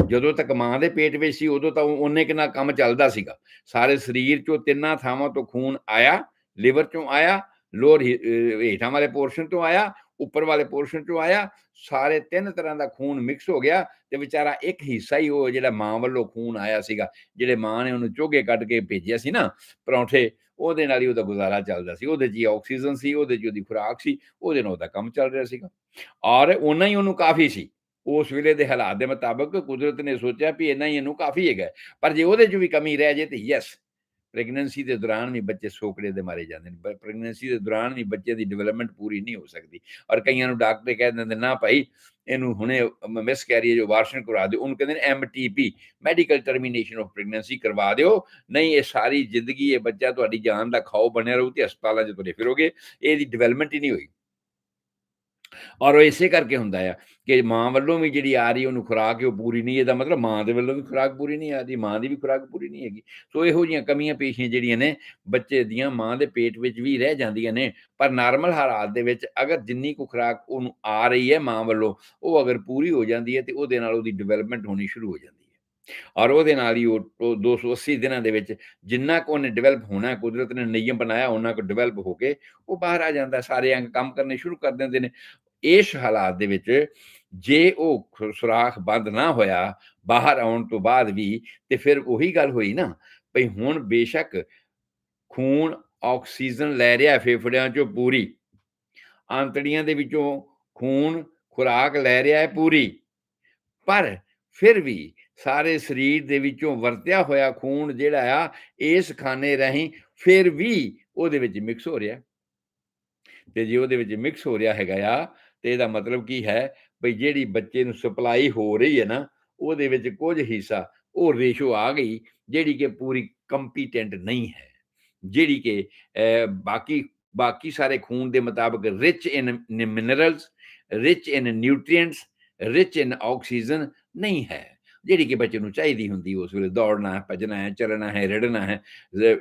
ਜਦੋਂ ਤੱਕ ਮਾਂ ਦੇ ਪੇਟ ਵਿੱਚ ਸੀ, ਉਦੋਂ ਤਾਂ ਓਨੇ ਕਿੰਨਾ ਕੰਮ ਚੱਲਦਾ ਸੀਗਾ। ਸਾਰੇ ਸਰੀਰ 'ਚੋਂ ਤਿੰਨਾਂ ਥਾਵਾਂ ਤੋਂ ਖੂਨ ਆਇਆ, ਲਿਵਰ 'ਚੋਂ ਆਇਆ, ਲੋਅਰ ਹੇਠਾਂ ਵਾਲੇ ਪੋਰਸ਼ਨ ਤੋਂ ਆਇਆ, ਉੱਪਰ ਵਾਲੇ ਪੋਰਸ਼ਨ 'ਚੋਂ ਆਇਆ, ਸਾਰੇ 3 ਤਰ੍ਹਾਂ ਦਾ ਖੂਨ ਮਿਕਸ ਹੋ ਗਿਆ ਤੇ ਵਿਚਾਰਾ ਇੱਕ ਹਿੱਸਾ ਹੀ ਉਹ ਜਿਹੜਾ ਮਾਂ ਵੱਲੋਂ ਖੂਨ ਆਇਆ ਸੀਗਾ, ਜਿਹੜੇ ਮਾਂ ਨੇ ਉਹਨੂੰ ਚੋਗੇ ਕੱਢ ਕੇ ਭੇਜਿਆ ਸੀ ਨਾ ਪਰੌਂਠੇ, ਉਹਦੇ ਨਾਲ ਹੀ ਉਹਦਾ ਗੁਜ਼ਾਰਾ ਚੱਲਦਾ ਸੀ। ਉਹਦੇ 'ਚ ਹੀ ਆਕਸੀਜਨ ਸੀ, ਉਹਦੇ 'ਚ ਉਹਦੀ ਖੁਰਾਕ ਸੀ, ਉਹਦੇ ਨਾਲ ਉਹਦਾ ਕੰਮ ਚੱਲ ਰਿਹਾ ਸੀਗਾ। ਔਰ ਓਨਾ ਹੀ ਉਹਨੂੰ ਕਾਫ਼ੀ ਸੀ। ਉਸ ਵੇਲੇ ਦੇ ਹਾਲਾਤ ਦੇ ਮੁਤਾਬਕ ਕੁਦਰਤ ਨੇ ਸੋਚਿਆ ਵੀ ਇੰਨਾ ਹੀ ਇਹਨੂੰ ਕਾਫ਼ੀ ਹੈਗਾ। ਪਰ ਜੇ ਉਹਦੇ 'ਚ ਵੀ ਕਮੀ ਰਹਿ ਜੇ ਤੇ ਯੈਸ, ਪ੍ਰੈਗਨੈਂਸੀ ਦੇ ਦੌਰਾਨ ਵੀ ਬੱਚੇ ਸੋਕੜੇ ਦੇ ਮਾਰੇ ਜਾਂਦੇ ਨੇ। ਪ੍ਰੈਗਨੈਂਸੀ ਦੇ ਦੌਰਾਨ ਵੀ ਬੱਚੇ ਦੀ ਡਿਵੈਲਪਮੈਂਟ ਪੂਰੀ ਨਹੀਂ ਹੋ ਸਕਦੀ। ਔਰ ਕਈਆਂ ਨੂੰ ਡਾਕਟਰ ਕਹਿ ਦਿੰਦੇ, ਨਾ ਭਾਈ ਇਹਨੂੰ ਹੁਣੇ ਮਿਸਕੈਰੇਜ ਅਬਾਰਸ਼ਨ ਕਰਵਾ ਦਿਓ। ਉਹਨੂੰ ਕਹਿੰਦੇ ਨੇ MTP, medical termination of pregnancy ਕਰਵਾ ਦਿਓ, ਨਹੀਂ ਇਹ ਸਾਰੀ ਜ਼ਿੰਦਗੀ ਇਹ ਬੱਚਾ ਤੁਹਾਡੀ ਜਾਨ ਦਾ ਖਾਓ ਬਣਿਆ ਰਹੂ ਤੇ ਹਸਪਤਾਲਾਂ 'ਚ ਤੁਰੇ ਫਿਰੋਗੇ, ਇਹਦੀ ਡਿਵੈਲਪਮੈਂਟ ਹੀ ਨਹੀਂ ਹੋਈ। ਔਰ ਉਹ ਇਸੇ ਕਰਕੇ ਹੁੰਦਾ ਆ ਕਿ ਮਾਂ ਵੱਲੋਂ ਵੀ ਜਿਹੜੀ ਆ ਰਹੀ ਉਹਨੂੰ ਖੁਰਾਕ ਉਹ ਪੂਰੀ ਨਹੀਂ, ਇਹਦਾ ਮਤਲਬ ਮਾਂ ਦੇ ਵੱਲੋਂ ਵੀ ਖੁਰਾਕ ਪੂਰੀ ਨਹੀਂ ਆ ਰਹੀ, ਮਾਂ ਦੀ ਵੀ ਖੁਰਾਕ ਪੂਰੀ ਨਹੀਂ ਹੈਗੀ। ਸੋ ਇਹੋ ਜਿਹੀਆਂ ਕਮੀਆਂ ਪੇਸ਼ੀਆਂ ਜਿਹੜੀਆਂ ਨੇ ਬੱਚੇ ਦੀਆਂ ਮਾਂ ਦੇ ਪੇਟ ਵਿੱਚ ਵੀ ਰਹਿ ਜਾਂਦੀਆਂ ਨੇ। ਪਰ ਨਾਰਮਲ ਹਾਲਾਤ ਦੇ ਵਿੱਚ ਅਗਰ ਜਿੰਨੀ ਕੁ ਖੁਰਾਕ ਉਹਨੂੰ ਆ ਰਹੀ ਹੈ ਮਾਂ ਵੱਲੋਂ, ਉਹ ਅਗਰ ਪੂਰੀ ਹੋ ਜਾਂਦੀ ਹੈ ਤੇ ਉਹਦੇ ਨਾਲ ਉਹਦੀ ਡਿਵੈਲਪਮੈਂਟ ਹੋਣੀ ਸ਼ੁਰੂ ਹੋ ਜਾਂਦੀ ਹੈ। ਔਰ ਉਹਦੇ ਨਾਲ ਹੀ ਉਹ 280 ਦਿਨਾਂ ਦੇ ਵਿੱਚ ਜਿੰਨਾ ਕੁ ਉਹਨੇ ਡਿਵੈਲਪ ਹੋਣਾ, ਕੁਦਰਤ ਨੇ ਨਿਯਮ ਬਣਾਇਆ ਉਹਨਾਂ ਕੁ ਡਿਵੈਲਪ ਹੋ ਕੇ ਉਹ ਬਾਹਰ ਆ ਜਾਂਦਾ। ਸਾਰੇ ਅੰਗ ਕੰਮ ਕਰਨੇ ਸ਼ੁਰੂ ਕਰ ਦਿੰਦੇ ਨੇ। ਇਸ ਹਾਲਾਤ ਦੇ ਵਿੱਚ ਜੇ ਉਹ ਸੁਰਾਖ ਬੰਦ ਨਾ ਹੋਇਆ ਬਾਹਰ ਆਉਣ ਤੋਂ ਬਾਅਦ ਵੀ, ਤੇ ਫਿਰ ਉਹੀ ਗੱਲ ਹੋਈ ਨਾ ਭਈ ਹੁਣ ਬੇਸ਼ੱਕ ਖੂਨ ਆਕਸੀਜਨ ਲੈ ਰਿਹਾ ਫੇਫੜਿਆਂ 'ਚੋਂ ਪੂਰੀ, ਆਂਤੜੀਆਂ ਦੇ ਵਿੱਚੋਂ ਖੂਨ ਖੁਰਾਕ ਲੈ ਰਿਹਾ ਹੈ ਪੂਰੀ, ਪਰ ਫਿਰ ਵੀ ਸਾਰੇ ਸਰੀਰ ਦੇ ਵਿੱਚੋਂ ਵਰਤਿਆ ਹੋਇਆ ਖੂਨ ਜਿਹੜਾ ਆ ਇਸ ਖਾਨੇ ਰਾਹੀਂ ਫਿਰ ਵੀ ਉਹਦੇ ਵਿੱਚ ਮਿਕਸ ਹੋ ਰਿਹਾ। ਤੇ ਜੇ ਉਹਦੇ ਵਿੱਚ ਮਿਕਸ ਹੋ ਰਿਹਾ ਹੈਗਾ ਆ, ਤੇ ਇਹਦਾ ਮਤਲਬ ਕੀ ਹੈ ਬਈ ਜਿਹੜੀ ਬੱਚੇ ਨੂੰ ਸਪਲਾਈ ਹੋ ਰਹੀ ਹੈ ਨਾ, ਉਹਦੇ ਵਿੱਚ ਕੁਝ ਹਿੱਸਾ ਉਹ ਰੇਸ਼ੋ ਆ ਗਈ ਜਿਹੜੀ ਕਿ ਪੂਰੀ ਕੰਪੀਟੈਂਟ ਨਹੀਂ ਹੈ। ਜਿਹੜੀ ਕਿ ਬਾਕੀ ਬਾਕੀ ਸਾਰੇ ਖੂਨ ਦੇ ਮੁਤਾਬਕ ਰਿਚ ਇਨ ਮਿਨਰਲਸ, ਰਿਚ ਇਨ ਨਿਊਟ੍ਰੀਐਂਟਸ, ਰਿਚ ਇਨ ਆਕਸੀਜਨ ਨਹੀਂ ਹੈ, ਜਿਹੜੀ ਕਿ ਬੱਚੇ ਨੂੰ ਚਾਹੀਦੀ ਹੁੰਦੀ। ਉਸ ਵੇਲੇ ਦੌੜਨਾ ਹੈ, ਭੱਜਣਾ ਹੈ, ਚੱਲਣਾ ਹੈ, ਰਿੜਨਾ ਹੈ,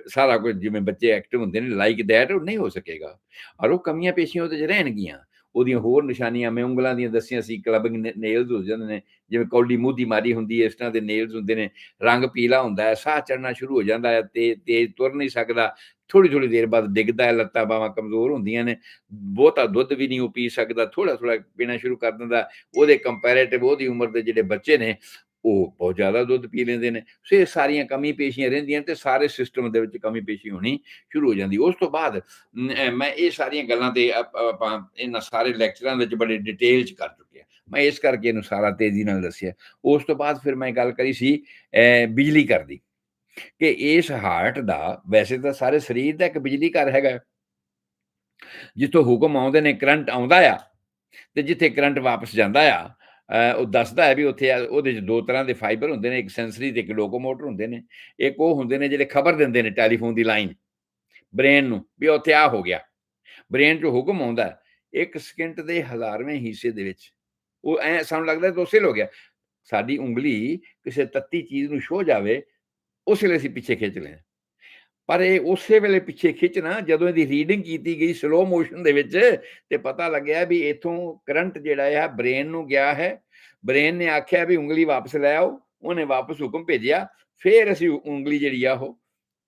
ਸਾਰਾ ਕੁਝ ਜਿਵੇਂ ਬੱਚੇ ਐਕਟਿਵ ਹੁੰਦੇ ਨੇ ਲਾਈਕ ਦੈਟ, ਉਹ ਨਹੀਂ ਹੋ ਸਕੇਗਾ। ਔਰ ਉਹ ਕਮੀਆਂ ਪੇਸ਼ੀਆਂ ਉਹਦੇ 'ਚ ਰਹਿਣਗੀਆਂ। ਉਹਦੀਆਂ ਹੋਰ ਨਿਸ਼ਾਨੀਆਂ ਮੈਂ ਉਂਗਲਾਂ ਦੀਆਂ ਦੱਸੀਆਂ ਸੀ, ਕਲੱਬਿੰਗ ਨੇਲਸ ਹੋ ਜਾਂਦੇ ਨੇ, ਜਿਵੇਂ ਕੌਡੀ ਮੂੰਹ ਦੀ ਮਾਰੀ ਹੁੰਦੀ ਹੈ, ਇਸ ਤਰ੍ਹਾਂ ਦੇ ਨੇਲਸ ਹੁੰਦੇ ਨੇ, ਰੰਗ ਪੀਲਾ ਹੁੰਦਾ ਹੈ, ਸਾਹ ਚੜ੍ਹਨਾ ਸ਼ੁਰੂ ਹੋ ਜਾਂਦਾ ਹੈ, ਤੇ ਤੇਜ਼ ਤੁਰ ਨਹੀਂ ਸਕਦਾ, ਥੋੜ੍ਹੀ-ਥੋੜ੍ਹੀ ਦੇਰ ਬਾਅਦ ਡਿੱਗਦਾ ਹੈ, ਲੱਤਾਂ ਬਾਹਾਂ ਕਮਜ਼ੋਰ ਹੁੰਦੀਆਂ ਨੇ, ਬਹੁਤਾ ਦੁੱਧ ਵੀ ਨਹੀਂ ਉਹ ਪੀ ਸਕਦਾ, ਥੋੜ੍ਹਾ-ਥੋੜ੍ਹਾ ਪੀਣਾ ਸ਼ੁਰੂ ਕਰ ਦਿੰਦਾ। ਉਹਦੇ ਕੰਪੈਰੇਟਿਵ ਉਹਦੀ ਉਮਰ ਦੇ ਜਿਹੜੇ ਬੱਚੇ ਨੇ, ਉਹ ਬਹੁਤ ਜ਼ਿਆਦਾ ਦੁੱਧ ਪੀ ਲੈਂਦੇ ਨੇ। ਸੋ ਇਹ ਸਾਰੀਆਂ ਕਮੀ ਪੇਸ਼ੀਆਂ ਰਹਿੰਦੀਆਂ ਤੇ ਸਾਰੇ ਸਿਸਟਮ ਦੇ ਵਿੱਚ ਕਮੀ ਪੇਸ਼ੀ ਹੋਣੀ ਸ਼ੁਰੂ ਹੋ ਜਾਂਦੀ। ਉਸ ਤੋਂ ਬਾਅਦ ਮੈਂ ਇਹ ਸਾਰੀਆਂ ਗੱਲਾਂ ਤੇ ਆਪਾਂ ਇਹਨਾਂ ਸਾਰੇ ਲੈਕਚਰਾਂ ਵਿੱਚ ਬੜੇ ਡਿਟੇਲ 'ਚ ਕਰ ਚੁੱਕੇ ਹਾਂ। ਮੈਂ ਇਸ ਕਰਕੇ ਇਹਨੂੰ ਸਾਰਾ ਤੇਜ਼ੀ ਨਾਲ ਦੱਸਿਆ। ਉਸ ਤੋਂ ਬਾਅਦ ਫਿਰ ਮੈਂ ਗੱਲ ਕਰੀ ਸੀ ਬਿਜਲੀ ਘਰ ਦੀ, ਕਿ ਇਸ ਹਾਰਟ ਦਾ ਵੈਸੇ ਤਾਂ ਸਾਰੇ ਸਰੀਰ ਦਾ ਇੱਕ ਬਿਜਲੀ ਘਰ ਹੈਗਾ। ਜਿੱਥੋਂ ਹੁਕਮ ਆਉਂਦੇ ਨੇ ਕਰੰਟ ਆਉਂਦਾ ਆ, ਤੇ ਜਿੱਥੇ ਕਰੰਟ ਵਾਪਸ ਜਾਂਦਾ ਆ। ਉਹ ਦੱਸਦਾ ਹੈ ਵੀ ਉੱਥੇ ਉਹਦੇ 'ਚ 2 ਤਰ੍ਹਾਂ ਦੇ ਫਾਈਬਰ ਹੁੰਦੇ ਨੇ, ਇੱਕ ਸੈਂਸਰੀ ਤੇ ਇੱਕ ਲੋਕੋਮੋਟਰ ਹੁੰਦੇ ਨੇ। ਇੱਕ ਉਹ ਹੁੰਦੇ ਨੇ ਜਿਹੜੇ ਖਬਰ ਦਿੰਦੇ ਨੇ ਟੈਲੀਫੋਨ ਦੀ ਲਾਈਨ ਬ੍ਰੇਨ ਨੂੰ ਵੀ ਉੱਥੇ ਆ ਹੋ ਗਿਆ। ਬ੍ਰੇਨ 'ਚੋਂ ਹੁਕਮ ਆਉਂਦਾ 1 ਸਕਿੰਟ ਦੇ 1000ਵੇਂ ਹਿੱਸੇ ਦੇ ਵਿੱਚ। ਉਹ ਐਂ ਸਾਨੂੰ ਲੱਗਦਾ ਦੋਸਿਲ ਹੋ ਗਿਆ। ਸਾਡੀ ਉਂਗਲੀ ਕਿਸੇ ਤੱਤੀ ਚੀਜ਼ ਨੂੰ ਛੋਹ ਜਾਵੇ, ਉਸ ਵੇਲੇ ਅਸੀਂ ਪਿੱਛੇ ਖਿੱਚ ਲੈਂਦੇ। ਪਰ ਇਹ ਉਸੇ ਵੇਲੇ ਪਿੱਛੇ ਖਿੱਚਣਾ ਜਦੋਂ ਇਹਦੀ ਰੀਡਿੰਗ ਕੀਤੀ ਗਈ ਸਲੋ ਮੋਸ਼ਨ ਦੇ ਵਿੱਚ, ਤੇ ਪਤਾ ਲੱਗਿਆ ਵੀ ਇੱਥੋਂ ਕਰੰਟ ਜਿਹੜਾ ਆ ਬ੍ਰੇਨ ਨੂੰ ਗਿਆ ਹੈ। ਬ੍ਰੇਨ ਨੇ ਆਖਿਆ ਵੀ ਉਂਗਲੀ ਵਾਪਸ ਲੈ ਆਓ, ਉਹਨੇ ਵਾਪਸ ਹੁਕਮ ਭੇਜਿਆ, ਫਿਰ ਅਸੀਂ ਉਂਗਲੀ ਜਿਹੜੀ ਆ ਉਹ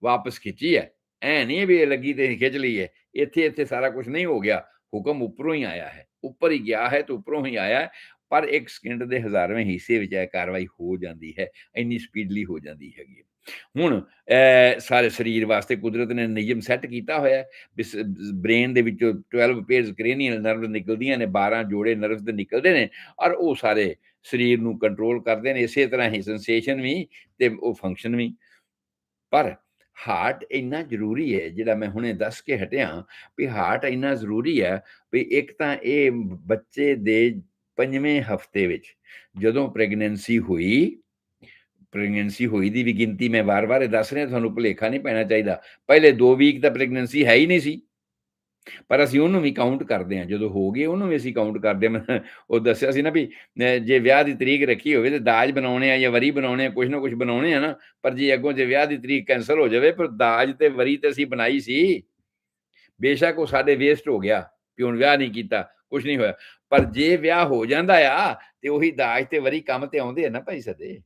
ਵਾਪਸ ਖਿੱਚੀ ਹੈ। ਐ ਨਹੀਂ ਵੀ ਇਹ ਲੱਗੀ ਤੇ ਅਸੀਂ ਖਿੱਚ ਲਈ ਹੈ। ਇੱਥੇ ਸਾਰਾ ਕੁਝ ਨਹੀਂ ਹੋ ਗਿਆ, ਹੁਕਮ ਉੱਪਰੋਂ ਹੀ ਆਇਆ ਹੈ, ਉੱਪਰ ਹੀ ਗਿਆ ਹੈ ਤੇ ਉੱਪਰੋਂ ਹੀ ਆਇਆ ਹੈ। ਪਰ 1 ਸਕਿੰਟ ਦੇ 1000ਵੇਂ ਹਿੱਸੇ ਵਿੱਚ ਇਹ ਕਾਰਵਾਈ ਹੋ ਜਾਂਦੀ ਹੈ, ਇੰਨੀ ਸਪੀਡਲੀ ਹੋ ਜਾਂਦੀ ਹੈਗੀ। ਹੁਣ ਸਾਰੇ ਸਰੀਰ ਵਾਸਤੇ ਕੁਦਰਤ ਨੇ ਨਿਯਮ ਸੈੱਟ ਕੀਤਾ ਹੋਇਆ ਵੀ ਬ੍ਰੇਨ ਦੇ ਵਿੱਚੋਂ 12 ਪੇਅਰਸ ਕ੍ਰੇਨੀਅਲ ਨਰਵ ਨਿਕਲਦੀਆਂ ਨੇ, 12 ਜੋੜੇ ਨਰਵਸ ਦੇ ਨਿਕਲਦੇ ਨੇ, ਔਰ ਉਹ ਸਾਰੇ ਸਰੀਰ ਨੂੰ ਕੰਟਰੋਲ ਕਰਦੇ ਨੇ। ਇਸੇ ਤਰ੍ਹਾਂ ਹੀ ਸੈਂਸੇਸ਼ਨ ਵੀ ਤੇ ਉਹ ਫੰਕਸ਼ਨ ਵੀ। ਪਰ ਹਾਰਟ ਇੰਨਾ ਜ਼ਰੂਰੀ ਹੈ, ਜਿਹੜਾ ਮੈਂ ਹੁਣੇ ਦੱਸ ਕੇ ਹਟਿਆ ਵੀ ਹਾਰਟ ਇੰਨਾ ਜ਼ਰੂਰੀ ਹੈ ਵੀ ਇੱਕ ਤਾਂ ਇਹ ਬੱਚੇ ਦੇ 5ਵੇਂ ਹਫ਼ਤੇ ਵਿੱਚ ਜਦੋਂ ਪ੍ਰੈਗਨੈਂਸੀ ਹੋਈ ਦੀ ਵੀ ਗਿਣਤੀ ਮੈਂ ਵਾਰ-ਵਾਰ ਇਹ ਦੱਸ ਰਿਹਾ, ਤੁਹਾਨੂੰ ਭੁਲੇਖਾ ਨਹੀਂ ਪੈਣਾ ਚਾਹੀਦਾ। ਪਹਿਲੇ 2 ਵੀਕ ਤਾਂ ਪ੍ਰੈਗਨੈਂਸੀ ਹੈ ਹੀ ਨਹੀਂ ਸੀ, ਪਰ ਅਸੀਂ ਉਹਨੂੰ ਵੀ ਕਾਊਂਟ ਕਰਦੇ ਹਾਂ। ਜਦੋਂ ਹੋ ਗਏ ਉਹਨੂੰ ਵੀ ਅਸੀਂ ਕਾਊਂਟ ਕਰਦੇ ਹਾਂ। ਮੈਂ ਉਹ ਦੱਸਿਆ ਸੀ ਨਾ ਵੀ ਜੇ ਵਿਆਹ ਦੀ ਤਰੀਕ ਰੱਖੀ ਹੋਵੇ ਤੇ ਦਾਜ ਬਣਾਉਣੇ ਆ ਜਾਂ ਵਰੀ ਬਣਾਉਣੇ ਆ, ਕੁਛ ਨਾ ਕੁਛ ਬਣਾਉਣੇ ਆ ਨਾ। ਪਰ ਜੇ ਅੱਗੋਂ ਜੇ ਵਿਆਹ ਦੀ ਤਰੀਕ ਕੈਂਸਲ ਹੋ ਜਾਵੇ, ਪਰ ਦਾਜ ਤੇ ਵਰੀ ਤੇ ਅਸੀਂ ਬਣਾਈ ਸੀ। ਬੇਸ਼ੱਕ ਉਹ ਸਾਡੇ ਵੇਸਟ ਹੋ ਗਿਆ ਵੀ ਹੁਣ ਵਿਆਹ ਨਹੀਂ ਕੀਤਾ, ਕੁਛ ਨਹੀਂ ਹੋਇਆ। ਪਰ ਜੇ ਵਿਆਹ ਹੋ ਜਾਂਦਾ ਆ ਤੇ ਉਹੀ ਦਾਜ ਤੇ ਵਰੀ ਕੰਮ ਤੇ ਆਉਂਦੇ ਆ ਨਾ ਭਾਈ ਸਾਡੇ।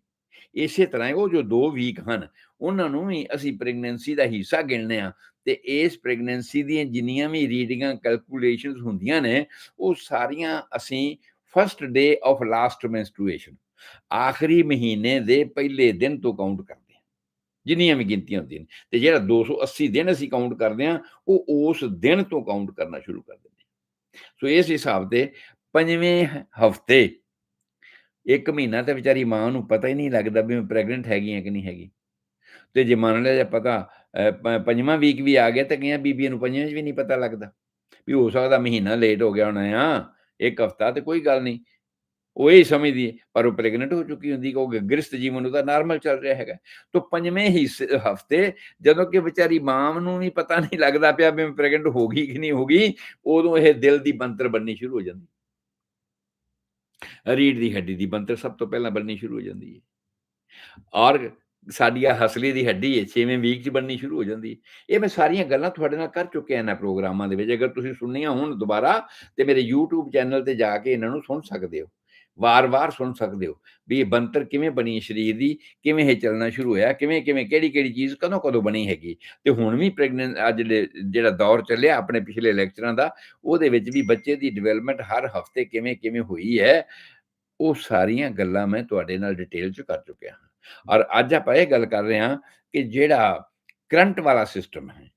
ਇਸੇ ਤਰ੍ਹਾਂ ਉਹ ਜੋ 2 ਵੀਕ ਹਨ, ਉਹਨਾਂ ਨੂੰ ਵੀ ਅਸੀਂ ਪ੍ਰੈਗਨੈਂਸੀ ਦਾ ਹਿੱਸਾ ਗਿਣਦੇ ਹਾਂ। ਤੇ ਇਸ ਪ੍ਰੈਗਨੈਂਸੀ ਦੀਆਂ ਜਿੰਨੀਆਂ ਵੀ ਰੀਡਿੰਗਾਂ, ਕੈਲਕੂਲੇਸ਼ਨਸ ਹੁੰਦੀਆਂ ਨੇ, ਉਹ ਸਾਰੀਆਂ ਅਸੀਂ ਫਸਟ ਡੇ ਆਫ ਲਾਸਟ ਮੈਨਸਟਰੂਏਸ਼ਨ, ਆਖਰੀ ਮਹੀਨੇ ਦੇ ਪਹਿਲੇ ਦਿਨ ਤੋਂ ਕਾਊਂਟ ਕਰਦੇ ਹਾਂ, ਜਿੰਨੀਆਂ ਵੀ ਗਿਣਤੀਆਂ ਹੁੰਦੀਆਂ ਨੇ। ਤੇ ਜਿਹੜਾ 280 ਦਿਨ ਅਸੀਂ ਕਾਊਂਟ ਕਰਦੇ ਹਾਂ, ਉਹ ਉਸ ਦਿਨ ਤੋਂ ਕਾਊਂਟ ਕਰਨਾ ਸ਼ੁਰੂ ਕਰ ਦਿੰਦੇ ਹਾਂ। ਸੋ ਇਸ ਹਿਸਾਬ ਤੇ 5ਵੇਂ ਹਫ਼ਤੇ 1 ਮਹੀਨਾ ਤਾਂ ਵਿਚਾਰੀ ਮਾਂ ਨੂੰ ਪਤਾ ਹੀ ਨਹੀਂ ਲੱਗਦਾ ਵੀ ਮੈਂ ਪ੍ਰੈਗਨੈਂਟ ਹੈਗੀ ਹਾਂ ਕਿ ਨਹੀਂ ਹੈਗੀ। ਤੇ ਜੇ ਮੰਨ ਲਿਆ ਜੇ ਪਤਾ 5ਵਾਂ ਵੀਕ ਵੀ ਆ ਗਿਆ ਤਾਂ ਕਈਆਂ ਬੀਬੀਆਂ ਨੂੰ 5ਵੇਂ 'ਚ ਵੀ ਨਹੀਂ ਪਤਾ ਲੱਗਦਾ ਵੀ ਹੋ ਸਕਦਾ ਮਹੀਨਾ ਲੇਟ ਹੋ ਗਿਆ ਹੋਣਾ ਆ, 1 ਹਫ਼ਤਾ ਤੇ ਕੋਈ ਗੱਲ ਨਹੀਂ। ਉਹ ਇਹ ਸਮਝਦੀ ਹੈ, ਪਰ ਉਹ ਪ੍ਰੈਗਨੈਂਟ ਹੋ ਚੁੱਕੀ ਹੁੰਦੀ, ਕਿਉਂਕਿ ਗ੍ਰਸਤ ਜੀਵਨ ਉਹਦਾ ਨਾਰਮਲ ਚੱਲ ਰਿਹਾ ਹੈਗਾ। ਤਾਂ 5ਵੇਂ ਹਫ਼ਤੇ ਜਦੋਂ ਕਿ ਵਿਚਾਰੀ ਮਾਂ ਨੂੰ ਵੀ ਪਤਾ ਨਹੀਂ ਲੱਗਦਾ ਪਿਆ ਵੀ ਮੈਂ ਪ੍ਰੈਗਨੈਂਟ ਹੋ ਗਈ ਕਿ ਨਹੀਂ ਹੋ ਗਈ, ਉਦੋਂ ਇਹ ਦਿਲ ਦੀ ਬਣਤਰ ਬਣਨੀ ਸ਼ੁਰੂ ਹੋ ਜਾਂਦੀ। ਰੀੜ੍ਹ ਦੀ ਹੱਡੀ ਦੀ ਬਣਤਰ ਸਭ ਤੋਂ ਪਹਿਲਾਂ ਬਣਨੀ ਸ਼ੁਰੂ ਹੋ ਜਾਂਦੀ ਹੈ। ਔਰ ਸਾਡੀ ਆਹ ਹਸਲੀ ਦੀ ਹੱਡੀ ਹੈ 6ਵੇਂ ਵੀਕ 'ਚ ਬਣਨੀ ਸ਼ੁਰੂ ਹੋ ਜਾਂਦੀ ਹੈ। ਇਹ ਮੈਂ ਸਾਰੀਆਂ ਗੱਲਾਂ ਤੁਹਾਡੇ ਨਾਲ ਕਰ ਚੁੱਕਿਆ ਇਹਨਾਂ ਪ੍ਰੋਗਰਾਮਾਂ ਦੇ ਵਿੱਚ। ਅਗਰ ਤੁਸੀਂ ਸੁਣਨੀਆਂ ਹੋਣ ਦੁਬਾਰਾ ਤੇ ਮੇਰੇ YouTube ਚੈਨਲ ਤੇ ਜਾ ਕੇ ਇਹਨਾਂ ਨੂੰ ਸੁਣ ਸਕਦੇ ਹੋ, ਵਾਰ-ਵਾਰ ਸੁਣ ਸਕਦੇ ਹੋ ਵੀ ਇਹ ਬਣਤਰ ਕਿਵੇਂ ਬਣੀ ਹੈ ਸਰੀਰ ਦੀ, ਕਿਵੇਂ ਇਹ ਚੱਲਣਾ ਸ਼ੁਰੂ ਹੋਇਆ, ਕਿਵੇਂ-ਕਿਵੇਂ, ਕਿਹੜੀ-ਕਿਹੜੀ ਚੀਜ਼ ਕਦੋਂ-ਕਦੋਂ ਬਣੀ ਹੈਗੀ। ਤੇ ਹੁਣ ਵੀ ਅੱਜ ਜਿਹੜਾ ਦੌਰ ਚੱਲਿਆ ਆਪਣੇ ਪਿਛਲੇ ਲੈਕਚਰਾਂ ਦਾ, ਉਹਦੇ ਵਿੱਚ ਵੀ ਬੱਚੇ ਦੀ ਡਿਵੈਲਪਮੈਂਟ ਹਰ ਹਫ਼ਤੇ ਕਿਵੇਂ-ਕਿਵੇਂ ਹੋਈ ਹੈ, ਉਹ ਸਾਰੀਆਂ ਗੱਲਾਂ ਮੈਂ ਤੁਹਾਡੇ ਨਾਲ ਡਿਟੇਲ 'ਚ ਕਰ ਚੁੱਕਿਆ ਹਾਂ। ਔਰ ਅੱਜ ਆਪਾਂ ਇਹ ਗੱਲ ਕਰ ਰਹੇ ਹਾਂ ਕਿ ਜਿਹੜਾ ਕਰੰਟ ਵਾਲਾ ਸਿਸਟਮ ਹੈ,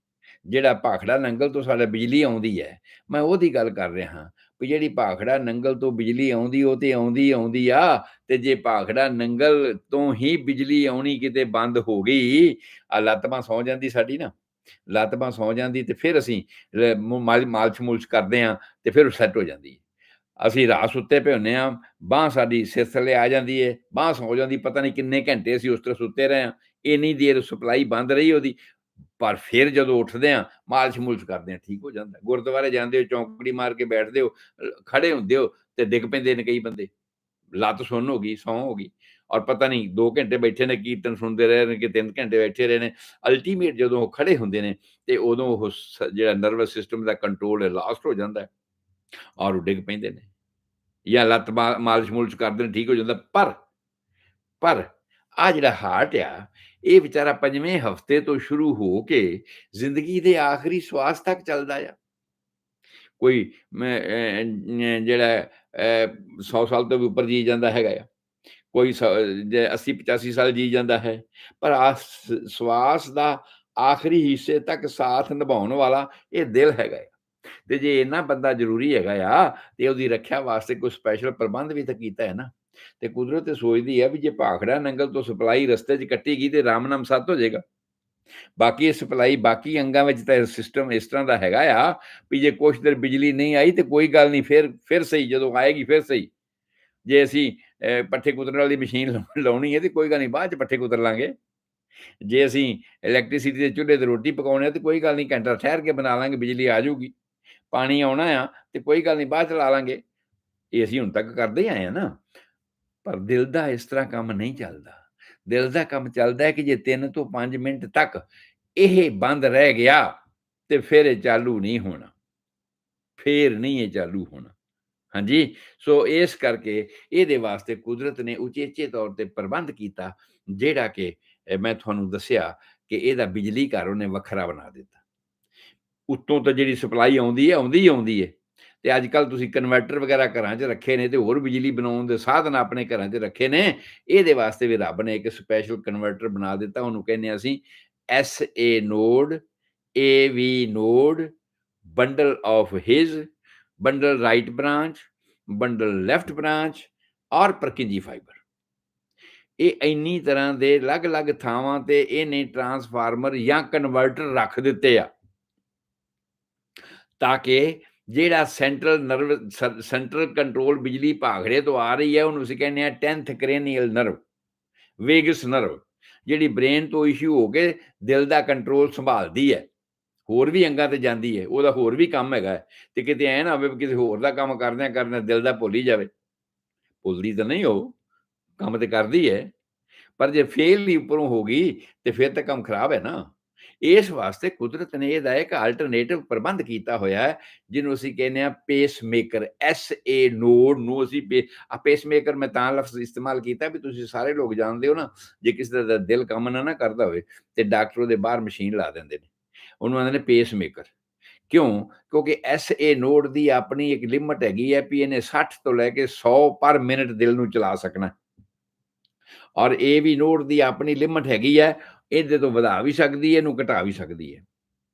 ਜਿਹੜਾ ਭਾਖੜਾ ਨੰਗਲ ਤੋਂ ਸਾਡਾ ਬਿਜਲੀ ਆਉਂਦੀ ਹੈ, ਮੈਂ ਉਹਦੀ ਗੱਲ ਕਰ ਰਿਹਾ ਹਾਂ ਵੀ ਜਿਹੜੀ ਭਾਖੜਾ ਨੰਗਲ ਤੋਂ ਬਿਜਲੀ ਆਉਂਦੀ, ਉਹ ਤੇ ਆਉਂਦੀ ਆ। ਤੇ ਜੇ ਭਾਖੜਾ ਨੰਗਲ ਤੋਂ ਹੀ ਬਿਜਲੀ ਆਉਣੀ ਕਿਤੇ ਬੰਦ ਹੋ ਗਈ, ਆ ਲੱਤ ਬਾਂਹ ਸੌ ਜਾਂਦੀ ਸਾਡੀ ਨਾ, ਲੱਤ ਬਾਂਹ ਸੌ ਜਾਂਦੀ ਤੇ ਫਿਰ ਅਸੀਂ ਮਾਲਸ਼ ਮੁਲਸ਼ ਕਰਦੇ ਹਾਂ ਤੇ ਫਿਰ ਸੈੱਟ ਹੋ ਜਾਂਦੀ। ਅਸੀਂ ਰਾਤ ਸੁੱਤੇ ਪਏ ਹੁੰਦੇ ਹਾਂ, ਬਾਂਹ ਸਾਡੀ ਸਿਰ ਥੱਲੇ ਆ ਜਾਂਦੀ ਹੈ, ਬਾਂਹ ਸੌ ਜਾਂਦੀ, ਪਤਾ ਨਹੀਂ ਕਿੰਨੇ ਘੰਟੇ ਅਸੀਂ ਉਸ ਤਰ੍ਹਾਂ ਸੁੱਤੇ ਰਹੇ ਹਾਂ, ਇੰਨੀ ਦੇਰ ਸਪਲਾਈ ਬੰਦ ਰਹੀ ਉਹਦੀ। ਪਰ ਫਿਰ ਜਦੋਂ ਉੱਠਦੇ ਹਾਂ, ਮਾਲਸ਼ ਮੁਲਸ਼ ਕਰਦੇ ਹਾਂ, ਠੀਕ ਹੋ ਜਾਂਦਾ। ਗੁਰਦੁਆਰੇ ਜਾਂਦੇ ਹੋ, ਚੌਂਕੜੀ ਮਾਰ ਕੇ ਬੈਠਦੇ ਹੋ, ਖੜੇ ਹੁੰਦੇ ਹੋ ਤੇ ਡਿੱਗ ਪੈਂਦੇ ਨੇ ਕਈ ਬੰਦੇ, ਲੱਤ ਸੁੰਨ ਹੋ ਗਈ, ਸੌਂ ਹੋ ਗਈ। ਔਰ ਪਤਾ ਨਹੀਂ 2 ਘੰਟੇ ਬੈਠੇ ਨੇ, ਕੀਰਤਨ ਸੁਣਦੇ ਰਹੇ ਨੇ ਕਿ 3 ਘੰਟੇ ਬੈਠੇ ਰਹੇ ਨੇ। ਅਲਟੀਮੇਟ ਜਦੋਂ ਉਹ ਖੜੇ ਹੁੰਦੇ ਨੇ ਤੇ ਉਦੋਂ ਉਹ ਜਿਹੜਾ ਨਰਵਸ ਸਿਸਟਮ ਦਾ ਕੰਟਰੋਲ ਹੈ ਲਾਸਟ ਹੋ ਜਾਂਦਾ ਔਰ ਉਹ ਡਿੱਗ ਪੈਂਦੇ ਨੇ ਜਾਂ ਲੱਤ ਮਾਲਸ਼ ਮੁਲਸ਼ ਕਰਦੇ ਨੇ, ਠੀਕ ਹੋ ਜਾਂਦਾ। ਪਰ ਆ ਜਿਹੜਾ ਹਾਰਟ ਆ, ਇਹ ਵਿਚਾਰਾ 5ਵੇਂ ਹਫ਼ਤੇ ਤੋਂ ਸ਼ੁਰੂ ਹੋ ਕੇ ਜ਼ਿੰਦਗੀ ਦੇ ਆਖਰੀ ਸਵਾਸ ਤੱਕ ਚੱਲਦਾ ਆ। ਕੋਈ ਜਿਹੜਾ 100 ਸਾਲ ਤੋਂ ਵੀ ਉੱਪਰ ਜੀ ਜਾਂਦਾ ਹੈਗਾ ਆ, ਕੋਈ 80-85 ਸਾਲ ਜੀ ਜਾਂਦਾ ਹੈ। ਪਰ ਸਵਾਸ ਦਾ ਆਖਰੀ ਹਿੱਸੇ ਤੱਕ ਸਾਥ ਨਿਭਾਉਣ ਵਾਲਾ ਇਹ ਦਿਲ ਹੈਗਾ ਆ। ਤੇ ਜੇ ਇੰਨਾ ਬੰਦਾ ਜ਼ਰੂਰੀ ਹੈਗਾ ਆ ਤੇ ਉਹਦੀ ਰੱਖਿਆ ਵਾਸਤੇ ਕੋਈ ਸਪੈਸ਼ਲ ਪ੍ਰਬੰਧ ਵੀ ਤਾਂ ਕੀਤਾ ਹੈ ਨਾ। ਤੇ ਕੁਦਰਤ ਤੇ ਸੋਚਦੀ ਹੈ ਵੀ ਜੇ ਭਾਖੜਾ ਨੰਗਲ ਤੋਂ ਸਪਲਾਈ ਰਸਤੇ 'ਚ ਕੱਟੀ ਗਈ ਤੇ ਰਾਮ ਨਾਮ ਸੱਤ ਹੋ ਜਾਏਗਾ। ਬਾਕੀ ਇਹ ਸਪਲਾਈ ਬਾਕੀ ਅੰਗਾਂ ਵਿੱਚ ਤਾਂ ਸਿਸਟਮ ਇਸ ਤਰ੍ਹਾਂ ਦਾ ਹੈਗਾ ਆ ਵੀ ਜੇ ਕੁਛ ਦੇਰ ਬਿਜਲੀ ਨਹੀਂ ਆਈ ਤੇ ਕੋਈ ਗੱਲ ਨਹੀਂ, ਫਿਰ ਸਹੀ, ਜਦੋਂ ਆਏਗੀ ਫਿਰ ਸਹੀ। ਜੇ ਅਸੀਂ ਪੱਠੇ ਕੁਤਰਨ ਵਾਲੀ ਮਸ਼ੀਨ ਲਾਉਣੀ ਹੈ ਤੇ ਕੋਈ ਗੱਲ ਨਹੀਂ, ਬਾਅਦ 'ਚ ਪੱਠੇ ਕੁਤਰ ਲਾਂਗੇ। ਜੇ ਅਸੀਂ ਇਲੈਕਟ੍ਰੀਸਿਟੀ ਦੇ ਚੁੱਲ੍ਹੇ 'ਤੇ ਰੋਟੀ ਪਕਾਉਣੀ ਹੈ ਤੇ ਕੋਈ ਗੱਲ ਨਹੀਂ, ਘੰਟਾ ਠਹਿਰ ਕੇ ਬਣਾ ਲਾਂਗੇ, ਬਿਜਲੀ ਆ ਜਾਊਗੀ। ਪਾਣੀ ਆਉਣਾ ਆ ਤੇ ਕੋਈ ਗੱਲ ਨਹੀਂ, ਬਾਅਦ 'ਚ ਲਾ ਲਾਂਗੇ। ਇਹ ਅਸੀਂ ਹੁਣ ਤੱਕ ਕਰਦੇ ਹੀ ਆਏ ਹਾਂ ਨਾ। ਪਰ ਦਿਲ ਦਾ ਇਸ ਤਰ੍ਹਾਂ ਕੰਮ ਨਹੀਂ ਚੱਲਦਾ। ਦਿਲ ਦਾ ਕੰਮ ਚੱਲਦਾ ਹੈ ਕਿ ਜੇ 3 ਤੋਂ 5 ਮਿੰਟ ਤੱਕ ਇਹ ਬੰਦ ਰਹਿ ਗਿਆ ਤੇ ਫਿਰ ਇਹ ਚਾਲੂ ਨਹੀਂ ਹੋਣਾ, ਫਿਰ ਨਹੀਂ ਇਹ ਚਾਲੂ ਹੋਣਾ। ਹਾਂਜੀ, ਸੋ ਇਸ ਕਰਕੇ ਇਹਦੇ ਵਾਸਤੇ ਕੁਦਰਤ ਨੇ ਉਚੇਚੇ ਤੌਰ 'ਤੇ ਪ੍ਰਬੰਧ ਕੀਤਾ, ਜਿਹੜਾ ਕਿ ਮੈਂ ਤੁਹਾਨੂੰ ਦੱਸਿਆ ਕਿ ਇਹਦਾ ਬਿਜਲੀ ਘਰ ਉਹਨੇ ਵੱਖਰਾ ਬਣਾ ਦਿੱਤਾ। ਉੱਤੋਂ ਤਾਂ ਜਿਹੜੀ ਸਪਲਾਈ ਆਉਂਦੀ ਹੈ, ਆਉਂਦੀ ਹੀ ਆਉਂਦੀ ਹੈ। ਤੇ ਅੱਜ-ਕੱਲ੍ਹ ਤੁਸੀਂ ਕਨਵਰਟਰ ਵਗੈਰਾ ਘਰਾਂ 'ਚ ਰੱਖੇ ਨੇ ਤੇ ਹੋਰ ਬਿਜਲੀ ਬਣਾਉਣ ਦੇ ਸਾਧਨ ਆਪਣੇ ਘਰਾਂ 'ਚ ਰੱਖੇ ਨੇ। ਇਹਦੇ ਵਾਸਤੇ ਵੀ ਰੱਬ ਨੇ ਇੱਕ ਸਪੈਸ਼ਲ ਕਨਵਰਟਰ ਬਣਾ ਦਿੱਤਾ, ਉਹਨੂੰ ਕਹਿੰਦੇ ਹਾਂ ਅਸੀਂ SA node, AV node, bundle of his, bundle right branch, bundle left branch ਔਰ ਪਰਕਿੰਜੀ ਫਾਈਬਰ। ਇਹ ਇੰਨੀ ਤਰ੍ਹਾਂ ਦੇ ਅਲੱਗ-ਅਲੱਗ ਥਾਵਾਂ ਤੇ ਇਹਨੇ ਟਰਾਂਸਫਾਰਮਰ ਜਾਂ ਕਨਵਰਟਰ ਰੱਖ ਦਿੱਤੇ ਆ, ਤਾਂ ਕਿ ਜਿਹੜਾ ਸੈਂਟਰਲ ਕੰਟਰੋਲ ਬਿਜਲੀ ਭਾਖੜੇ ਤੋਂ ਆ ਰਹੀ ਹੈ, ਉਹਨੂੰ ਅਸੀਂ ਕਹਿੰਦੇ ਹਾਂ 10th ਕ੍ਰੇਨੀਅਲ ਨਰਵ, ਵੇਗਸ ਨਰਵ, ਜਿਹੜੀ ਬ੍ਰੇਨ ਤੋਂ ਇਸ਼ੂ ਹੋ ਕੇ ਦਿਲ ਦਾ ਕੰਟਰੋਲ ਸੰਭਾਲਦੀ ਹੈ। ਹੋਰ ਵੀ ਅੰਗਾਂ ਤੇ ਜਾਂਦੀ ਹੈ, ਉਹਦਾ ਹੋਰ ਵੀ ਕੰਮ ਹੈਗਾ ਤੇ ਕਿਤੇ ਐਂ ਨਾ ਹੋਵੇ ਵੀ ਕਿਸੇ ਹੋਰ ਦਾ ਕੰਮ ਕਰਦਿਆਂ ਦਿਲ ਦਾ ਭੁੱਲ ਹੀ ਜਾਵੇ। ਭੁੱਲਦੀ ਤਾਂ ਨਹੀਂ, ਉਹ ਕੰਮ ਤੇ ਕਰਦੀ ਹੈ, ਪਰ ਜੇ ਫੇਲ ਹੀ ਉੱਪਰੋਂ ਹੋ ਗਈ ਤੇ ਫਿਰ ਤਾਂ ਕੰਮ ਖਰਾਬ ਹੈ ਨਾ। ਇਸ ਵਾਸਤੇ ਕੁਦਰਤ ਨੇ ਇਹਦਾ ਇੱਕ ਅਲਟਰਨੇਟਿਵ ਪ੍ਰਬੰਧ ਕੀਤਾ ਹੋਇਆ ਹੈ, ਜਿਹਨੂੰ ਅਸੀਂ ਕਹਿੰਦੇ ਹਾਂ ਪੇਸਮੇਕਰ। SA ਨੋਡ ਨੂੰ ਅਸੀਂ ਪੇਸਮੇਕਰ ਮੈਂ ਤਾਂ ਲਫ਼ਜ਼ ਇਸਤੇਮਾਲ ਕੀਤਾ ਵੀ ਤੁਸੀਂ ਸਾਰੇ ਲੋਕ ਜਾਣਦੇ ਹੋ ਨਾ, ਜੇ ਕਿਸੇ ਦਾ ਦਿਲ ਕੰਮ ਨਾ ਕਰਦਾ ਹੋਵੇ ਤੇ ਡਾਕਟਰ ਉਹਦੇ ਬਾਹਰ ਮਸ਼ੀਨ ਲਾ ਦਿੰਦੇ ਨੇ, ਉਹਨੂੰ ਆਂਦੇ ਨੇ ਪੇਸਮੇਕਰ। ਕਿਉਂ? ਕਿਉਂਕਿ SA ਨੋਡ ਦੀ ਆਪਣੀ ਇੱਕ ਲਿਮਟ ਹੈਗੀ ਹੈ ਵੀ ਇਹਨੇ 60 ਤੋਂ ਲੈ ਕੇ 100 ਪਰ ਮਿੰਟ ਦਿਲ ਨੂੰ ਚਲਾ ਸਕਣਾ, ਔਰ AV ਨੋਡ ਦੀ ਆਪਣੀ ਲਿਮਟ ਹੈਗੀ ਹੈ, ਇਹਦੇ ਤੋਂ ਵਧਾ ਵੀ ਸਕਦੀ ਹੈ, ਇਹਨੂੰ ਘਟਾ ਵੀ ਸਕਦੀ ਹੈ,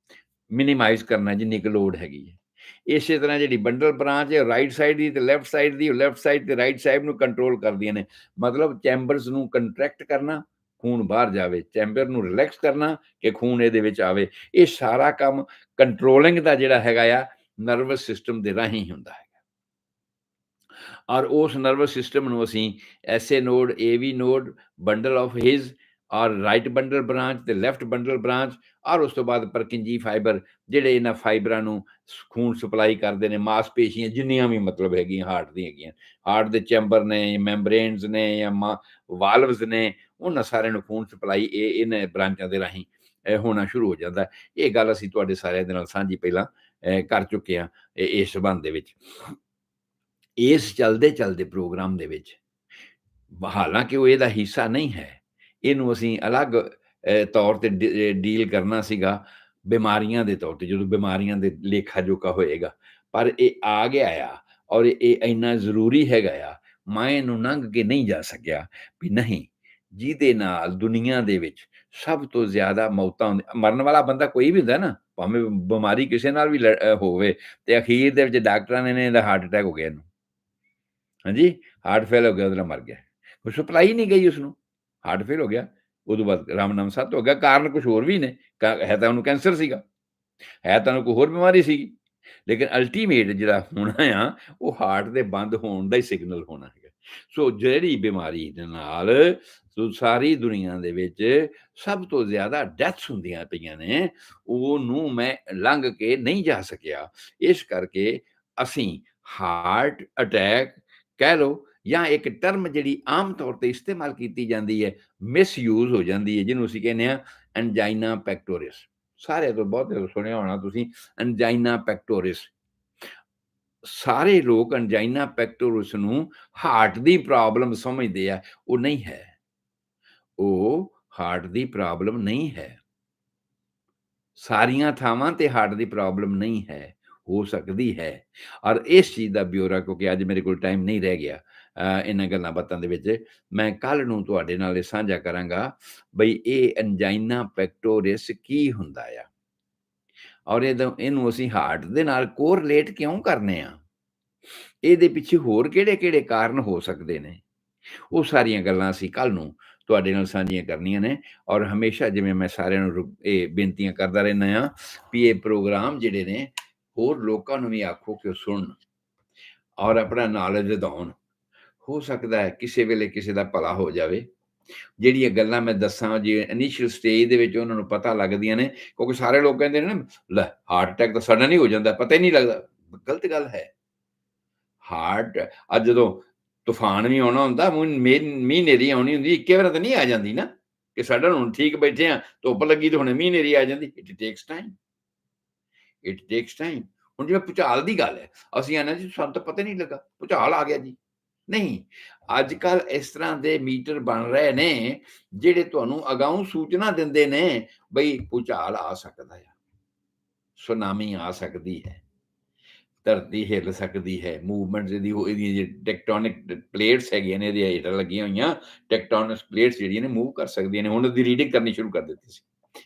ਮਿਨੀਮਾਈਜ਼ ਕਰਨਾ ਜਿੰਨੀ ਕੁ ਲੋੜ ਹੈਗੀ ਹੈ। ਇਸੇ ਤਰ੍ਹਾਂ ਜਿਹੜੀ ਬੰਡਲ ਬ੍ਰਾਂਚ ਹੈ, ਰਾਈਟ ਸਾਈਡ ਦੀ ਤੇ ਲੈਫਟ ਸਾਈਡ ਦੀ, ਲੈਫਟ ਸਾਈਡ ਤੇ ਰਾਈਟ ਸਾਈਡ ਨੂੰ ਕੰਟਰੋਲ ਕਰਦੀਆਂ ਨੇ। ਮਤਲਬ ਚੈਂਬਰਸ ਨੂੰ ਕੰਟਰੈਕਟ ਕਰਨਾ, ਖੂਨ ਬਾਹਰ ਜਾਵੇ, ਚੈਂਬਰ ਨੂੰ ਰਿਲੈਕਸ ਕਰਨਾ ਕਿ ਖੂਨ ਇਹਦੇ ਵਿੱਚ ਆਵੇ। ਇਹ ਸਾਰਾ ਕੰਮ ਕੰਟਰੋਲਿੰਗ ਦਾ ਜਿਹੜਾ ਹੈਗਾ ਆ, ਨਰਵਸ ਸਿਸਟਮ ਦੇ ਰਾਹੀਂ ਹੁੰਦਾ ਹੈ। ਔਰ ਉਸ ਨਰਵਸ ਸਿਸਟਮ ਨੂੰ ਅਸੀਂ SA node, AV node, bundle of his ਔਰ ਰਾਈਟ ਬੰਡਲ ਬ੍ਰਾਂਚ ਤੇ ਲੈਫਟ ਬੰਡਲ ਬ੍ਰਾਂਚ ਔਰ ਉਸ ਤੋਂ ਬਾਅਦ ਪਰਕਿੰਜੀ ਫਾਈਬਰ, ਜਿਹੜੇ ਇਹਨਾਂ ਫਾਈਬਰਾਂ ਨੂੰ ਖੂਨ ਸਪਲਾਈ ਕਰਦੇ ਨੇ। ਮਾਸਪੇਸ਼ੀਆਂ ਜਿੰਨੀਆਂ ਵੀ ਮਤਲਬ ਹੈਗੀਆਂ ਹਾਰਟ ਦੀਆਂ ਹੈਗੀਆਂ, ਹਾਰਟ ਦੇ ਚੈਂਬਰ ਨੇ, ਮੈਂਬਰੇਨਸ ਨੇ ਜਾਂ ਵਾਲਵਸ ਨੇ, ਉਹਨਾਂ ਸਾਰਿਆਂ ਨੂੰ ਖੂਨ ਸਪਲਾਈ ਇਹਨਾਂ ਬ੍ਰਾਂਚਾਂ ਦੇ ਰਾਹੀਂ ਹੋਣਾ ਸ਼ੁਰੂ ਹੋ ਜਾਂਦਾ। ਇਹ ਗੱਲ ਅਸੀਂ ਤੁਹਾਡੇ ਸਾਰਿਆਂ ਦੇ ਨਾਲ ਸਾਂਝੀ ਪਹਿਲਾਂ ਕਰ ਚੁੱਕੇ ਹਾਂ ਇਸ ਸੰਬੰਧ ਦੇ ਵਿੱਚ। ਇਸ ਚਲਦੇ ਪ੍ਰੋਗਰਾਮ ਦੇ ਵਿੱਚ, ਹਾਲਾਂਕਿ ਉਹ ਇਹਦਾ ਹਿੱਸਾ ਨਹੀਂ ਹੈ, ਇਹਨੂੰ ਅਸੀਂ ਅਲੱਗ ਤੌਰ ਤੇ ਡੀਲ ਕਰਨਾ ਸੀਗਾ, ਬਿਮਾਰੀਆਂ ਦੇ ਤੌਰ ਤੇ, ਜਦੋਂ ਬਿਮਾਰੀਆਂ ਦੇ ਲੇਖਾ ਜੋਖਾ ਹੋਏਗਾ। ਪਰ ਇਹ ਆ ਗਿਆ ਆ ਔਰ ਇਹ ਇੰਨਾ ਜ਼ਰੂਰੀ ਹੈਗਾ ਆ, ਮੈਂ ਇਹਨੂੰ ਲੰਘ ਕੇ ਨਹੀਂ ਜਾ ਸਕਿਆ ਵੀ ਨਹੀਂ, ਜਿਹਦੇ ਨਾਲ ਦੁਨੀਆ ਦੇ ਵਿੱਚ ਸਭ ਤੋਂ ਜ਼ਿਆਦਾ ਮੌਤਾਂ ਹੁੰਦੀਆਂ। ਮਰਨ ਵਾਲਾ ਬੰਦਾ ਕੋਈ ਵੀ ਹੁੰਦਾ ਨਾ, ਭਾਵੇਂ ਬਿਮਾਰੀ ਕਿਸੇ ਨਾਲ ਵੀ ਹੋਵੇ ਤੇ ਅਖੀਰ ਦੇ ਵਿੱਚ ਡਾਕਟਰਾਂ ਨੇ ਇਹਦਾ ਹਾਰਟ ਅਟੈਕ ਹੋ ਗਿਆ ਇਹਨੂੰ, ਹਾਂਜੀ, ਹਾਰਟ ਫੇਲ ਹੋ ਗਿਆ, ਉਹਦੇ ਨਾਲ ਮਰ ਗਿਆ। ਕੋਈ ਸਪਲਾਈ ਨਹੀਂ ਗਈ ਉਸਨੂੰ, ਹਾਰਟ ਫੇਲ ਹੋ ਗਿਆ। ਉਦੋਂ ਬਾਅਦ ਰਾਮ ਨਾਮ ਸੱਤ ਹੋ ਗਿਆ। ਕਾਰਨ ਕੁਛ ਹੋਰ ਵੀ ਨੇ, ਹੈ ਤਾਂ ਉਹਨੂੰ ਕੈਂਸਰ ਸੀਗਾ, ਹੈ ਤਾਂ ਉਹਨੂੰ ਕੋਈ ਹੋਰ ਬਿਮਾਰੀ ਸੀਗੀ, ਲੇਕਿਨ ਅਲਟੀਮੇਟ ਜਿਹੜਾ ਹੋਣਾ ਆ, ਉਹ ਹਾਰਟ ਦੇ ਬੰਦ ਹੋਣ ਦਾ ਹੀ ਸਿਗਨਲ ਹੋਣਾ ਹੈਗਾ। ਸੋ ਜਿਹੜੀ ਬਿਮਾਰੀ ਦੇ ਨਾਲ ਸਾਰੀ ਦੁਨੀਆ ਦੇ ਵਿੱਚ ਸਭ ਤੋਂ ਜ਼ਿਆਦਾ ਡੈਥਸ ਹੁੰਦੀਆਂ ਪਈਆਂ ਨੇ, ਉਹਨੂੰ ਮੈਂ ਲੰਘ ਕੇ ਨਹੀਂ ਜਾ ਸਕਿਆ। ਇਸ ਕਰਕੇ ਅਸੀਂ ਹਾਰਟ ਅਟੈਕ ਕਹਿ ਲਓ, ਜਾਂ ਇੱਕ ਟਰਮ ਜਿਹੜੀ ਆਮ ਤੌਰ ਤੇ ਇਸਤੇਮਾਲ ਕੀਤੀ ਜਾਂਦੀ ਹੈ, ਮਿਸਯੂਜ਼ ਹੋ ਜਾਂਦੀ ਹੈ, ਜਿਹਨੂੰ ਅਸੀਂ ਕਹਿੰਦੇ ਹਾਂ ਐਨਜਾਈਨਾ ਪੈਕਟੋਰਿਸ। ਸਾਰਿਆਂ ਤੋਂ ਬਹੁਤ ਸੁਣਿਆ ਹੋਣਾ ਤੁਸੀਂ ਐਨਜਾਈਨਾ ਪੈਕਟੋਰਿਸ। ਸਾਰੇ ਲੋਕ ਐਨਜਾਈਨਾ ਪੈਕਟੋਰਿਸ ਨੂੰ ਹਾਰਟ ਦੀ ਪ੍ਰੋਬਲਮ ਸਮਝਦੇ ਆ, ਉਹ ਨਹੀਂ ਹੈ, ਉਹ ਹਾਰਟ ਦੀ ਪ੍ਰੋਬਲਮ ਨਹੀਂ ਹੈ। ਸਾਰੀਆਂ ਥਾਵਾਂ ਤੇ ਹਾਰਟ ਦੀ ਪ੍ਰੋਬਲਮ ਨਹੀਂ ਹੈ, ਹੋ ਸਕਦੀ ਹੈ। ਔਰ ਇਸ ਚੀਜ਼ ਦਾ ਬਿਊਰਾ, ਕਿਉਂਕਿ ਅੱਜ ਮੇਰੇ ਕੋਲ ਟਾਈਮ ਨਹੀਂ ਰਹਿ ਗਿਆ ਇਹਨਾਂ ਗੱਲਾਂ ਬਾਤਾਂ ਦੇ ਵਿੱਚ, ਮੈਂ ਕੱਲ੍ਹ ਨੂੰ ਤੁਹਾਡੇ ਨਾਲ ਇਹ ਸਾਂਝਾ ਕਰਾਂਗਾ ਬਈ ਇਹ ਐਨਜਾਈਨਾ ਪੈਕਟੋਰਿਸ ਕੀ ਹੁੰਦਾ ਆ, ਔਰ ਇਹਨੂੰ ਅਸੀਂ ਹਾਰਟ ਦੇ ਨਾਲ ਕੋਰਿਲੇਟ ਕਿਉਂ ਕਰਨੇ ਆ, ਇਹਦੇ ਪਿੱਛੇ ਹੋਰ ਕਿਹੜੇ-ਕਿਹੜੇ ਕਾਰਨ ਹੋ ਸਕਦੇ ਨੇ। ਉਹ ਸਾਰੀਆਂ ਗੱਲਾਂ ਅਸੀਂ ਕੱਲ੍ਹ ਨੂੰ ਤੁਹਾਡੇ ਨਾਲ ਸਾਂਝੀਆਂ ਕਰਨੀਆਂ ਨੇ। ਔਰ ਹਮੇਸ਼ਾ ਜਿਵੇਂ ਮੈਂ ਸਾਰਿਆਂ ਨੂੰ ਇਹ ਬੇਨਤੀਆਂ ਕਰਦਾ ਰਹਿੰਦਾ ਹਾਂ ਵੀ ਇਹ ਪ੍ਰੋਗਰਾਮ ਜਿਹੜੇ ਨੇ, ਹੋਰ ਲੋਕਾਂ ਨੂੰ ਵੀ ਆਖੋ ਕਿ ਉਹ ਸੁਣਨ ਔਰ ਆਪਣਾ ਨੌਲੇਜ ਵਧਾਉਣ। ਹੋ ਸਕਦਾ ਹੈ ਕਿਸੇ ਵੇਲੇ ਕਿਸੇ ਦਾ ਭਲਾ ਹੋ ਜਾਵੇ। ਜਿਹੜੀਆਂ ਗੱਲਾਂ ਮੈਂ ਦੱਸਾਂ ਜੇ ਇਨੀਸ਼ੀਅਲ ਸਟੇਜ ਦੇ ਵਿੱਚ ਉਹਨਾਂ ਨੂੰ ਪਤਾ ਲੱਗਦੀਆਂ ਨੇ, ਕਿਉਂਕਿ ਸਾਰੇ ਲੋਕ ਕਹਿੰਦੇ ਨੇ ਨਾ, ਲੈ ਹਾਰਟ ਅਟੈਕ ਤਾਂ ਸਡਨ ਹੀ ਹੋ ਜਾਂਦਾ, ਪਤਾ ਹੀ ਨਹੀਂ ਲੱਗਦਾ। ਗਲਤ ਗੱਲ ਹੈ। ਹਾਰਟ ਅੱਜ ਜਦੋਂ ਤੂਫਾਨ ਵੀ ਆਉਣਾ ਹੁੰਦਾ, ਮੀਂਹ ਹਨੇਰੀ ਆਉਣੀ ਹੁੰਦੀ, ਇੱਕੇ ਵਾਰ ਤਾਂ ਨਹੀਂ ਆ ਜਾਂਦੀ ਨਾ, ਕਿ ਸਡਨ ਹੁਣ ਠੀਕ ਬੈਠੇ ਆ, ਧੁੱਪ ਲੱਗੀ ਤੇ ਹੁਣੇ ਮੀਂਹ ਹਨੇਰੀ ਆ ਜਾਂਦੀ। It takes time, it takes time. ਹੁਣ ਜਿਵੇਂ ਭੁਚਾਲ ਦੀ ਗੱਲ ਹੈ, ਅਸੀਂ ਆਨੇ ਜੀ ਸਾਨੂੰ ਤਾਂ ਪਤਾ ਹੀ ਨਹੀਂ ਲੱਗਾ, ਭੁਚਾਲ ਆ ਗਿਆ ਜੀ। ਨਹੀਂ, ਅੱਜ ਕੱਲ੍ਹ ਇਸ ਤਰ੍ਹਾਂ ਦੇ ਮੀਟਰ ਬਣ ਰਹੇ ਨੇ, ਜਿਹੜੇ ਤੁਹਾਨੂੰ ਅਗਾਊਂ ਸੂਚਨਾ ਦਿੰਦੇ ਨੇ, ਬਈ ਭੁਚਾਲ ਆ ਸਕਦਾ ਆ, ਸੁਨਾਮੀ ਆ ਸਕਦੀ ਹੈ, ਧਰਤੀ ਹਿੱਲ ਸਕਦੀ ਹੈ, ਮੂਵਮੈਂਟ ਇਹਦੀਆਂ ਟੈਕਟੋਨਿਕ ਪਲੇਟਸ ਹੈਗੀਆਂ ਨੇ, ਇਹਦੀਆਂ ਹੇਠਾਂ ਲੱਗੀਆਂ ਹੋਈਆਂ ਟੈਕਟੋਨਿਕ ਪਲੇਟਸ ਜਿਹੜੀਆਂ ਨੇ ਮੂਵ ਕਰ ਸਕਦੀਆਂ ਨੇ। ਹੁਣ ਉਹਦੀ ਰੀਡਿੰਗ ਕਰਨੀ ਸ਼ੁਰੂ ਕਰ ਦਿੱਤੀ ਸੀ।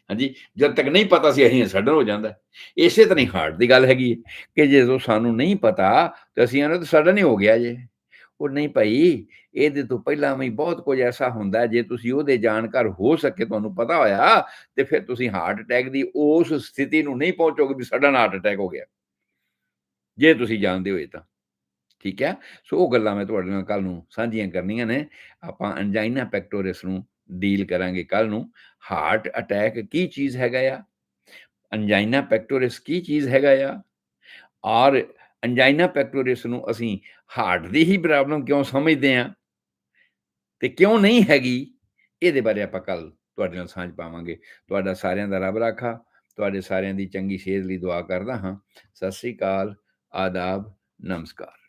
ਹਾਂਜੀ, ਜਦ ਤੱਕ ਨਹੀਂ ਪਤਾ ਸੀ ਅਸੀਂ ਸਡਨ ਹੋ ਜਾਂਦਾ। ਇਸੇ ਤਰ੍ਹਾਂ ਹੀ ਹਾਰਟ ਦੀ ਗੱਲ ਹੈਗੀ ਹੈ, ਕਿ ਜਦੋਂ ਸਾਨੂੰ ਨਹੀਂ ਪਤਾ ਤੇ ਅਸੀਂ ਆਨੇ ਸਡਨ ਹੀ ਹੋ ਗਿਆ ਜੇ। ਉਹ ਨਹੀਂ ਭਾਈ, ਇਹਦੇ ਤੋਂ ਪਹਿਲਾਂ ਵੀ ਬਹੁਤ ਕੁਝ ਐਸਾ ਹੁੰਦਾ, ਜੇ ਤੁਸੀਂ ਉਹਦੇ ਜਾਣਕਾਰ ਹੋ ਸਕੇ, ਤੁਹਾਨੂੰ ਪਤਾ ਹੋਇਆ, ਤੇ ਫਿਰ ਤੁਸੀਂ ਹਾਰਟ ਅਟੈਕ ਦੀ ਉਸ ਸਥਿਤੀ ਨੂੰ ਨਹੀਂ ਪਹੁੰਚੋਗੇ ਵੀ ਸਡਨ ਹਾਰਟ ਅਟੈਕ ਹੋ ਗਿਆ, ਜੇ ਤੁਸੀਂ ਜਾਣਦੇ ਹੋਏ ਤਾਂ। ਠੀਕ ਹੈ। ਸੋ ਉਹ ਗੱਲਾਂ ਮੈਂ ਤੁਹਾਡੇ ਨਾਲ ਕੱਲ੍ਹ ਨੂੰ ਸਾਂਝੀਆਂ ਕਰਨੀਆਂ ਨੇ। ਆਪਾਂ ਐਨਜਾਈਨਾ ਪੈਕਟੋਰਿਸ ਨੂੰ ਡੀਲ ਕਰਾਂਗੇ ਕੱਲ੍ਹ ਨੂੰ। ਹਾਰਟ ਅਟੈਕ ਕੀ ਚੀਜ਼ ਹੈਗਾ ਆ, ਐਨਜਾਈਨਾ ਪੈਕਟੋਰਿਸ ਕੀ ਚੀਜ਼ ਹੈਗਾ ਆ, ਔਰ ਐਨਜਾਈਨਾ ਪੈਕਟੋਰਿਸ ਨੂੰ ਅਸੀਂ ਹਾਰਟ ਦੀ ਹੀ ਪ੍ਰੋਬਲਮ ਕਿਉਂ ਸਮਝਦੇ ਹਾਂ ਤੇ ਕਿਉਂ ਨਹੀਂ ਹੈਗੀ, ਇਹਦੇ ਬਾਰੇ ਆਪਾਂ ਕੱਲ੍ਹ ਤੁਹਾਡੇ ਨਾਲ ਸਾਂਝ ਪਾਵਾਂਗੇ। ਤੁਹਾਡਾ ਸਾਰਿਆਂ ਦਾ ਰੱਬ ਰਾਖਾ, ਤੁਹਾਡੇ ਸਾਰਿਆਂ ਦੀ ਚੰਗੀ ਸਿਹਤ ਲਈ ਦੁਆ ਕਰਦਾ ਹਾਂ। ਸਤਿ ਸ੍ਰੀ ਅਕਾਲ, ਆਦਾਬ, ਨਮਸਕਾਰ।